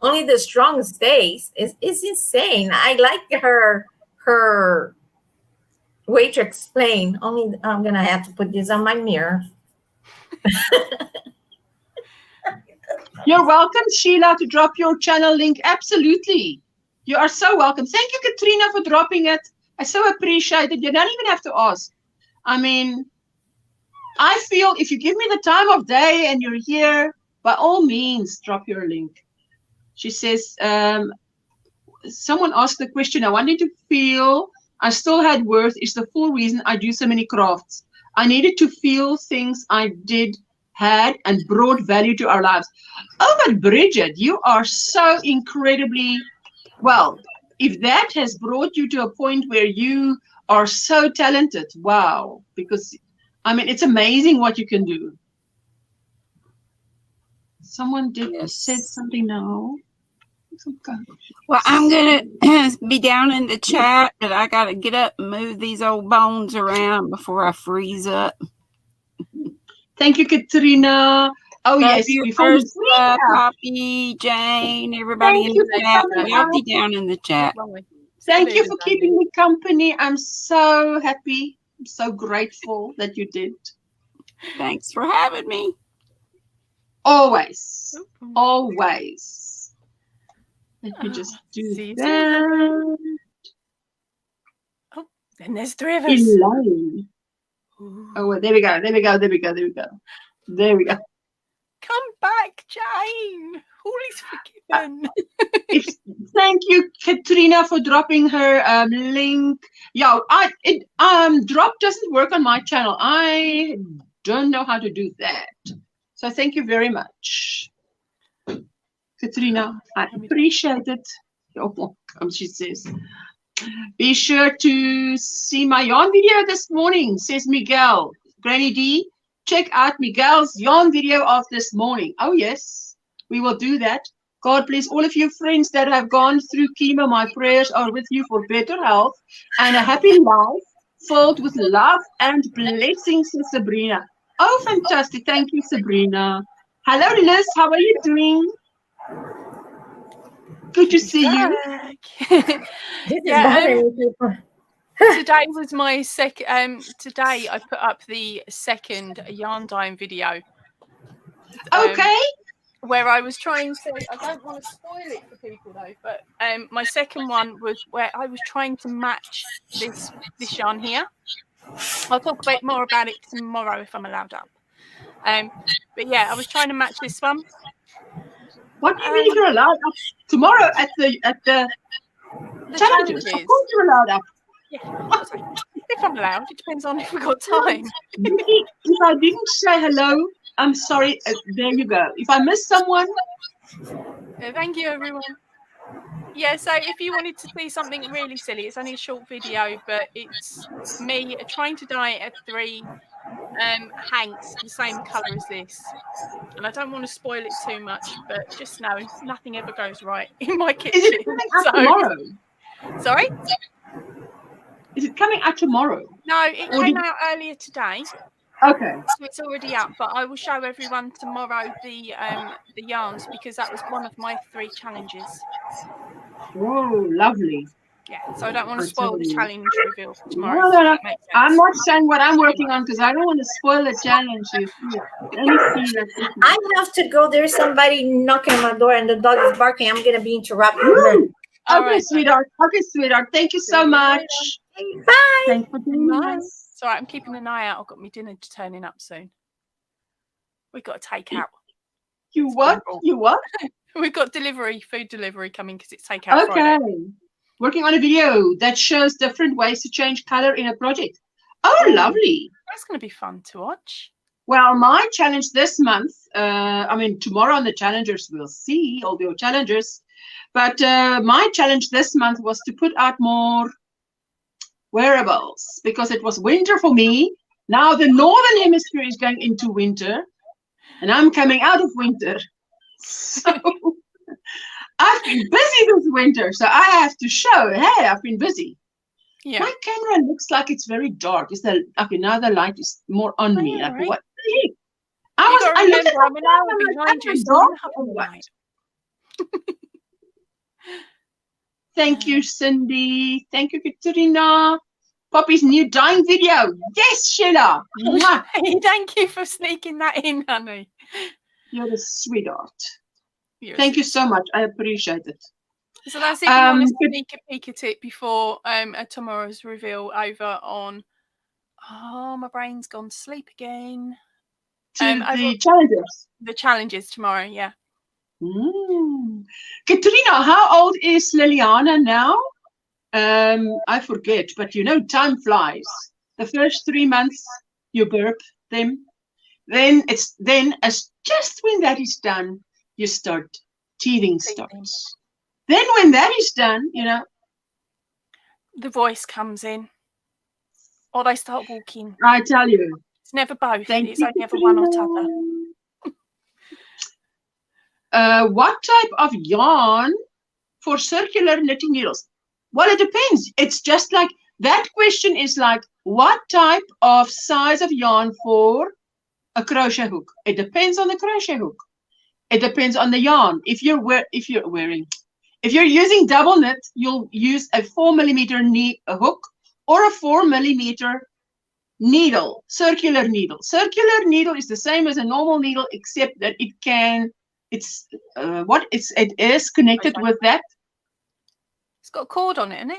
only the strong stays. It's insane. I like her way to explain. Only I'm gonna have to put this on my mirror. You're welcome, Sheila, to drop your channel link. Absolutely. You are so welcome. Thank you, Katrina, for dropping it. I so appreciate it. You don't even have to ask. I mean, I feel if you give me the time of day and you're here, by all means, drop your link. She says, someone asked the question, I wanted to feel I still had worth is the full reason I do so many crafts. I needed to feel things I had and brought value to our lives. Oh, but Bridget, you are so incredibly, well, if that has brought you to a point where you are so talented, wow, because I mean, it's amazing what you can do. Someone said something now. Okay. Well, I'm gonna be down in the chat, but I gotta get up and move these old bones around before I freeze up. Thank you, Katrina. Oh, Love yes. you, Before we Poppy, Jane, everybody in the chat. I'll be down in the chat. Thank you for keeping me company. I'm so happy. I'm so grateful that you did. Thanks for having me. Always. Always. Let me just do that. Oh, then there's 3 of us. Elaine. Oh, well, there we go. There we go. There we go. There we go. There we go. Come back, Jane. All is forgiven. Thank you, Katrina, for dropping her link. Yeah, drop doesn't work on my channel. I don't know how to do that. So thank you very much, Katrina. I appreciate it. You're welcome, she says. Be sure to see my yarn video this morning, says Miguel. Granny D, check out Miguel's yarn video of this morning. Oh, yes, we will do that. God bless all of you friends that have gone through chemo. My prayers are with you for better health and a happy life filled with love and blessings, says Sabrina. Oh, fantastic. Thank you, Sabrina. Hello, Liz. How are you doing? Good to see you. Today was my second. Today I put up the second yarn dyeing video. Okay. Where I was trying to, I don't want to spoil it for people though, but my second one was where I was trying to match this yarn here. I'll talk a bit more about it tomorrow if I'm allowed up. But yeah, I was trying to match this one. What do you mean if you're allowed up? Tomorrow at the challenges? Of course you're allowed up. Yeah, if I'm allowed, it depends on if we've got time. If I didn't say hello, I'm sorry. There you go. If I missed someone. Thank you, everyone. Yeah, so if you wanted to see something really silly, it's only a short video, but it's me trying to dye a 3 hanks the same colour as this. And I don't want to spoil it too much, but just know nothing ever goes right in my kitchen. Is it coming out tomorrow? Sorry? Is it coming out tomorrow? No, it came out earlier today. Okay. So it's already out, but I will show everyone tomorrow the yarns because that was one of my 3 challenges. Whoa, lovely. Yeah, so I don't want to spoil the challenge reveal for tomorrow. No. I'm not saying what I'm working on because I don't want to spoil the challenge. I have to go. There's somebody knocking on my door and the dog is barking. I'm going to be interrupted. Okay, sweetheart. Okay, sweetheart. Thank you so much. Bye. Thanks for doing this. It's all right. I'm keeping an eye out. I've got my dinner turning up soon. We've got to take out. You what? You what? We've got food delivery coming because it's takeout Okay. Friday. Working on a video that shows different ways to change color in a project. Oh, lovely. That's going to be fun to watch. Well, my challenge this month, I mean, tomorrow on the challengers, we'll see all your challengers. But my challenge this month was to put out more wearables because it was winter for me. Now the Northern Hemisphere is going into winter and I'm coming out of winter. So I've been busy this winter, so I have to show, hey, I've been busy. Yeah. My camera looks like it's very dark. Is that okay? Now the light is more on me. Like, what the heck? I looked at my camera behind you. Dark. Thank you, Cindy. Thank you, Katrina. Poppy's new dyeing video. Yes, Sheila. Thank you for sneaking that in, honey. You're a sweetheart. Thank you so much. I appreciate it. So that's it. You want to sneak a peek at it before tomorrow's reveal over on. Oh, my brain's gone to sleep again. The challenges. The challenges tomorrow, yeah. Katrina, how old is Liliana now? I forget, but you know, time flies. The first 3 months you burp them, then as just when that is done, you start teething starts. Then when that is done, you know, the voice comes in, or they start walking. I tell you. It's never both. Thank It's you, only ever one or t'other. What type of yarn for circular knitting needles? Well, it depends. It's just like that question is like, what type of size of yarn for a crochet hook? It depends on the crochet hook. It depends on the yarn. If you're using double knit, you'll use a 4mm hook or a 4mm needle, circular needle. Circular needle is the same as a normal needle, except that it is connected with that. It's got a cord on it, isn't it?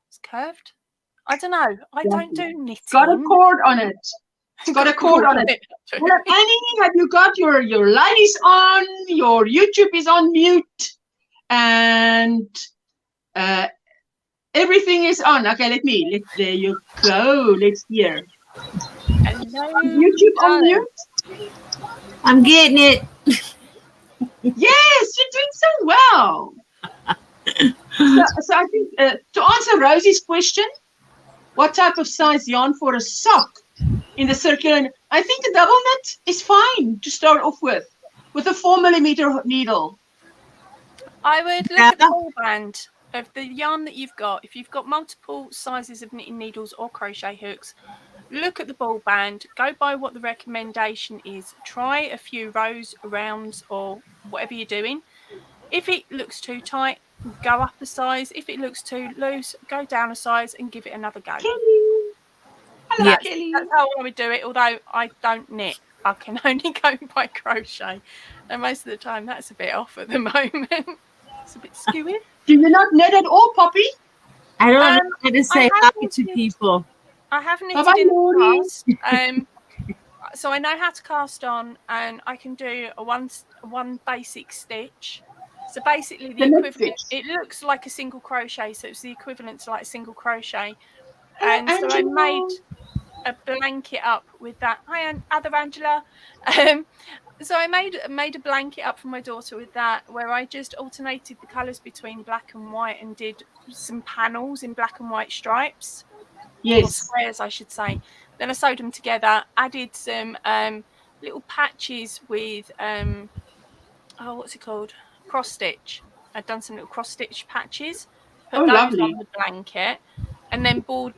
It's curved. I don't know. I don't do knitting. It's got a cord on it. It's got a cord on it. Hello, Annie, have you got your lighties on? Your YouTube is on mute. And everything is on. Okay, there you go. Let's hear. Hello. YouTube on mute? I'm getting it. Yes, you're doing so well. So I think to answer Rosie's question, what type of size yarn for a sock in the circular? I think a double knit is fine to start off with a 4mm needle. I would look at the ball band of the yarn that you've got. If you've got multiple sizes of knitting needles or crochet hooks, look at the ball band, go by what the recommendation is. Try a few rows, rounds, or whatever you're doing. If it looks too tight, go up a size. If it looks too loose, go down a size and give it another go. Hello, Kelly. That's how I would do it, although I don't knit. I can only go by crochet. And most of the time, that's a bit off at the moment. It's a bit skewy. Do you not knit at all, Poppy? I don't know how to say hi to people. I have knitted in the past. So I know how to cast on, and I can do a one basic stitch. So basically the equivalent, it looks like a single crochet, so it's the equivalent to like a single crochet. And so I made a blanket up with that. Hi, other Angela. So I made a blanket up for my daughter with that, where I just alternated the colours between black and white and did some panels in black and white stripes. Yes. Or squares, I should say. Then I sewed them together, added some little patches with, what's it called? Cross stitch. I'd done some little cross stitch patches, put those lovely on the blanket, and then put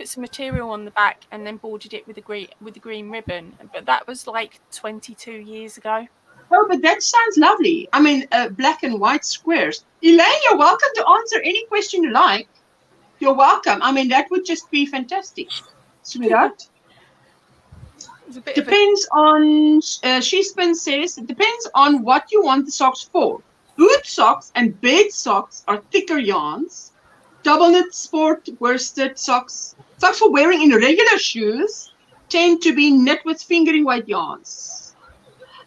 some material on the back, and then bordered it with a green ribbon. But that was like 22 years ago. Oh, but that sounds lovely. I mean, black and white squares. Elaine, you're welcome to answer any question you like. You're welcome. I mean, that would just be fantastic, sweetheart. Depends on, She Spins says, it depends on what you want the socks for. Boot socks and bed socks are thicker yarns. Double knit, sport, worsted socks for wearing in regular shoes tend to be knit with fingering weight yarns.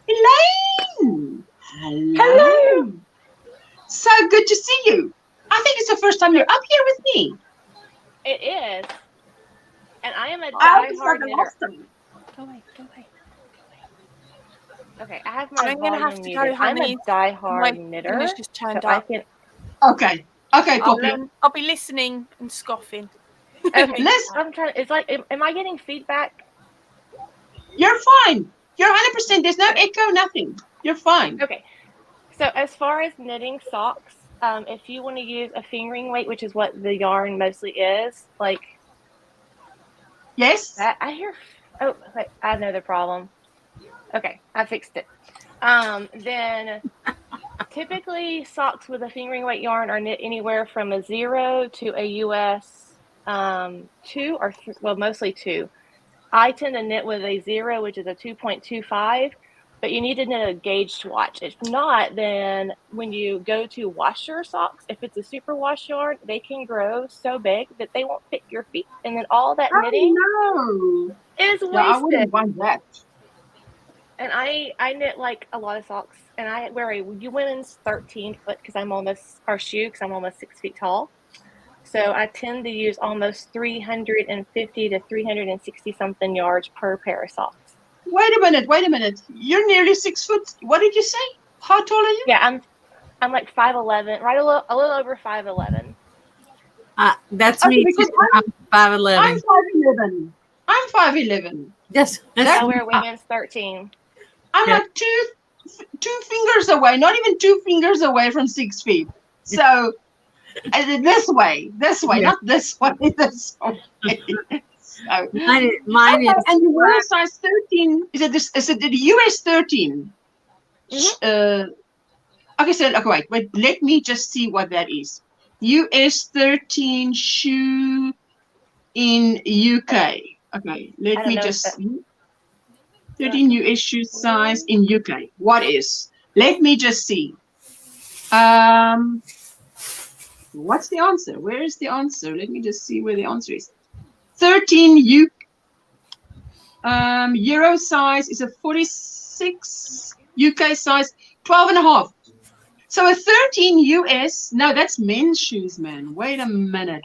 Elaine! Hello! So good to see you. I think it's the first time you're up here with me. It is. And I am a diehard knitter. Go away. Okay, I have my I'm going to have to go, I'm honey. a diehard knitter. It's just turned so up. Okay, Poppy. I'll be listening and scoffing. Okay, I'm trying. It's like, am I getting feedback? You're fine. You're 100%. There's no echo, nothing. You're fine. Okay. So as far as knitting socks, if you want to use a fingering weight, which is what the yarn mostly is, like. Yes. I hear. Oh, wait, I know the problem. Okay, I fixed it. Then typically socks with a fingering weight yarn are knit anywhere from a 0 to a US 2 or mostly 2. I tend to knit with a 0, which is a 2.25, but you need to knit a gauge swatch. If not, then when you go to wash your socks, if it's a super wash yarn, they can grow so big that they won't fit your feet, and then all that knitting is wasted. Yeah, I wouldn't want that. And I knit like a lot of socks, and I wear a women's 13 foot because I'm almost 6 feet tall. So I tend to use almost 350 to 360 something yards per pair of socks. Wait a minute. You're nearly 6 foot. What did you say? How tall are you? Yeah, I'm like 5'11", right a little over 5'11". That's Okay, me because too. I'm 5'11". I'm 5'11". I'm 5'11". Yes. I wear women's 13. I'm Yeah. like two fingers away, not even 2 fingers away from 6 feet. So this way, Yeah. not this way, this way. So, Mine okay, is and you wear a size 13. Is it the US 13? Okay, so okay, wait, let me just see what that is. US 13 shoe in UK. Okay, let me just see. 13 US shoe size in UK. What is? Let me just see. What's the answer? Where is the answer? Let me just see where the answer is. 13 Euro size is a 46. UK size 12.5. So a 13 US. No, that's men's shoes, man. Wait a minute.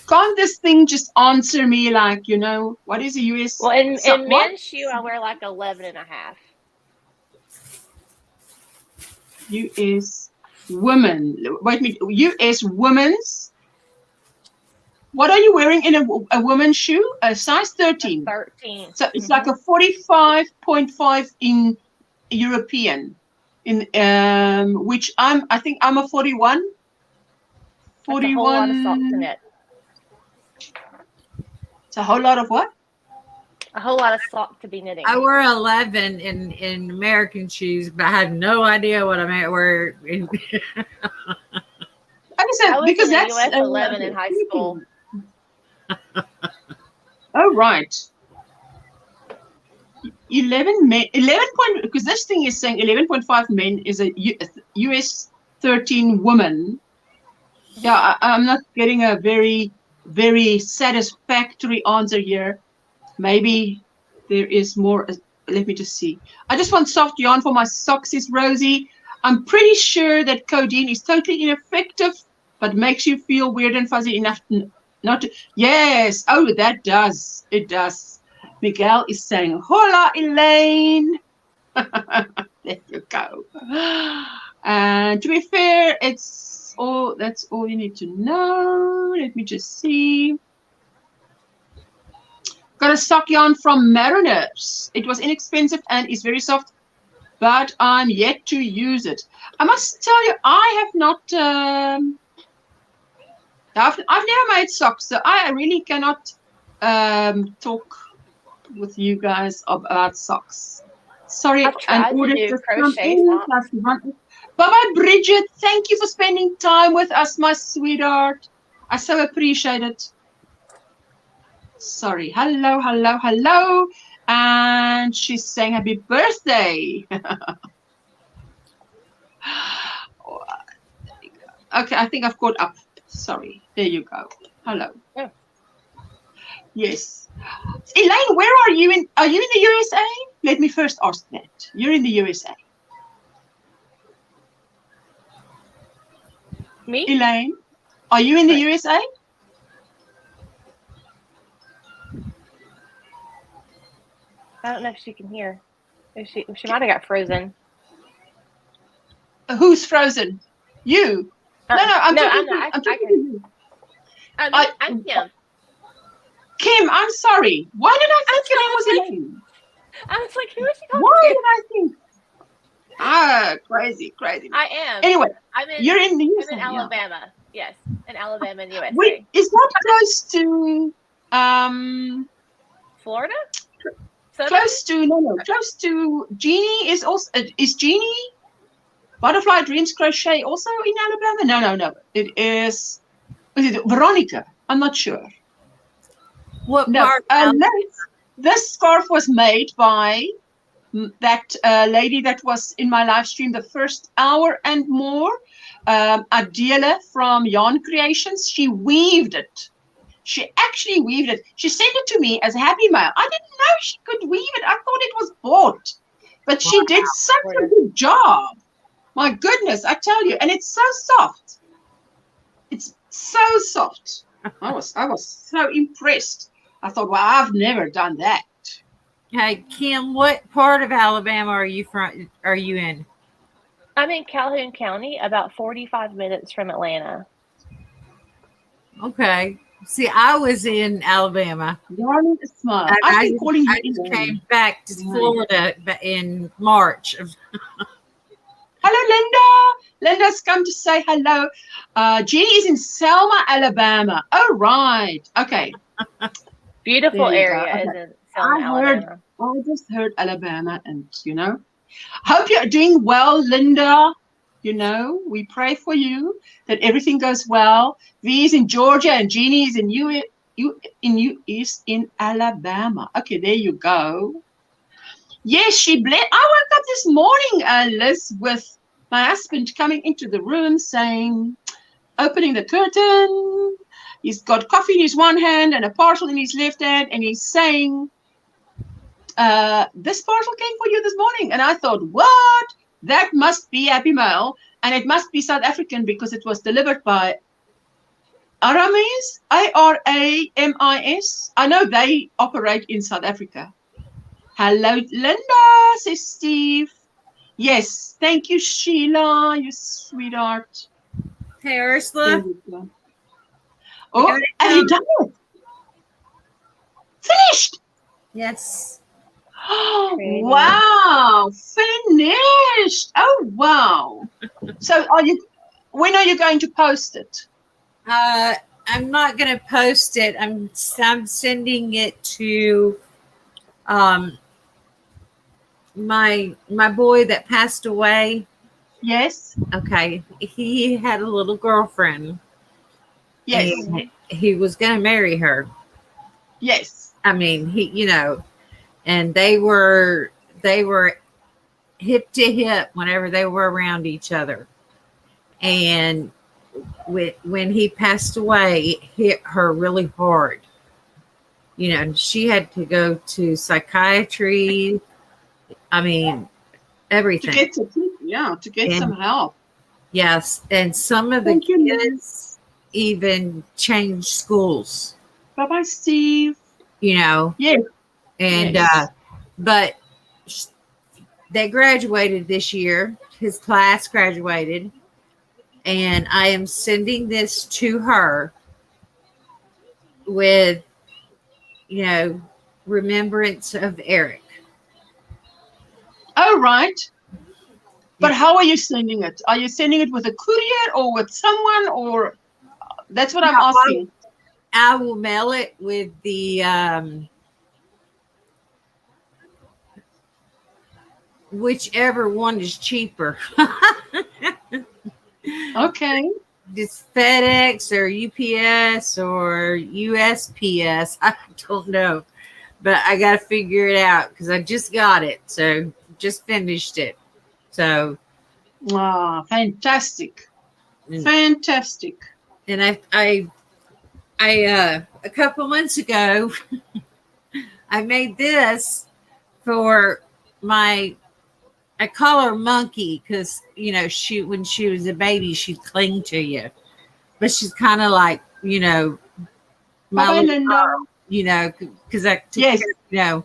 Can't this thing just answer me like, what is a US? Well, in men's shoe, I wear like 11.5. US women. Wait a minute. US women's. What are you wearing in a woman's shoe? A size 13. 13. So it's like a 45.5 in European. In which I think I'm a 41. 41. That's a whole lot of socks in it. It's a whole lot of what? A whole lot of sock to be knitting. I wear 11 in American shoes, but I have no idea what I'm at where. Like I said, I was because in the that's US 11 in high school. Oh right. 11 men, 11 point, because this thing is saying 11.5 men is a US 13 woman. Yeah, I'm not getting a very, very satisfactory answer here. Maybe there is more. Let me just see. I just want soft yarn for my socks, says Rosie. I'm pretty sure that codeine is totally ineffective, but makes you feel weird and fuzzy enough not to. Yes. Oh, that does. It does. Miguel is saying, hola, Elaine. There you go. And to be fair, that's all you need to know. Let me just see. Got a sock yarn from Mariners. It was inexpensive and is very soft, but I'm yet to use it. I must tell you, I have not. I've never made socks, so I really cannot talk with you guys about socks. Sorry, I've tried to do crochet socks. Bye-bye, Bridget. Thank you for spending time with us, my sweetheart. I so appreciate it. Sorry. Hello. And she's saying happy birthday. Okay, I think I've caught up. Sorry. There you go. Hello. Yeah. Yes. Elaine, where are you in? Are you in the USA? Let me first ask that. You're in the USA. Me? Elaine, are you in the USA? I don't know if she can hear. She might have got frozen. Who's frozen? You? No, I'm talking not. to you. I'm Kim. Kim, I'm sorry. Why did I think your name was Elaine? I was like, who is she talking Why to? did I think? Crazy. I am. Anyway, You're in the USA. I'm in Alabama. Yes, in Alabama, in the USA. Wait, is that close to Florida? Close to Jeannie is Jeannie Butterfly Dreams Crochet also in Alabama? No. It is it Veronica? I'm not sure. What No, part? this scarf was made by that lady that was in my live stream the first hour and more, Adela from Yarn Creations. She weaved it. She actually weaved it. She sent it to me as Happy Mail. I didn't know she could weave it. I thought it was bought. But she did such a good job. My goodness, I tell you. And it's so soft. It's so soft. I was so impressed. I thought, well, I've never done that. Hey, Kim, what part of Alabama are you from? Are you in? I'm in Calhoun County, about 45 minutes from Atlanta. Okay. See, I was in Alabama. Darling, a smile. And I've been calling you I just in. came back to Right. Florida in March. Hello, Linda. Linda's come to say hello. Jeannie is in Selma, Alabama. Oh, right. Okay. Beautiful There you go. area Okay. is in Selma, Alabama. I just heard Alabama, and hope you're doing well, Linda. We pray for you that everything goes well. V is in Georgia and Jeannie is in Alabama. Okay, there you go. Yes, she bled. I woke up this morning, Liz, with my husband coming into the room saying, opening the curtain. He's got coffee in his one hand and a parcel in his left hand, and he's saying, this parcel came for you this morning. And I thought, what? That must be Happy Mail, and it must be South African because it was delivered by Aramis, Aramis. I know they operate in South Africa. Hello, Linda, says Steve. Yes, thank you, Sheila, you sweetheart. Hey, Ursula. Oh, have you done it? Finished? Yes. Oh, wow, finished. Oh, wow. So when are you going to post it? I'm not going to post it. I'm sending it to my boy that passed away. Yes. Okay. He had a little girlfriend. Yes. And he was going to marry her. Yes. I mean, and they were hip to hip whenever they were around each other. And when he passed away, it hit her really hard. She had to go to psychiatry. I mean, everything. To get some help. Yes, and some of the kids even changed schools. Bye-bye, Steve. Yes. And but they graduated this year. His class graduated, and I am sending this to her with remembrance of Eric. Oh, right. But how are you sending it? Are you sending it with a courier or with someone, or that's what I'm asking. I will mail it with the whichever one is cheaper. Okay. It's FedEx or UPS or USPS. I don't know, but I got to figure it out because I just got it. So just finished it. So. Fantastic. Fantastic. And I a couple months ago, I made this for I call her Monkey because, when she was a baby, she'd cling to you. But she's kind of like, my little girl, because I took care,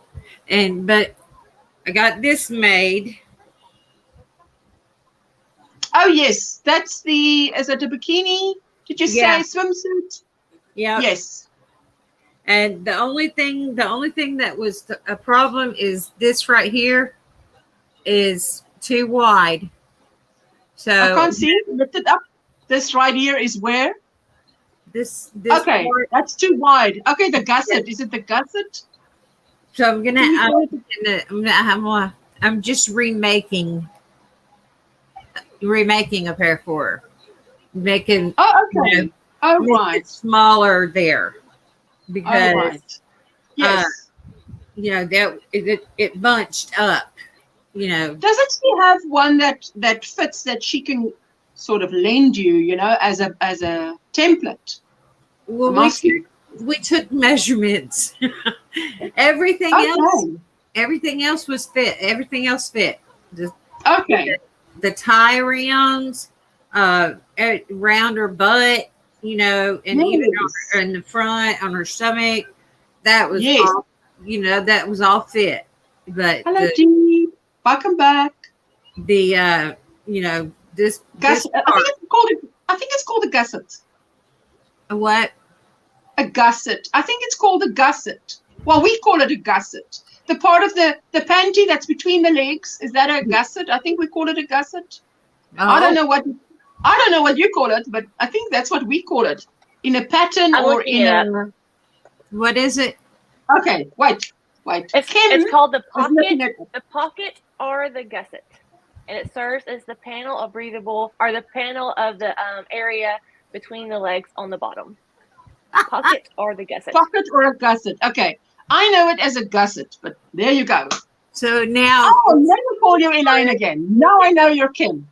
but I got this made. Oh, yes. That's is it a bikini? Did you say swimsuit? Yeah. Yes. And the only thing that was a problem is this right here is too wide. So I can't see. Lift it up. This right here is where? This okay, part, that's too wide. Okay, the gusset. Is it the gusset? So I'm just remaking a pair for her. Making okay. Right. Smaller there. Because right. Yes. That it bunched up. Doesn't she have one that fits that she can sort of lend you, as a template? Well, we took measurements. Everything else was fit. Everything else fit. The tie arounds, around her butt, and even in the front on her stomach. That was all, that was all fit. But hello, Dee. Welcome back. The this gusset. I think it's called a gusset. A what? A gusset. I think it's called a gusset. Well, we call it a gusset. The part of the panty that's between the legs, is that a gusset? I think we call it a gusset. Oh. I don't know what you call it, but I think that's what we call it. In a pattern or in a... What is it? Okay, wait. It's called the pocket. The pocket or the gusset, and it serves as the panel of breathable, or the panel of the area between the legs on the bottom. Pocket or the gusset. Pocket or a gusset. Okay, I know it as a gusset, but there you go. So now, I'll never call you Elaine again. Now I know you're Kim.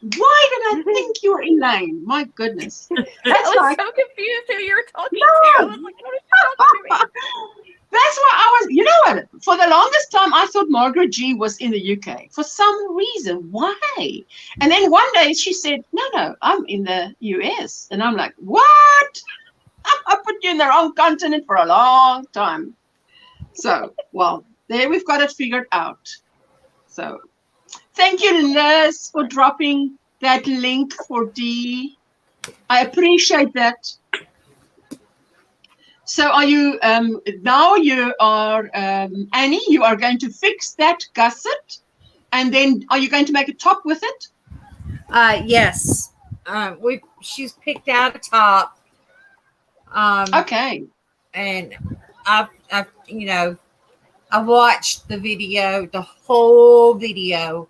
Why did I think you were Elaine? My goodness. I was so confused who you were talking to. I was like, what is she talking to me? That's why I was, you know what? For the longest time, I thought Margaret G was in the UK. For some reason. Why? And then one day she said, no, I'm in the US. And I'm like, what? I put you in the wrong continent for a long time. So, well, there we've got it figured out. So, thank you, Liz, for dropping that link for Dee. I appreciate that. So are you, now you are, Annie, you are going to fix that gusset, and then are you going to make a top with it? yes. She's picked out a top. Okay. And I've I watched the video, the whole video.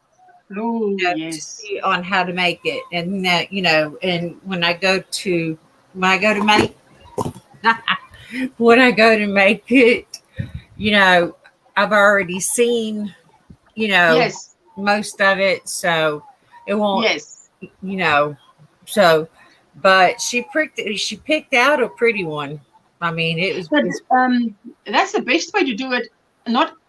Oh, To see on how to make it. And that, and when I go to make when I go to make it, I've already seen, most of it, so it won't, so, but she picked out a pretty one. I mean, it was. But, that's the best way to do it.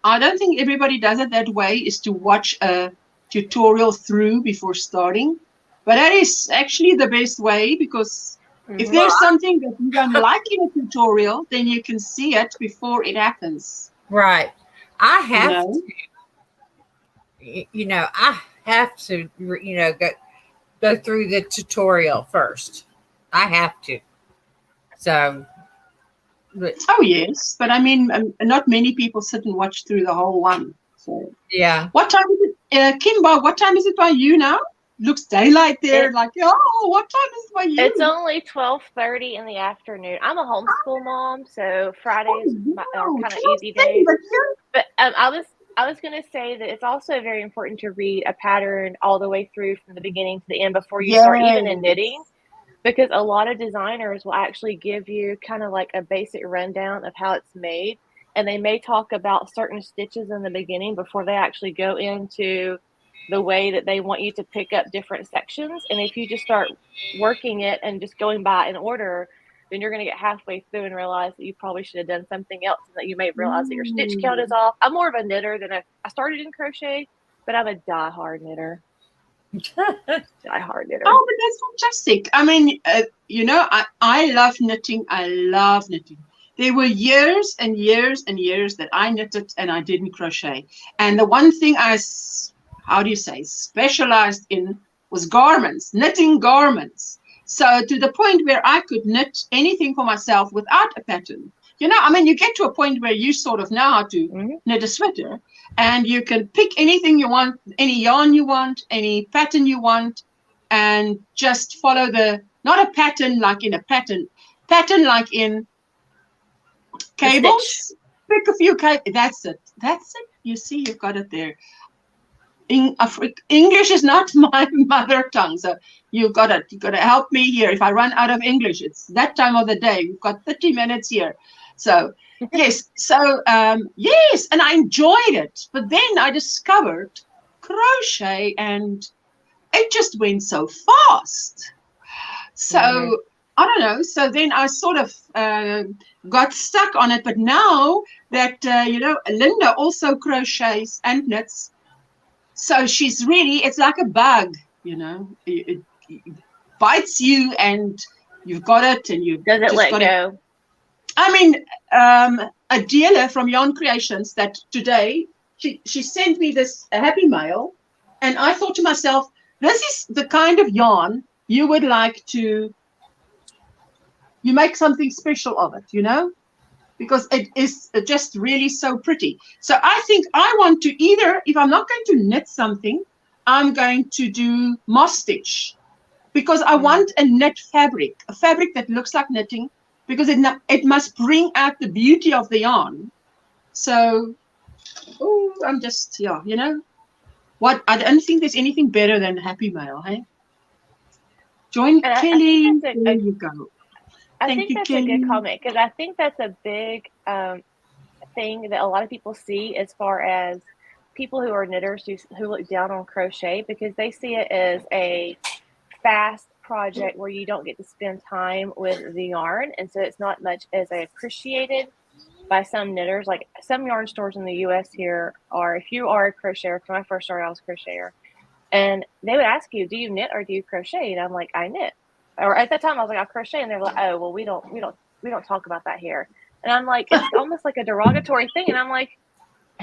I don't think everybody does it that way, is to watch a tutorial through before starting. But that is actually the best way, because if there's something that you don't like in a tutorial, then you can see it before it happens. Right. I have to, I have to, go through the tutorial first. I have to. So. Oh, yes. But I mean, not many people sit and watch through the whole one. So. Yeah. What time is it? Kimba, what time is it by you now? Looks daylight there. What time is it by you? It's only 12:30 in the afternoon. I'm a homeschool mom, so Fridays are kind of easy days. But I was going to say that it's also very important to read a pattern all the way through from the beginning to the end before you start even in knitting, because a lot of designers will actually give you kind of like a basic rundown of how it's made, and they may talk about certain stitches in the beginning before they actually go into the way that they want you to pick up different sections. And if you just start working it and just going by in order, then you're going to get halfway through and realize that you probably should have done something else, and that you may realize that your stitch count is off. I'm more of a knitter than I started in crochet, but I'm a die-hard knitter. Die-hard knitter. Oh, but that's fantastic. I mean, I love knitting. I love knitting. There were years and years and years that I knitted and I didn't crochet. And the one thing I specialized in was garments, knitting garments. So to the point where I could knit anything for myself without a pattern. You get to a point where you sort of know how to knit a sweater, and you can pick anything you want, any yarn you want, any pattern you want, and just follow not a pattern like in a pattern like in cables. Pick a few cables. That's it. You see, you've got it there. English is not my mother tongue, so you've got to help me here. If I run out of English, it's that time of the day. We've got 30 minutes here. So yes, yes, and I enjoyed it. But then I discovered crochet, and it just went so fast. So I don't know. So then I sort of got stuck on it. But now that Linda also crochets and knits, so she's really, it's like a bug, it bites you, and you've got it, and you doesn't let go. I mean, a dealer from Yarn Creations that today, she sent me this happy mail, and I thought to myself, this is the kind of yarn you would like to you make something special of it, you know, because it is just really so pretty. So I think I want to either, if I'm not going to knit something, I'm going to do moss stitch, because I want a knit fabric, a fabric that looks like knitting, because it must bring out the beauty of the yarn. So, oh, I'm just, yeah, you know, what, I don't think there's anything better than Happy Mail, hey? Join Kelly, there you go. I think that's a good comment, because I think that's a big thing that a lot of people see as far as people who are knitters who look down on crochet, because they see it as a fast project where you don't get to spend time with the yarn, and so it's not much as appreciated by some knitters. Like some yarn stores in the US here are, if you are a crocheter, because when I first started I was a crocheter, and they would ask you, do you knit or do you crochet? And I'm like, I knit. Or at that time I was like, I crochet, and they're like, oh, well, we don't talk about that here. And I'm like, it's almost like a derogatory thing. And I'm like,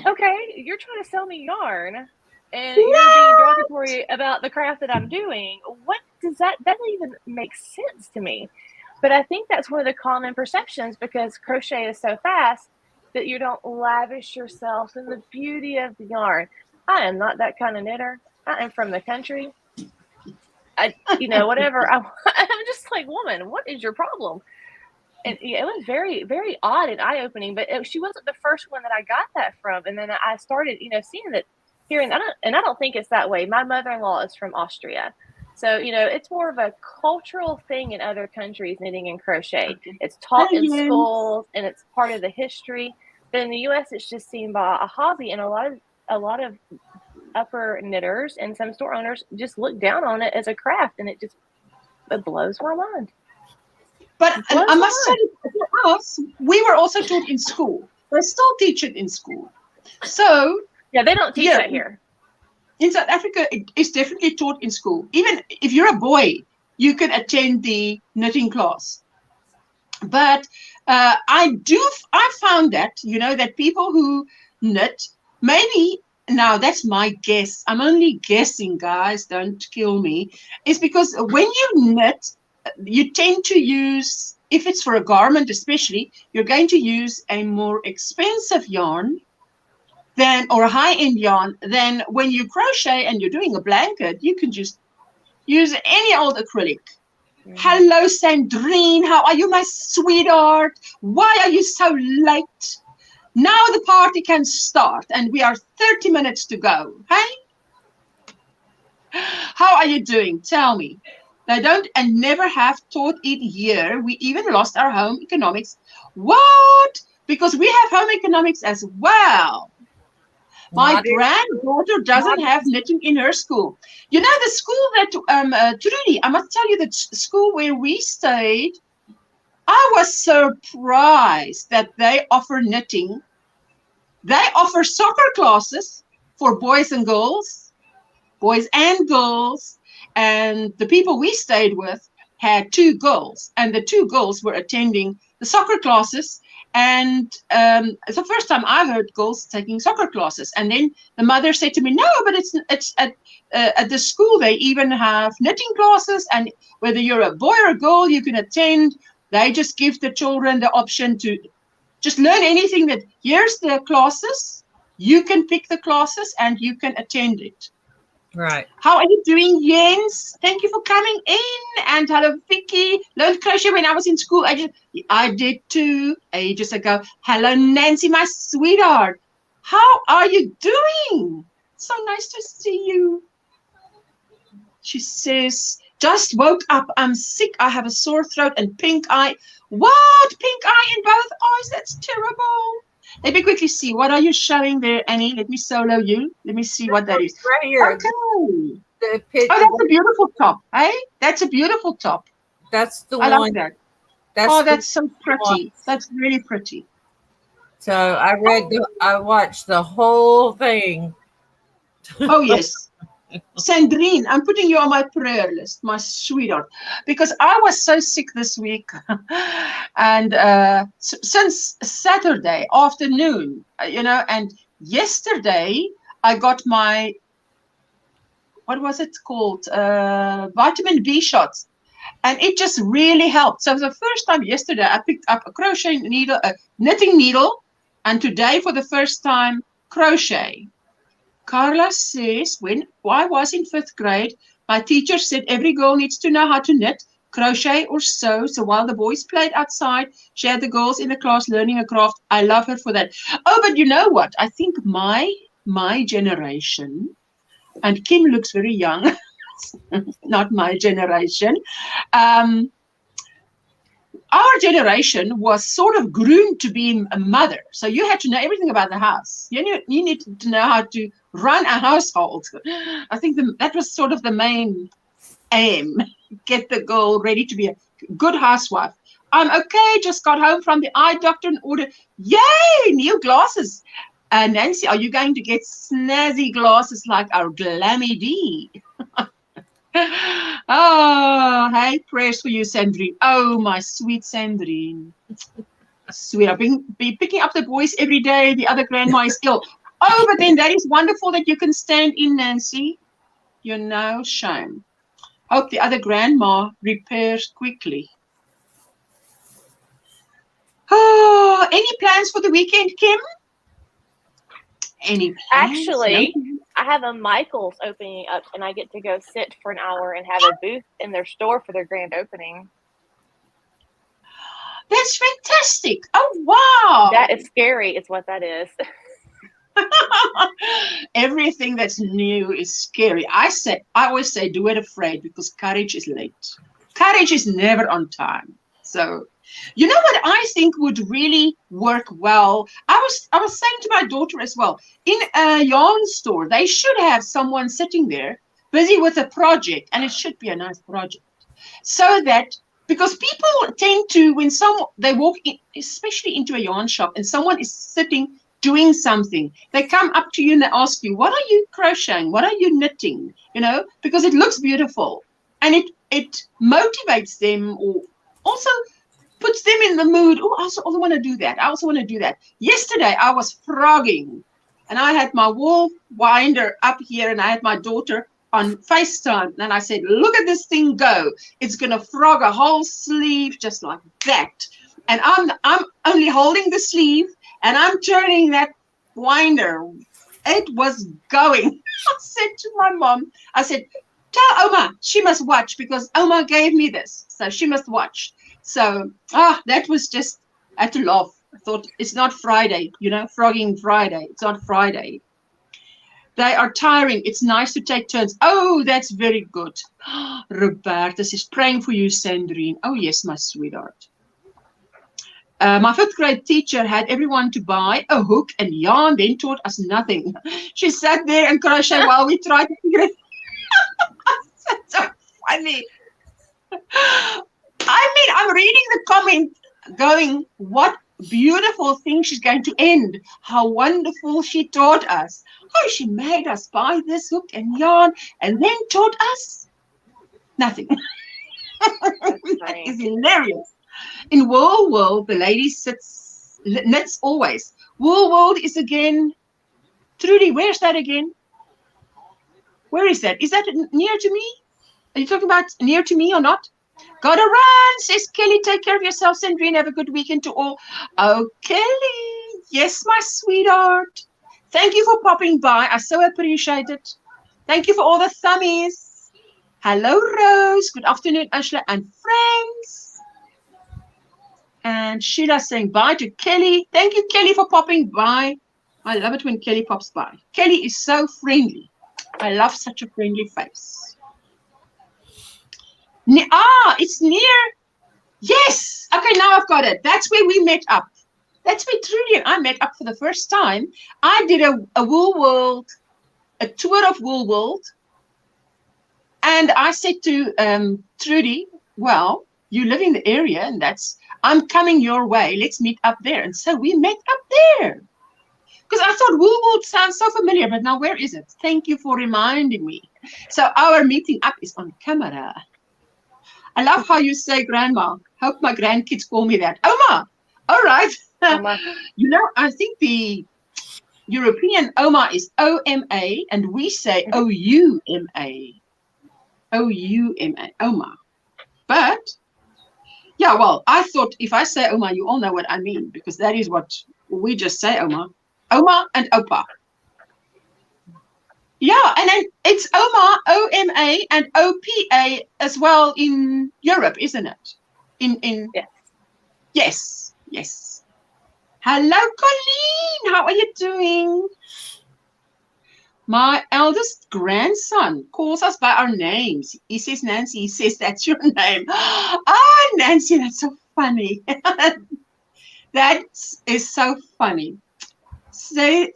okay, you're trying to sell me yarn and you're being derogatory about the craft that I'm doing. What does that doesn't even make sense to me. But I think that's one of the common perceptions, because crochet is so fast that you don't lavish yourself in the beauty of the yarn. I am not that kind of knitter. I am from the country. Whatever. I'm just like, woman, what is your problem? And it was very, very odd and eye-opening, but she wasn't the first one that I got that from. And then I started, seeing that here, and I don't think it's that way. My mother-in-law is from Austria. So, it's more of a cultural thing in other countries, knitting and crochet. It's taught in schools and it's part of the history. But in the US, it's just seen by a hobby, and a lot of upper knitters and some store owners just look down on it as a craft, and it blows my mind. But I must say, for us, we were also taught in school. They still teach it in school. So yeah, they don't teach that here. In South Africa, it is definitely taught in school. Even if you're a boy, you can attend the knitting class. But I found that, that people who knit, maybe, now that's my guess, I'm only guessing, guys, don't kill me, is because when you knit, you tend to use, if it's for a garment especially, you're going to use a more expensive yarn or a high-end yarn than when you crochet and you're doing a blanket. You can just use any old acrylic. Hello, Sandrine. How are you, my sweetheart? Why are you so late? Now the party can start, and we are 30 minutes to go. Hey? How are you doing? Tell me. They don't and never have taught it here. We even lost our home economics. What? Because we have home economics as well. My granddaughter doesn't have knitting in her school. The school that, Trudy, I must tell you, the school where we stayed, I was surprised that they offer knitting. They offer soccer classes for boys and girls, and the people we stayed with had 2 girls, and the 2 girls were attending the soccer classes. And it's the first time I heard girls taking soccer classes. And then the mother said to me, no, but it's at the school, they even have knitting classes, and whether you're a boy or a girl, you can attend. They just give the children the option to just learn anything. That here's the classes, you can pick the classes and you can attend it. Right. How are you doing, Jens? Thank you for coming in. And hello, Vicky. Learned crochet when I was in school. I did too, ages ago. Hello, Nancy, my sweetheart. How are you doing? So nice to see you. She says, just woke up. I'm sick. I have a sore throat and pink eye. What? Pink eye in both eyes? That's terrible. Let me quickly see. What are you showing there, Annie? Let me solo you. Let me see what that is. Right here. Okay. Oh, that's a beautiful top. Hey, that's a beautiful top. That's the I one. like that. That's that's so pretty. That's really pretty. So I watched the whole thing. Oh, yes. Sandrine, I'm putting you on my prayer list, my sweetheart, because I was so sick this week. And since Saturday afternoon, and yesterday I got my, what was it called? Vitamin B shots. And it just really helped. So the first time yesterday, I picked up a crochet needle, a knitting needle, and today for the first time, crochet. Carla says, when I was in 5th grade, my teacher said every girl needs to know how to knit, crochet or sew. So while the boys played outside, she had the girls in the class learning a craft. I love her for that. Oh, but you know what? I think my generation, and Kim looks very young, not my generation, our generation was sort of groomed to be a mother. So you had to know everything about the house. You needed to know how to run a household. I think that was sort of the main aim. Get the girl ready to be a good housewife. I'm okay, just got home from the eye doctor and ordered, yay, new glasses. Nancy, are you going to get snazzy glasses like our Glammy D? Oh, hey, prayers for you, Sandrine. Oh, my sweet Sandrine. Sweet. I've been picking up the boys every day. The other grandma is ill. Oh, but then that is wonderful that you can stand in, Nancy. You're no shame. Hope the other grandma repairs quickly. Oh, any plans for the weekend, Kim? Any plans? Actually, No? I have a Michael's opening up, and I get to go sit for an hour and have a booth in their store for their grand opening. That's fantastic. Oh, wow. That is scary, is what that is. Everything that's new is scary. I always say, do it afraid, because courage is late. Courage is never on time. So, you know what I think would really work well? I was saying to my daughter as well, in a yarn store, they should have someone sitting there busy with a project, and it should be a nice project. So that, because people tend to, when they walk in, especially into a yarn shop, and someone is sitting doing something, they come up to you and they ask you, what are you crocheting? What are you knitting? You know, because it looks beautiful, and it motivates them, or also puts them in the mood. Oh, I also want to do that. I also want to do that. Yesterday, I was frogging, and I had my wool winder up here, and I had my daughter on FaceTime, and I said, look at this thing go. It's going to frog a whole sleeve just like that. And I'm only holding the sleeve, and I'm turning that winder. It was going. I said to my mom, I said, tell Oma she must watch, because Oma gave me this, so she must watch. So, that was just, I had to laugh. I thought, it's not Friday, you know, frogging Friday. It's not Friday. They are tiring. It's nice to take turns. Oh, that's very good. Roberta is praying for you, Sandrine. Oh, yes, my sweetheart. My 5th grade teacher had everyone to buy a hook and yarn, then taught us nothing. She sat there and crocheted while we tried to figure it out. That's so funny. I mean, I'm reading the comment going, what beautiful thing she's going to end. How wonderful she taught us. Oh, she made us buy this hook and yarn and then taught us nothing. That is hilarious. In Wool World, the lady knits always. Wool World is again, Trudy, where's that again? Where is that? Is that near to me? Are you talking about near to me or not? Gotta run, says Kelly. Take care of yourself, Sandrine. Have a good weekend to all. Oh, Kelly. Yes, my sweetheart. Thank you for popping by. I so appreciate it. Thank you for all the thummies. Hello, Rose. Good afternoon, Ashla and friends. And Sheila saying bye to Kelly. Thank you, Kelly, for popping by. I love it when Kelly pops by. Kelly is so friendly. I love such a friendly face. It's near. Yes. Okay, now I've got it. That's where we met up. That's where Trudy and I met up for the first time. I did a Wool World, a tour of Wool World. And I said to Trudy, well, you live in the area, and I'm coming your way. Let's meet up there. And so we met up there. Because I thought Wool World sounds so familiar, but now where is it? Thank you for reminding me. So our meeting up is on camera. I love how you say grandma. Hope my grandkids call me that. Oma. All right. Oma. You know, I think the European Oma is O-M-A, and we say O-U-M-A. O-U-M-A. Oma. But yeah, well, I thought if I say Oma, you all know what I mean, because that is what we just say, Oma. Oma and Opa. Yeah, and then it's Oma, O-M-A, and O-P-A as well in Europe, isn't it? Yes. Yes. Hello, Colleen. How are you doing? My eldest grandson calls us by our names. He says, Nancy, he says, that's your name. Ah, Nancy, that's so funny. That is so funny. Say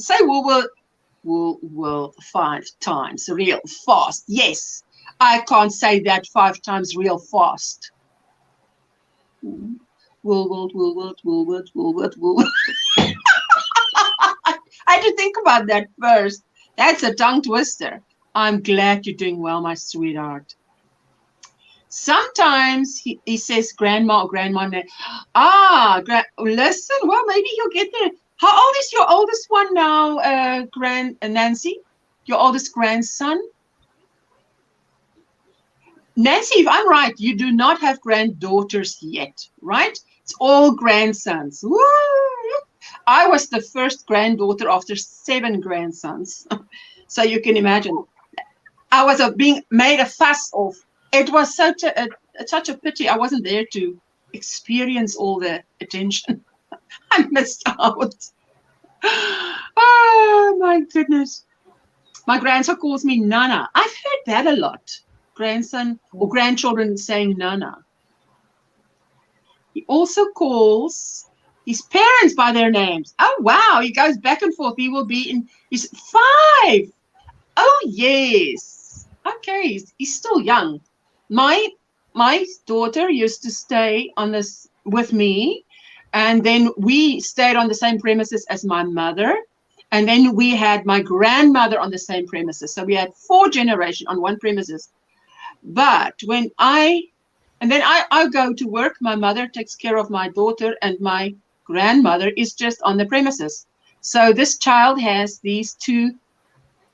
will 5 times real fast. Yes, I can't say that 5 times real fast. Woolworth. I had to think about that first. That's a tongue twister. I'm glad you're doing well, my sweetheart. Sometimes he says grandma or grandma. Listen, well, maybe he'll get there. How old is your oldest one now, Nancy? Your oldest grandson? Nancy, if I'm right, you do not have granddaughters yet, right? It's all grandsons. Woo! I was the first granddaughter after 7 grandsons. So you can imagine. I was being made a fuss of. It was such a pity I wasn't there to experience all the attention. I missed out. Oh, my goodness. My grandson calls me Nana. I've heard that a lot. Grandson or grandchildren saying Nana. He also calls his parents by their names. Oh, wow. He goes back and forth. He will be he's 5. Oh, yes. Okay. He's still young. My daughter used to stay on this with me. And then we stayed on the same premises as my mother. And then we had my grandmother on the same premises. So we had 4 generations on one premises. But when I go to work, my mother takes care of my daughter, and my grandmother is just on the premises. So this child has these 2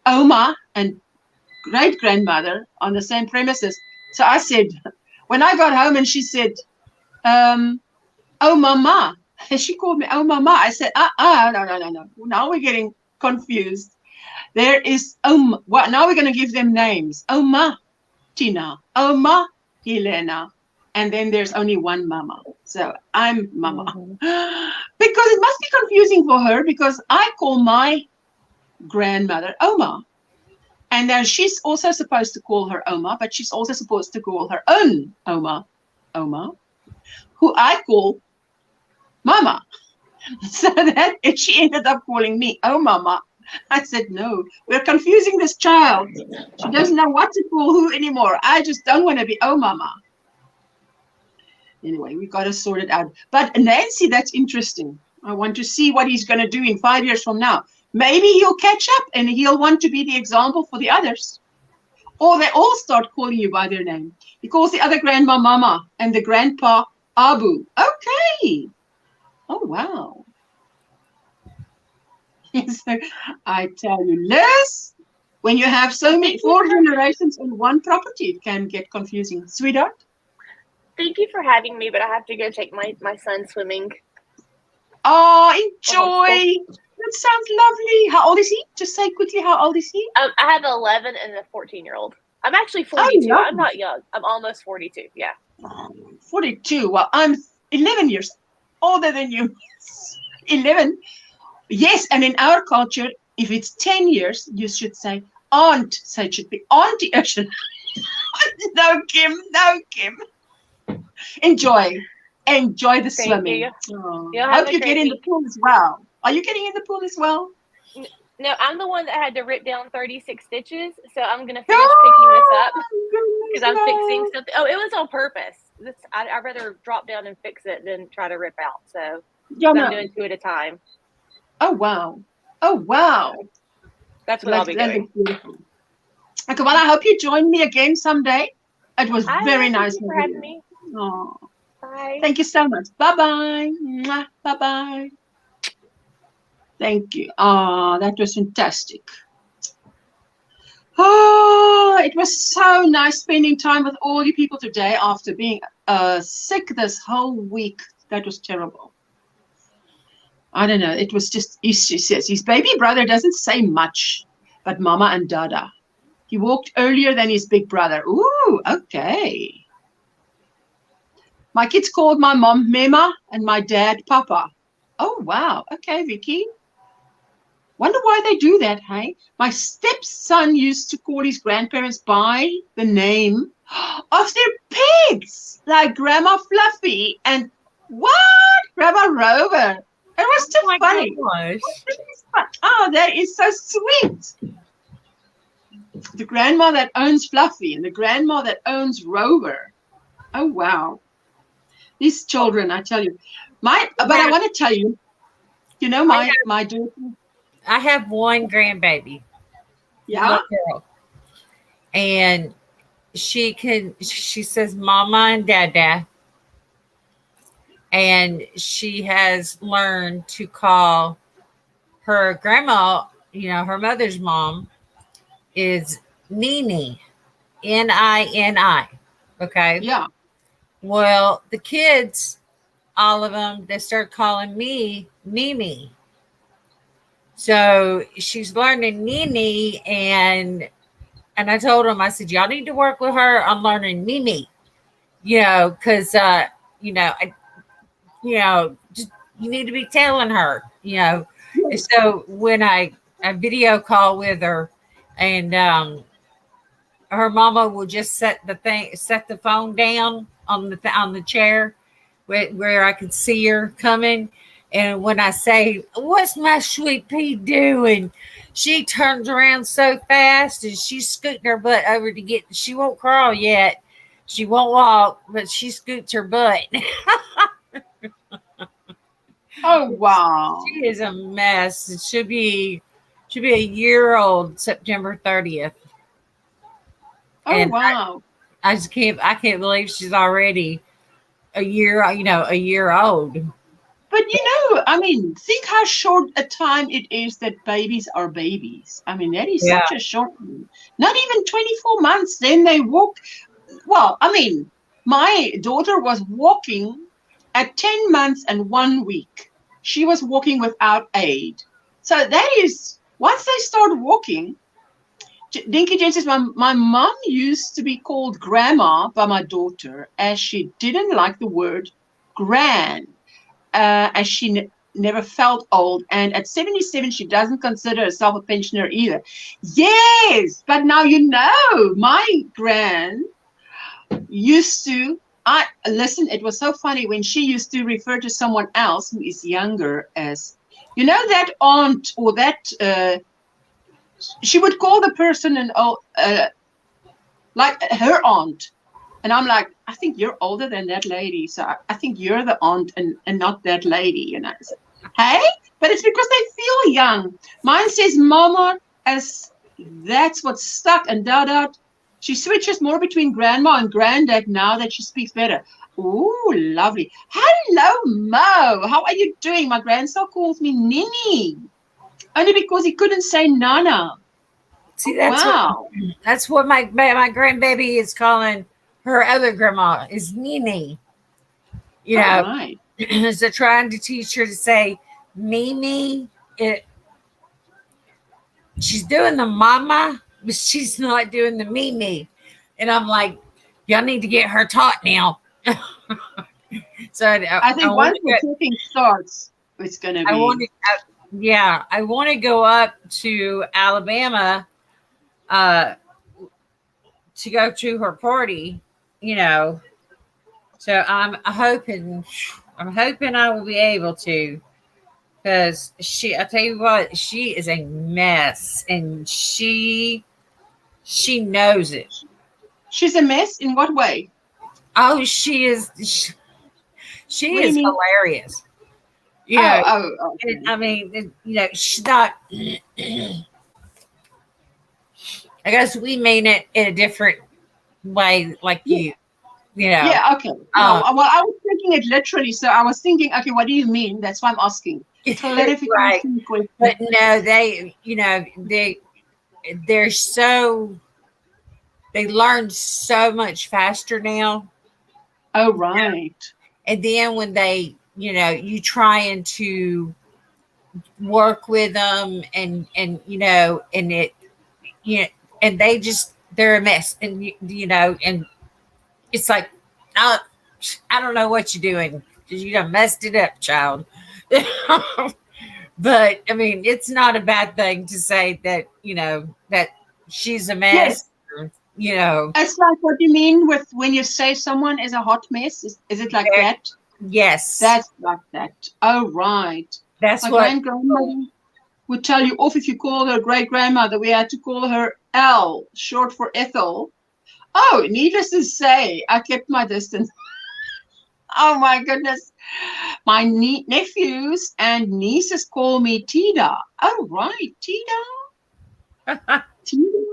Oma and great-grandmother on the same premises. So I said, when I got home and she said, oh, Mama. And she called me, oh, Mama. I said, no. Now we're getting confused. There is, now we're going to give them names. Oma Tina, Oma Helena. And then there's only one Mama. So I'm Mama. Because it must be confusing for her, because I call my grandmother Oma. And then she's also supposed to call her Oma, but she's also supposed to call her own Oma, who I call Mama. So that she ended up calling me, oh, Mama. I said, no, we're confusing this child. She doesn't know what to call who anymore. I just don't want to be, oh, Mama. Anyway, we got to sort it out. But Nancy, that's interesting. I want to see what he's going to do in 5 years from now. Maybe he'll catch up and he'll want to be the example for the others. Or they all start calling you by their name. He calls the other grandma Mama and the grandpa Abu. Okay. Oh, wow. So, I tell you, Liz, when you have so many 4 generations on one property, it can get confusing. Sweetheart? Thank you for having me, but I have to go take my son swimming. Oh, enjoy. That sounds lovely. How old is he? Just say quickly, how old is he? I have 11 and a 14-year-old. I'm actually 42. I'm not young. I'm almost 42. Yeah. 42. Well, I'm 11 years older than you. 11. Yes, and in our culture, if it's 10 years, you should say aunt. So it should be auntie. No, Kim. Enjoy the swimming. Oh. I hope you get in the pool as well. Are you getting in the pool as well? No, I'm the one that had to rip down 36 stitches, so I'm going to finish picking this up because I'm fixing something. Oh, it was on purpose. I'd rather drop down and fix it than try to rip out. So I'm doing 2 at a time. Oh, wow. That's what I'll be doing. Beautiful. Okay, well, I hope you join me again someday. It was very nice. Thank you for having me. Oh. Bye. Thank you so much. Bye-bye. Bye-bye. Thank you. Oh, that was fantastic. Oh, it was so nice spending time with all you people today after being sick this whole week. That was terrible. I don't know. It was just, he says, his baby brother doesn't say much, but Mama and Dada. He walked earlier than his big brother. Ooh, okay. My kids called my mom Mema and my dad Papa. Oh, wow. Okay, Vicky. Wonder why they do that, hey? My stepson used to call his grandparents by the name of their pigs, like Grandma Fluffy and what? Grandma Rover. It was too funny. Oh, that is so sweet. The grandma that owns Fluffy and the grandma that owns Rover. Oh, wow. These children, I tell you. But I want to tell you, you know, my daughter. I have one grandbaby. Yeah. Little girl. And she says Mama and Dada. And she has learned to call her grandma, you know, her mother's mom is Nini, Nini. Okay. Yeah. Well, the kids, all of them, they start calling me Mimi. So she's learning Nini, and I told them, I said, y'all need to work with her on learning Mimi, you know, because just you need to be telling her, you know. And so when I video call with her, and her mama will just set the phone down on the chair where I could see her coming. And when I say, what's my sweet pea doing? She turns around so fast and she's scooting her butt over to get, she won't crawl yet. She won't walk, but she scoots her butt. Oh, wow. She is a mess. It should be a year old, September 30th. Oh, and wow. I can't believe she's already a year old. But, you know, I mean, think how short a time it is that babies are babies. I mean, that is such a short, not even 24 months. Then they walk. Well, I mean, my daughter was walking at 10 months and 1 week. She was walking without aid. So that is, once they start walking, Dinky Jen says, my mom used to be called Grandma by my daughter as she didn't like the word gran. As she never felt old, and at 77 she doesn't consider herself a pensioner either. Yes, but now you know, my gran used to, listen, it was so funny when she used to refer to someone else who is younger as, you know, that aunt or that, she would call the person like her aunt. And I'm like, I think you're older than that lady. So I think you're the aunt and not that lady, you know. So, hey, but it's because they feel young. Mine says Mama, as that's what's stuck. And Dada, she switches more between grandma and granddad now that she speaks better. Ooh, lovely. Hello, Mo. How are you doing? My grandson calls me Nini. Only because he couldn't say Nana. See, that's what my grandbaby is calling her other grandma is Nini. You know, right. So trying to teach her to say Mimi. She's doing the mama, but she's not doing the Mimi. And I'm like, y'all need to get her taught now. So I think once the cooking starts, it's going to be. I want to go up to Alabama to go to her party, you know. So I'm hoping I will be able to, because I tell you what, she is a mess, and she knows it. She's a mess in what way? Oh, she is hilarious. Yeah, okay. I mean, you know, she's not. I guess we mean it in a different way, like you know. Yeah, okay. Well, I was thinking it literally, so I was thinking, okay, what do you mean? That's why I'm asking. Right. But no, they're so they learn so much faster now. Oh, right. And then when they, you know, you trying to work with them and you know, and it, you know, and they're a mess, and you know, and it's like, I don't know what you're doing because you done messed it up, child. But I mean, it's not a bad thing to say that, you know, that she's a mess. Yes. Or, you know, It's like what you mean with when you say someone is a hot mess. Is it like that? yes, That's like that. Oh, right. that's My what. grandmother would tell you off if you called her great grandmother. We had to call her L, short for Ethel. Oh, needless to say, I kept my distance. Oh my goodness. My nephews and nieces call me Tida. Oh, right. Tida. Tida.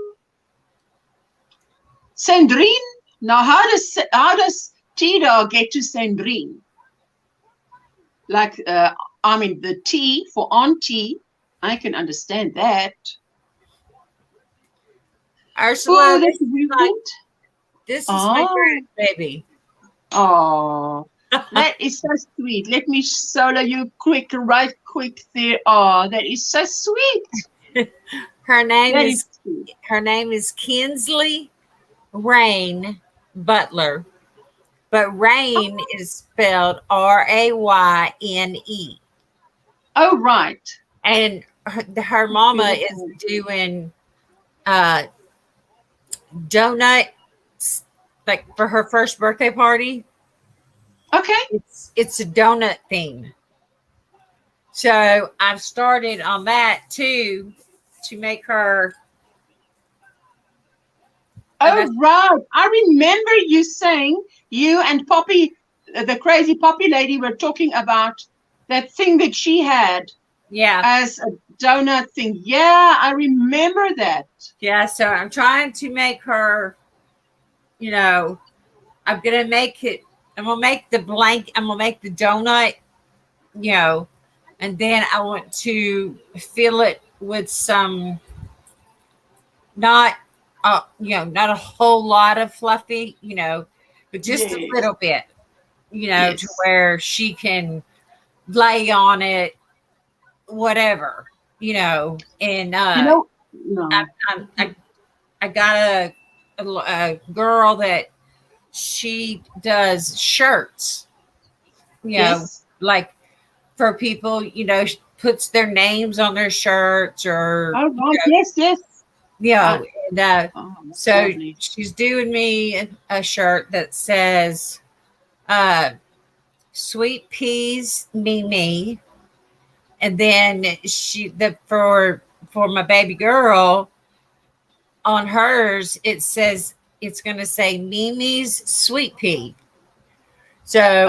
Sandrine. Now, how does Tida get to Sandrine? Like, I mean, the T for auntie. I can understand that. Ursula, This this is my grandbaby. Oh, that is so sweet. Let me solo you quick there. Oh, that is so sweet. Her name is Kinsley Rain Butler, but Rain is spelled Rayne. Oh, right. And her mama is doing donuts, like for her first birthday party. Okay. It's a donut theme. So I've started on that too, to make her. Oh, right. I remember you saying you and Poppy, the crazy Poppy lady, were talking about that thing that she had. Yeah. As a donut thing. Yeah, I remember that. Yeah, so I'm trying to make her, you know, I'm going to make it, I'm going to make the donut, you know, and then I want to fill it with some, not a whole lot of fluffy, you know, but just a little bit, you know, to where she can lay on it, whatever, you know, and I got a girl that she does shirts, you know, like for people, you know, puts their names on their shirts or yeah. So lovely. She's doing me a shirt that says Sweet Peas Mimi. And then for my baby girl, on hers, it says, it's going to say Mimi's Sweet Pea. So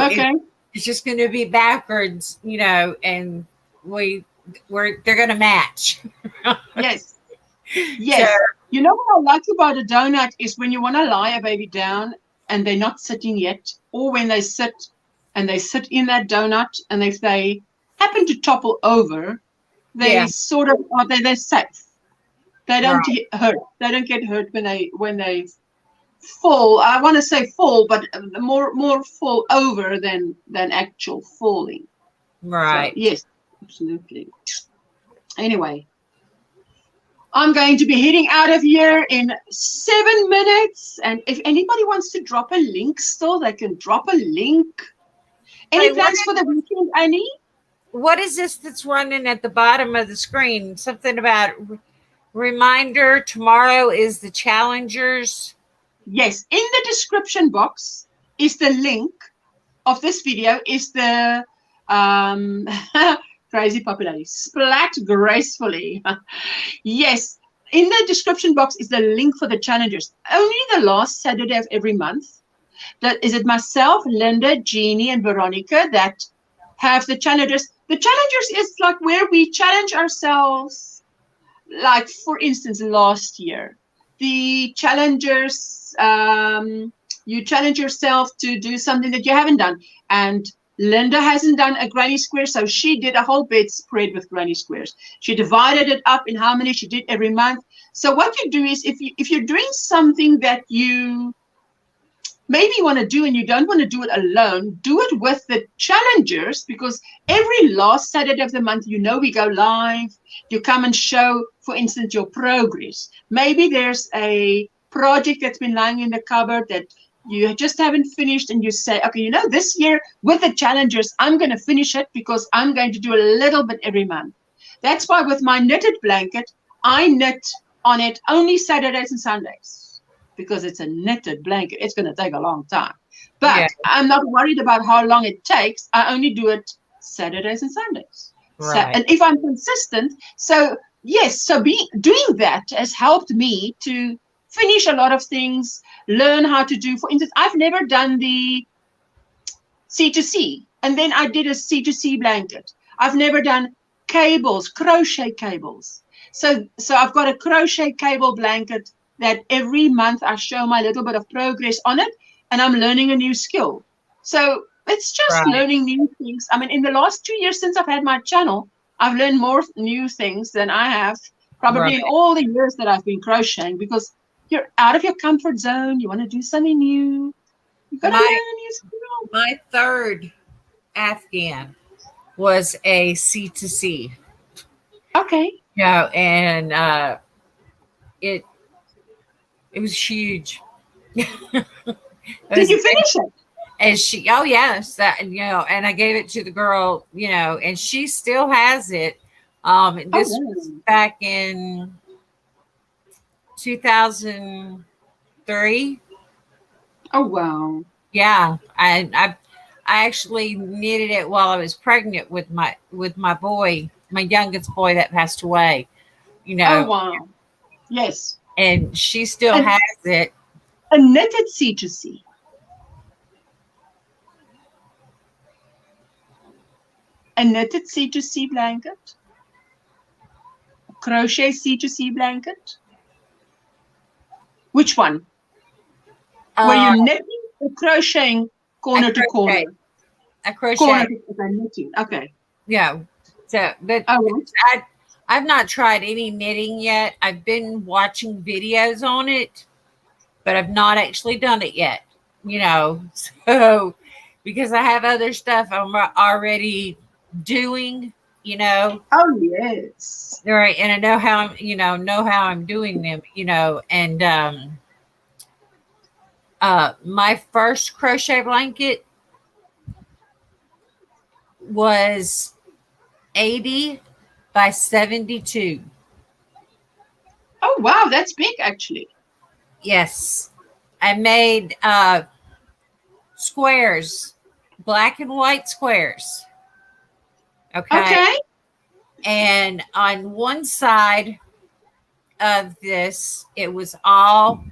it's just going to be backwards, you know, and they're going to match. Yes. Yes. So, you know what I like about a donut is when you want to lie a baby down and they're not sitting yet, or when they sit and they sit in that donut, and if they happen to topple over, they sort of they're safe. They don't get hurt. They don't get hurt when they fall. I want to say fall, but more fall over than actual falling. Right. So, yes, absolutely. Anyway, I'm going to be heading out of here in 7 minutes, and if anybody wants to drop a link still, they can drop a link. Any plans for the weekend, Annie? What is this that's running at the bottom of the screen? Something about reminder, tomorrow is the Challengers. Yes, in the description box is the link of this video, is the crazy popularity splat gracefully. Yes, in the description box is the link for the Challengers. Only the last Saturday of every month. That is it myself, Linda, Jeannie, and Veronica that have the Challengers. The Challengers is like where we challenge ourselves. Like, for instance, last year, the Challengers, you challenge yourself to do something that you haven't done. And Linda hasn't done a granny square, so she did a whole bedspread with granny squares. She divided it up in how many she did every month. So what you do is, if you're doing something that you maybe you want to do and you don't want to do it alone, do it with the challengers, because every last Saturday of the month, you know, we go live. You come and show, for instance, your progress. Maybe there's a project that's been lying in the cupboard that you just haven't finished, and you say, okay, you know, this year with the challengers, I'm going to finish it because I'm going to do a little bit every month. That's why with my knitted blanket, I knit on it only Saturdays and Sundays, because it's a knitted blanket. It's going to take a long time. But Yeah. I'm not worried about how long it takes. I only do it Saturdays and Sundays. Right. So, and if I'm consistent, so yes, so doing that has helped me to finish a lot of things, learn how to do. For instance, I've never done the C2C, and then I did a C2C blanket. I've never done cables, crochet cables. So I've got a crochet cable blanket that every month I show my little bit of progress on it, and I'm learning a new skill. So it's just learning new things. I mean, in the last 2 years since I've had my channel, I've learned more new things than I have probably in all the years that I've been crocheting, because you're out of your comfort zone. You want to do something new. You've got to learn a new skill. My third Afghan was a C2C. Okay. Yeah, and it was huge. Did you finish it? And she, oh yes, that, you know, and I gave it to the girl, you know, and she still has it. This was back in 2003. Oh wow. Yeah, I actually knitted it while I was pregnant with my boy, my youngest boy that passed away. You know. Oh wow. Yes. And she still has it. A knitted C2C. A knitted C2C blanket. A crochet C2C blanket. Which one? Were you knitting or crocheting corner to corner? A crochet. Corner to knitting. Okay. Yeah. So, but I've not tried any knitting yet. I've been watching videos on it, but I've not actually done it yet. You know, so because I have other stuff I'm already doing, you know. Oh yes. Right, and I know how I'm doing them, you know, and my first crochet blanket was 80 by 72. Oh wow, that's big actually. Yes. I made squares, black and white squares. Okay. And on one side of this, it was all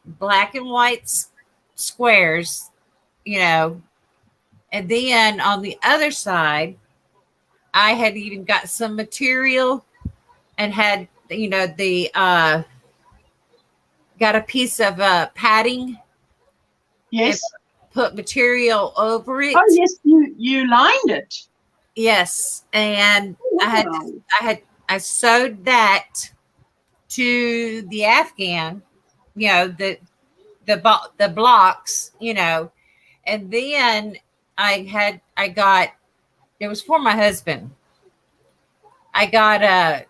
black and white squares, you know. And then on the other side, I had even got some material and had, you know, got a piece of padding. Yes. Put material over it. Oh yes, you lined it. Yes, and I sewed that to the Afghan, you know, the blocks, you know, and then it was for my husband. I got a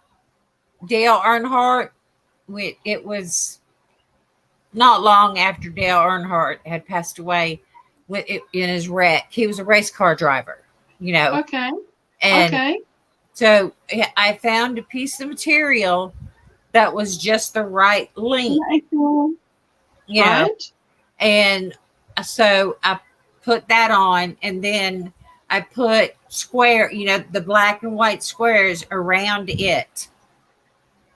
Dale Earnhardt. It was not long after Dale Earnhardt had passed away in his wreck. He was a race car driver. You know, and so I found a piece of material that was just the right length, you know, and so I put that on, and then I put the black and white squares around it,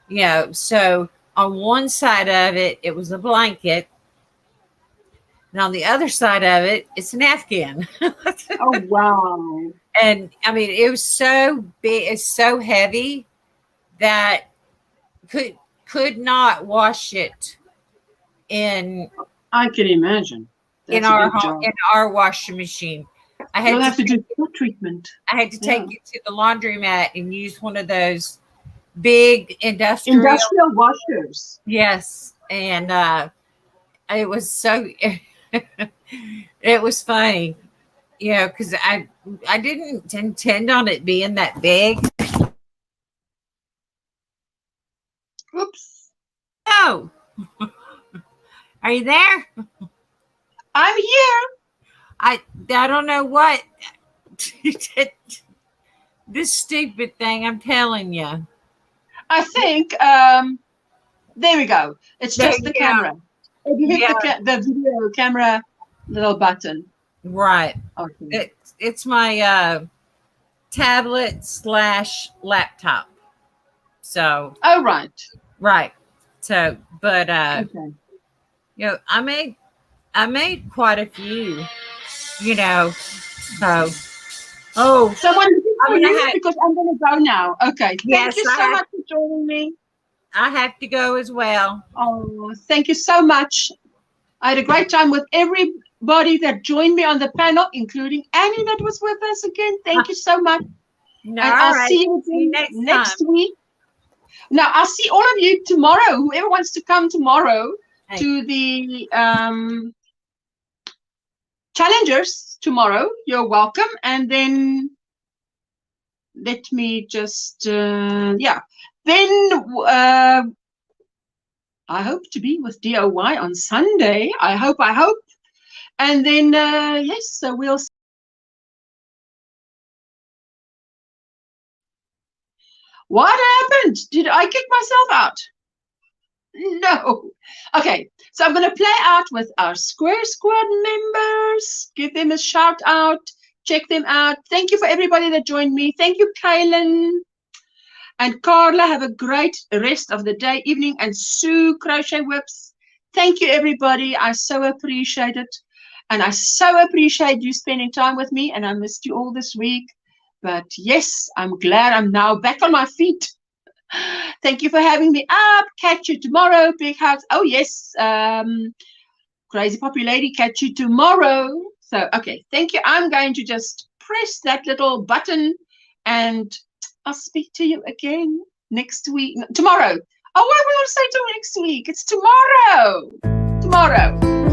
you know. So on one side of it, it was a blanket. And on the other side of it, it's an Afghan. Oh, wow. And I mean, it was so big, it's so heavy that could not wash it in. I can imagine. That's in our washing machine. You'll have to do foot treatment. I had to take it to the laundromat and use one of those big industrial washers. Yes, and it was so it was funny, you know, because I didn't intend on it being that big. Oops. Oh, are you there? I'm here. I don't know what this stupid thing. I'm telling you. I think there we go. It's just the camera. If you hit the video camera little button. Right. Okay. It's my tablet / laptop. So. Oh right. Right. So, but Okay. you know, I made quite a few, you know. So, someone because I'm gonna go now. Okay. Thank you so much for joining me. I have to go as well. Oh, thank you so much. I had a great time with everybody that joined me on the panel, including Annie that was with us again. Thank you so much. No, and I'll see you again next week. Now, I'll see all of you tomorrow. Whoever wants to come tomorrow to the challengers tomorrow, you're welcome. And then let me just, then I hope to be with DOY on Sunday. I hope. And then, yes, so we'll see. What happened? Did I kick myself out? No. Okay, so I'm going to play out with our Square Squad members. Give them a shout out. Check them out. Thank you for everybody that joined me. Thank you, Kaylin. And Carla, have a great rest of the day, evening. And Sue, Crochet Whips. Thank you, everybody. I so appreciate it. And I so appreciate you spending time with me. And I missed you all this week. But yes, I'm glad I'm now back on my feet. Thank you for having me up. Catch you tomorrow. Big hugs. Oh, yes. Crazy Poppy Lady, catch you tomorrow. So, okay. Thank you. I'm going to just press that little button and I'll speak to you again next week. Tomorrow. Oh, why would I say till next week? It's tomorrow. Tomorrow.